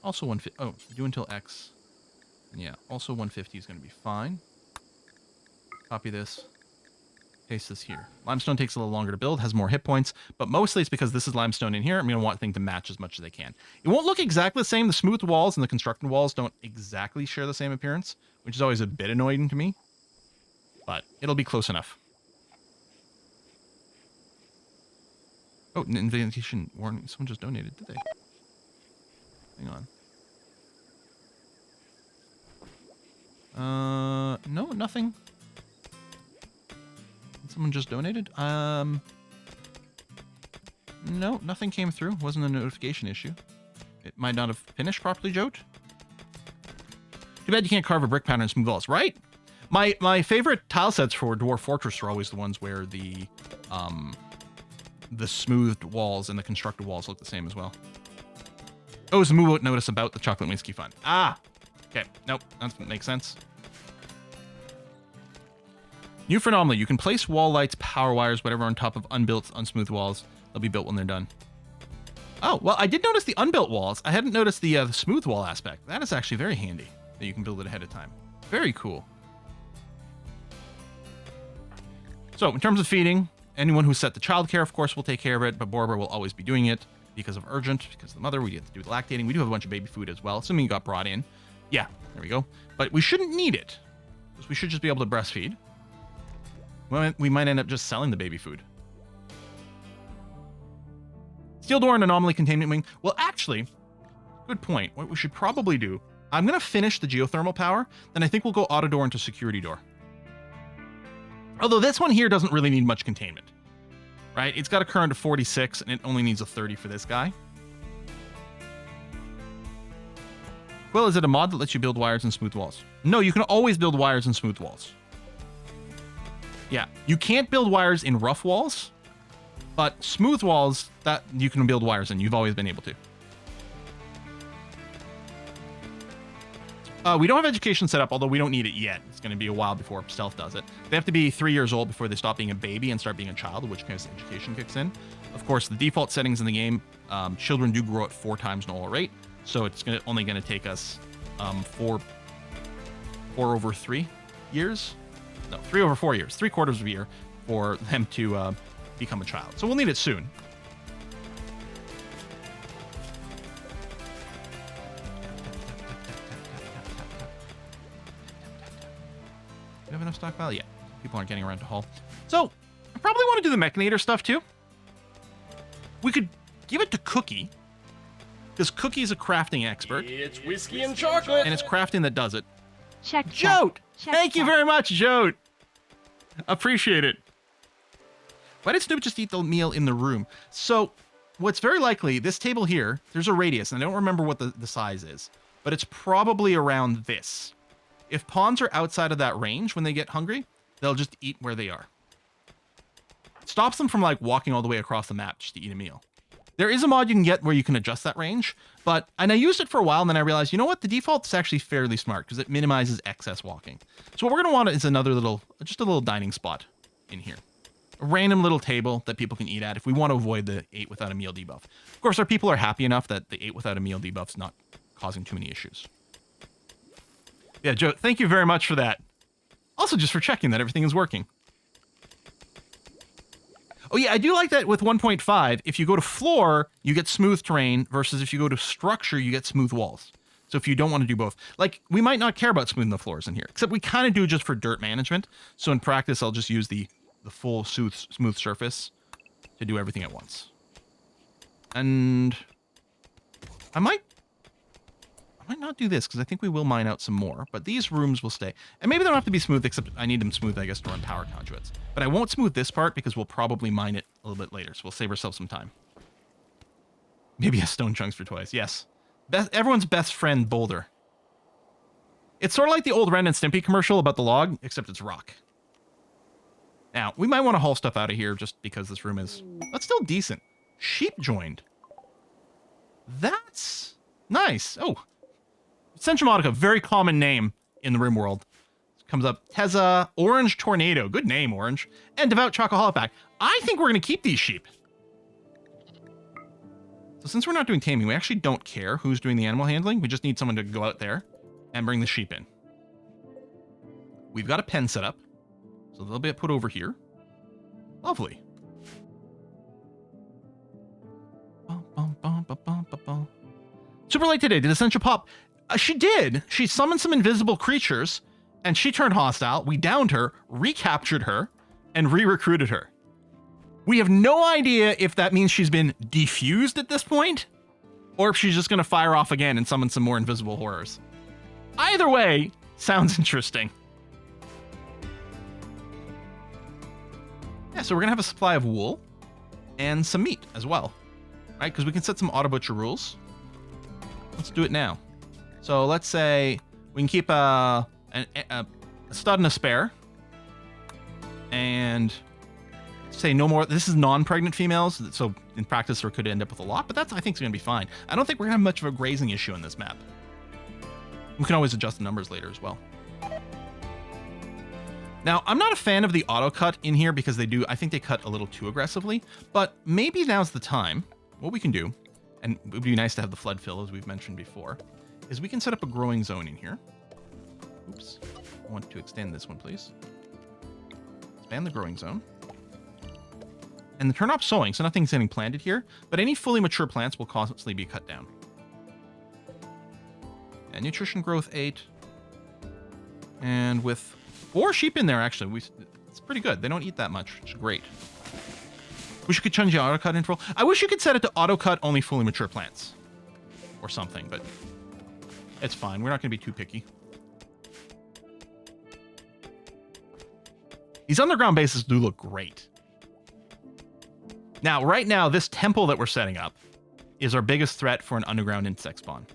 Also 150. Oh, do until X. And yeah, also 150 is going to be fine. Copy this. Paste this here. Limestone takes a little longer to build, has more hit points, but mostly it's because this is limestone in here. I'm going to want things to match as much as they can. It won't look exactly the same. The smooth walls and the constructed walls don't exactly share the same appearance, which is always a bit annoying to me, but it'll be close enough. Oh, an invitation warning. Someone just donated, did they? Hang on. No, nothing. Someone just donated? No, nothing came through. Wasn't a notification issue. It might not have finished properly, Jote. Too bad you can't carve a brick pattern in smooth walls, right? My favorite tile sets for Dwarf Fortress are always the ones where the smoothed walls and the constructed walls look the same as well. Oh, it's a move out notice about the chocolate whiskey fun. Ah! Okay, nope, that doesn't make sense. New for Anomaly, you can place wall lights, power wires, whatever on top of unbuilt, unsmooth walls. They'll be built when they're done. Oh, well, I did notice the unbuilt walls. I hadn't noticed the smooth wall aspect. That is actually very handy, that you can build it ahead of time. Very cool. So, in terms of feeding, anyone who's set to childcare, of course, will take care of it, but Borber will always be doing it because of urgent, because of the mother. We have to do the lactating. We do have a bunch of baby food as well, assuming you got brought in. Yeah, there we go. But we shouldn't need it, because we should just be able to breastfeed. We might end up just selling the baby food. Steel door and Anomaly containment wing. Well, actually, good point. What we should probably do, I'm going to finish the geothermal power, then I think we'll go auto door into security door. Although this one here doesn't really need much containment, right? It's got a current of 46, and it only needs a 30 for this guy. Well, is it a mod that lets you build wires and smooth walls? No, you can always build wires and smooth walls. Yeah, you can't build wires in rough walls, but smooth walls, that you can build wires in. You've always been able to. We don't have education set up, although we don't need it yet. It's going to be a while before Stealth does it. They have to be 3 years old before they stop being a baby and start being a child, in which case education kicks in. Of course, the default settings in the game, children do grow at 4 times normal rate, so it's only going to take us 4 over 3 years. No, 3 over 4 years, 3/4 of a year for them to become a child. So we'll need it soon. Do we have enough stockpile? Yeah. People aren't getting around to haul. So I probably want to do the Mechanator stuff too. We could give it to Cookie, because Cookie's a crafting expert. It's whiskey and chocolate. And it's crafting that does it. Check. Jote! Thank you very much, Jote! Appreciate it. Why did Snoop just eat the meal in the room? So, what's very likely, this table here, there's a radius, and I don't remember what the size is, but it's probably around this. If pawns are outside of that range when they get hungry, they'll just eat where they are. It stops them from like walking all the way across the map just to eat a meal. There is a mod you can get where you can adjust that range, and I used it for a while, and then I realized, you know what, the default is actually fairly smart because it minimizes excess walking. So what we're going to want is another just a little dining spot in here. A random little table that people can eat at if we want to avoid the 8 without a meal debuff. Of course, our people are happy enough that the 8 without a meal debuff is not causing too many issues. Yeah, Joe, thank you very much for that. Also, just for checking that everything is working. Oh yeah, I do like that with 1.5, if you go to floor, you get smooth terrain, versus if you go to structure, you get smooth walls. So if you don't want to do both. Like, we might not care about smoothing the floors in here, except we kind of do just for dirt management. So in practice, I'll just use the full smooth surface to do everything at once. And I might might not do this because I think we will mine out some more, but these rooms will stay. And maybe they don't have to be smooth, except I need them smooth, I guess, to run power conduits. But I won't smooth this part because we'll probably mine it a little bit later, so we'll save ourselves some time. Maybe a stone chunks for twice. Yes. Everyone's best friend, Boulder. It's sort of like the old Ren and Stimpy commercial about the log, except it's rock. Now, we might want to haul stuff out of here just because this room is... That's still decent. Sheep joined. That's nice. Oh. Centromonica, very common name in the RimWorld. Comes up. Teza, Orange Tornado. Good name, Orange. And Devout Chocoholic Pack. I think we're going to keep these sheep. So since we're not doing taming, we actually don't care who's doing the animal handling. We just need someone to go out there and bring the sheep in. We've got a pen set up. So they'll be put over here. Lovely. Super late today. Did Essentia pop? She did. She summoned some invisible creatures, and she turned hostile. We downed her, recaptured her, and re-recruited her. We have no idea if that means she's been defused at this point, or if she's just going to fire off again and summon some more invisible horrors. Either way, sounds interesting. Yeah, so we're going to have a supply of wool and some meat as well, right? Because we can set some auto butcher rules. Let's do it now. So let's say we can keep a stud and a spare. And say no more. This is non-pregnant females, so in practice there could end up with a lot, but that's, I think, is going to be fine. I don't think we're going to have much of a grazing issue on this map. We can always adjust the numbers later as well. Now, I'm not a fan of the auto cut in here because I think they cut a little too aggressively, but maybe now's the time. What we can do, and it would be nice to have the flood fill, as we've mentioned before, is we can set up a growing zone in here. Oops. I want to extend this one, please. Expand the growing zone. And turn off sowing, so nothing's getting planted here, but any fully mature plants will constantly be cut down. And nutrition growth 8. And with 4 sheep in there, actually, it's pretty good. They don't eat that much, which is great. Wish you could change the auto cut interval. I wish you could set it to auto cut only fully mature plants. Or something, but it's fine. We're not going to be too picky. These underground bases do look great. Now, right now, this temple that we're setting up is our biggest threat for an underground insect spawn.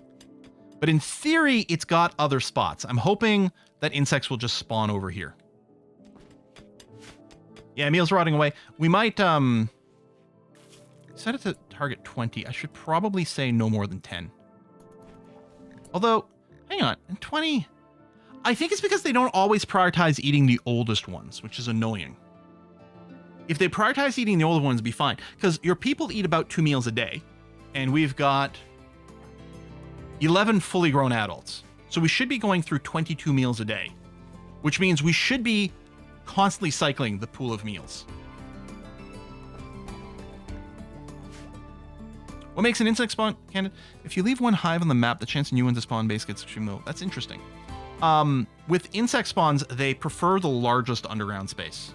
But in theory, it's got other spots. I'm hoping that insects will just spawn over here. Yeah, meal's rotting away. We might set it to target 20. I should probably say no more than 10. Although, hang on, 20... I think it's because they don't always prioritize eating the oldest ones, which is annoying. If they prioritize eating the older ones, it'd be fine. Because your people eat about 2 meals a day. And we've got 11 fully grown adults. So we should be going through 22 meals a day. Which means we should be constantly cycling the pool of meals. What makes an insect spawn candidate? If you leave one hive on the map, the chance a new one to spawn base gets extremely low. That's interesting. With insect spawns, they prefer the largest underground space.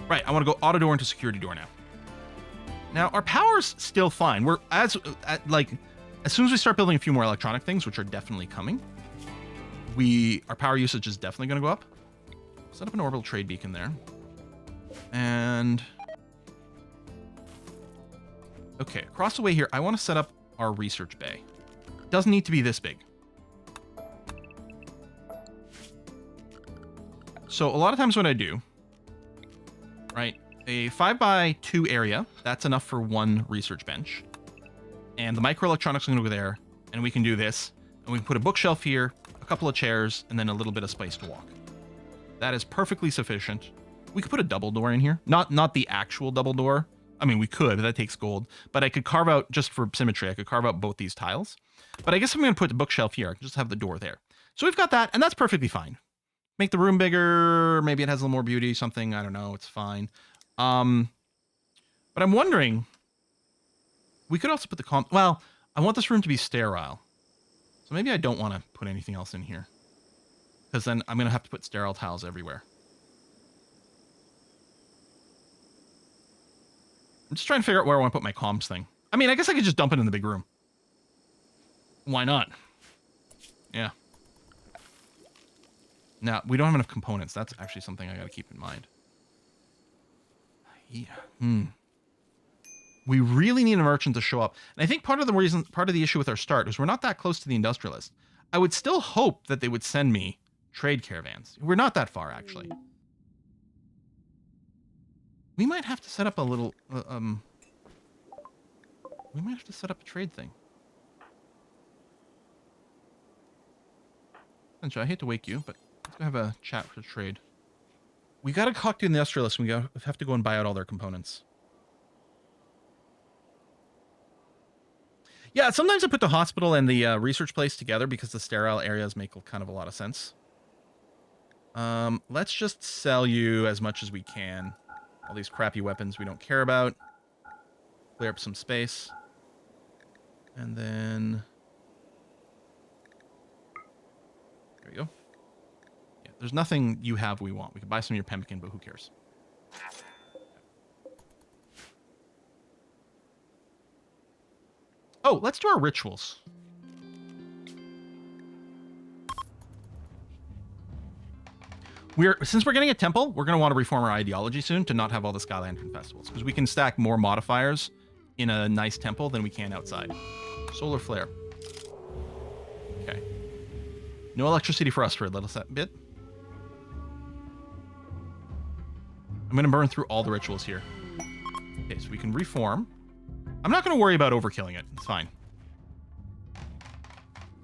Right, I want to go auto door into security door now. Now, our power's still fine. We're as soon as we start building a few more electronic things, which are definitely coming, our power usage is definitely going to go up. Set up an orbital trade beacon there. And okay, across the way here, I want to set up our research bay. It doesn't need to be this big. So a lot of times what I do, right, a 5x2 area, that's enough for one research bench. And the microelectronics are going to go there, and we can do this. And we can put a bookshelf here, a couple of chairs, and then a little bit of space to walk. That is perfectly sufficient. We could put a double door in here. Not the actual double door. I mean, we could, but that takes gold. But I could carve out, just for symmetry, I could carve out both these tiles. But I guess I'm going to put the bookshelf here. I can just have the door there. So we've got that, and that's perfectly fine. Make the room bigger. Maybe it has a little more beauty, something. I don't know. It's fine. But I'm wondering, we could also put the well, I want this room to be sterile. So maybe I don't want to put anything else in here. Because then I'm going to have to put sterile tiles everywhere. I'm just trying to figure out where I want to put my comms thing. I mean, I guess I could just dump it in the big room. Why not? Yeah. Now, we don't have enough components. That's actually something I got to keep in mind. Yeah. We really need a merchant to show up. And I think part of the issue with our start is we're not that close to the industrialist. I would still hope that they would send me trade caravans. We're not that far, actually. We might have to set up a little, we might have to set up a trade thing. Sancho, I hate to wake you, but let's go have a chat for trade. We gotta talk to the industrialists, and we have to go and buy out all their components. Yeah, sometimes I put the hospital and the research place together because the sterile areas make kind of a lot of sense. Let's just sell you as much as we can. All these crappy weapons we don't care about. Clear up some space. And then... there we go. Yeah, there's nothing you have we want. We could buy some of your pemmican, but who cares? Oh, let's do our rituals. Since we're getting a temple, we're going to want to reform our ideology soon to not have all the Sky Lantern festivals, because we can stack more modifiers in a nice temple than we can outside. Solar flare. Okay. No electricity for us for a little bit. I'm going to burn through all the rituals here. Okay, so we can reform. I'm not going to worry about overkilling it. It's fine.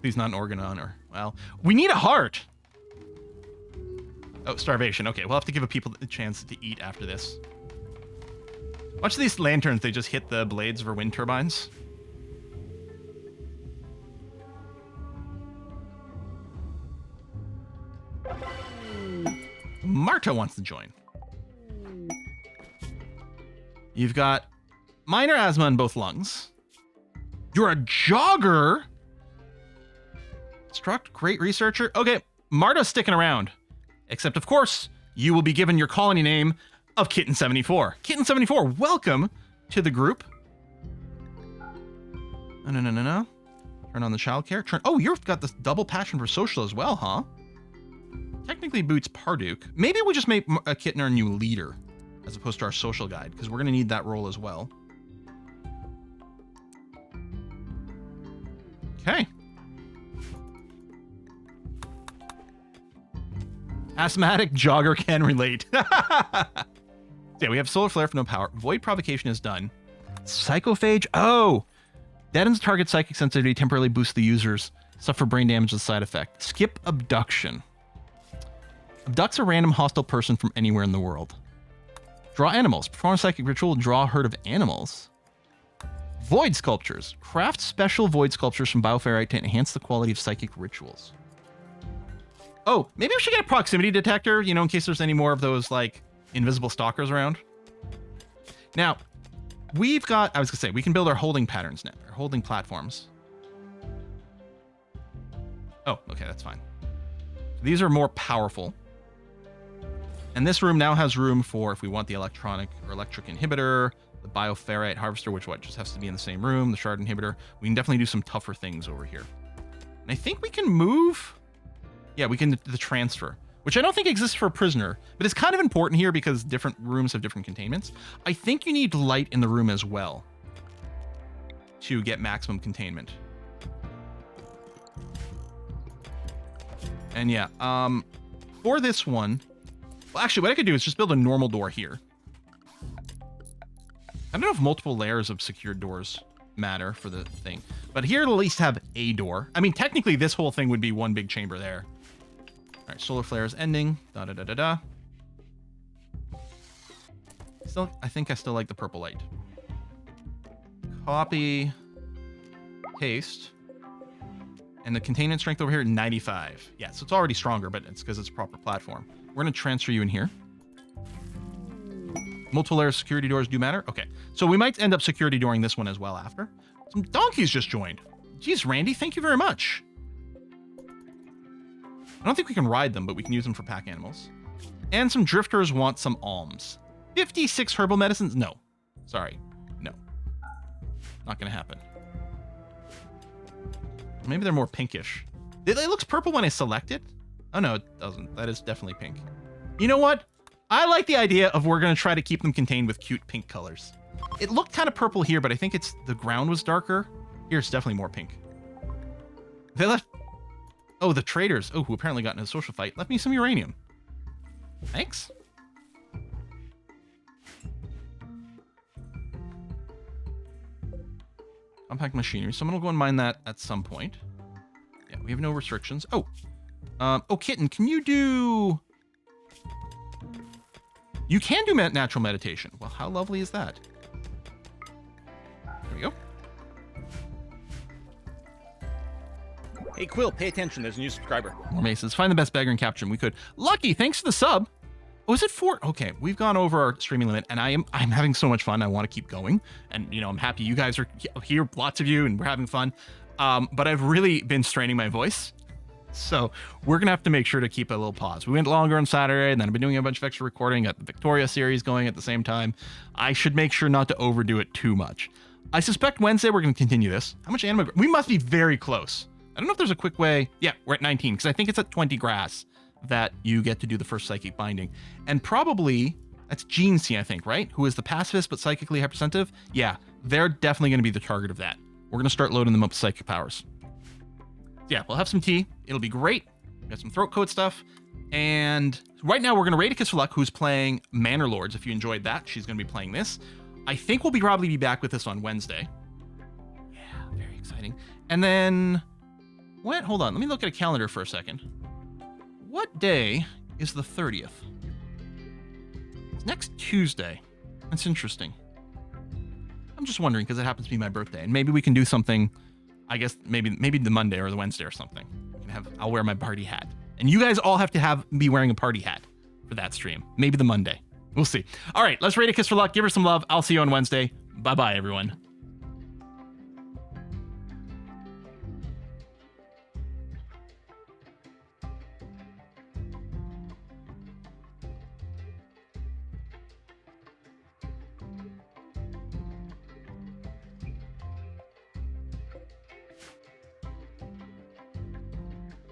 Please not an organon or... well, we need a heart! Oh, starvation. Okay, we'll have to give people a chance to eat after this. Watch these lanterns. They just hit the blades for wind turbines. Marta wants to join. You've got minor asthma in both lungs. You're a jogger? Struct, great researcher. Okay, Marta's sticking around. Except, of course, you will be given your colony name of Kitten74. Kitten74, welcome to the group. No. Turn on the childcare. Oh, you've got this double passion for social as well, huh? Technically boots Parduke. Maybe we just make a Kitten our new leader, as opposed to our social guide, because we're going to need that role as well. Okay. Asthmatic jogger can relate. Yeah, we have solar flare for no power. Void provocation is done. Psychophage. Oh, deadens target psychic sensitivity, temporarily boosts the users. Suffer brain damage as a side effect. Skip abduction. Abducts a random hostile person from anywhere in the world. Draw animals. Perform a psychic ritual. Draw a herd of animals. Void sculptures. Craft special void sculptures from bioferrite to enhance the quality of psychic rituals. Oh, maybe we should get a proximity detector, you know, in case there's any more of those, like, invisible stalkers around. Now, we've got, I was going to say, we can build our holding patterns now, our holding platforms. Oh, okay, that's fine. These are more powerful. And this room now has room for, if we want the electric inhibitor, the bioferrite harvester, which just has to be in the same room, the shard inhibitor. We can definitely do some tougher things over here. And I think we can move... yeah, we can do the transfer, which I don't think exists for a prisoner, but it's kind of important here because different rooms have different containments. I think you need light in the room as well to get maximum containment. And yeah, for this one, well, actually, what I could do is just build a normal door here. I don't know if multiple layers of secured doors matter for the thing, but here it'll at least have a door. I mean, technically, this whole thing would be one big chamber there. All right, solar flare is ending. Still, I think I still like the purple light. Copy, paste, and the containment strength over here 95. Yeah, so it's already stronger, but it's because it's a proper platform. We're gonna transfer you in here. Multiple layer security doors do matter. Okay, so we might end up security dooring this one as well after. Some donkeys just joined. Jeez, Randy, thank you very much. I don't think we can ride them, but we can use them for pack animals. And some drifters want some alms. 56 herbal medicines? No. Sorry. No. Not gonna happen. Maybe they're more pinkish. It looks purple when I select it. Oh, no, it doesn't. That is definitely pink. You know what? I like the idea of we're going to try to keep them contained with cute pink colors. It looked kind of purple here, but I think it's the ground was darker. Here, it's definitely more pink. They left... Oh, the traders. Oh, who apparently got in a social fight. Left me some uranium. Thanks. Compact machinery. Someone will go and mine that at some point. Yeah, we have no restrictions. Oh. Oh, Kitten, can you do... You can do natural meditation. Well, how lovely is that? There we go. Hey, Quill, pay attention. There's a new subscriber. More maces. Find the best beggar and capture him. We could. Lucky, thanks for the sub. Oh, is it 4? Okay, we've gone over our streaming limit, and I'm having so much fun. I want to keep going, and you know I'm happy you guys are here, lots of you, and we're having fun. But I've really been straining my voice, so we're gonna have to make sure to keep a little pause. We went longer on Saturday, and then I've been doing a bunch of extra recording. Got the Victoria series going at the same time. I should make sure not to overdo it too much. I suspect Wednesday we're gonna continue this. How much anima? We must be very close. I don't know if there's a quick way. Yeah, we're at 19 because I think it's at 20 grass that you get to do the first psychic binding. And probably that's Gene C, I think, right? Who is the pacifist but psychically hypersensitive? Yeah, they're definitely going to be the target of that. We're going to start loading them up with psychic powers. Yeah, we'll have some tea. It'll be great. We got some throat coat stuff. And right now we're going to raid a Kiss for Luck, who's playing Manor Lords. If you enjoyed that, she's going to be playing this. I think we'll probably be back with this on Wednesday. Yeah, very exciting. And then, what? Hold on. Let me look at a calendar for a second. What day is the 30th? It's next Tuesday. That's interesting. I'm just wondering because it happens to be my birthday, and maybe we can do something. I guess maybe the Monday or the Wednesday or something. I'll wear my party hat, and you guys all have to be wearing a party hat for that stream. Maybe the Monday. We'll see. All right, let's rate a Kiss for Luck. Give her some love. I'll see you on Wednesday. Bye bye, everyone.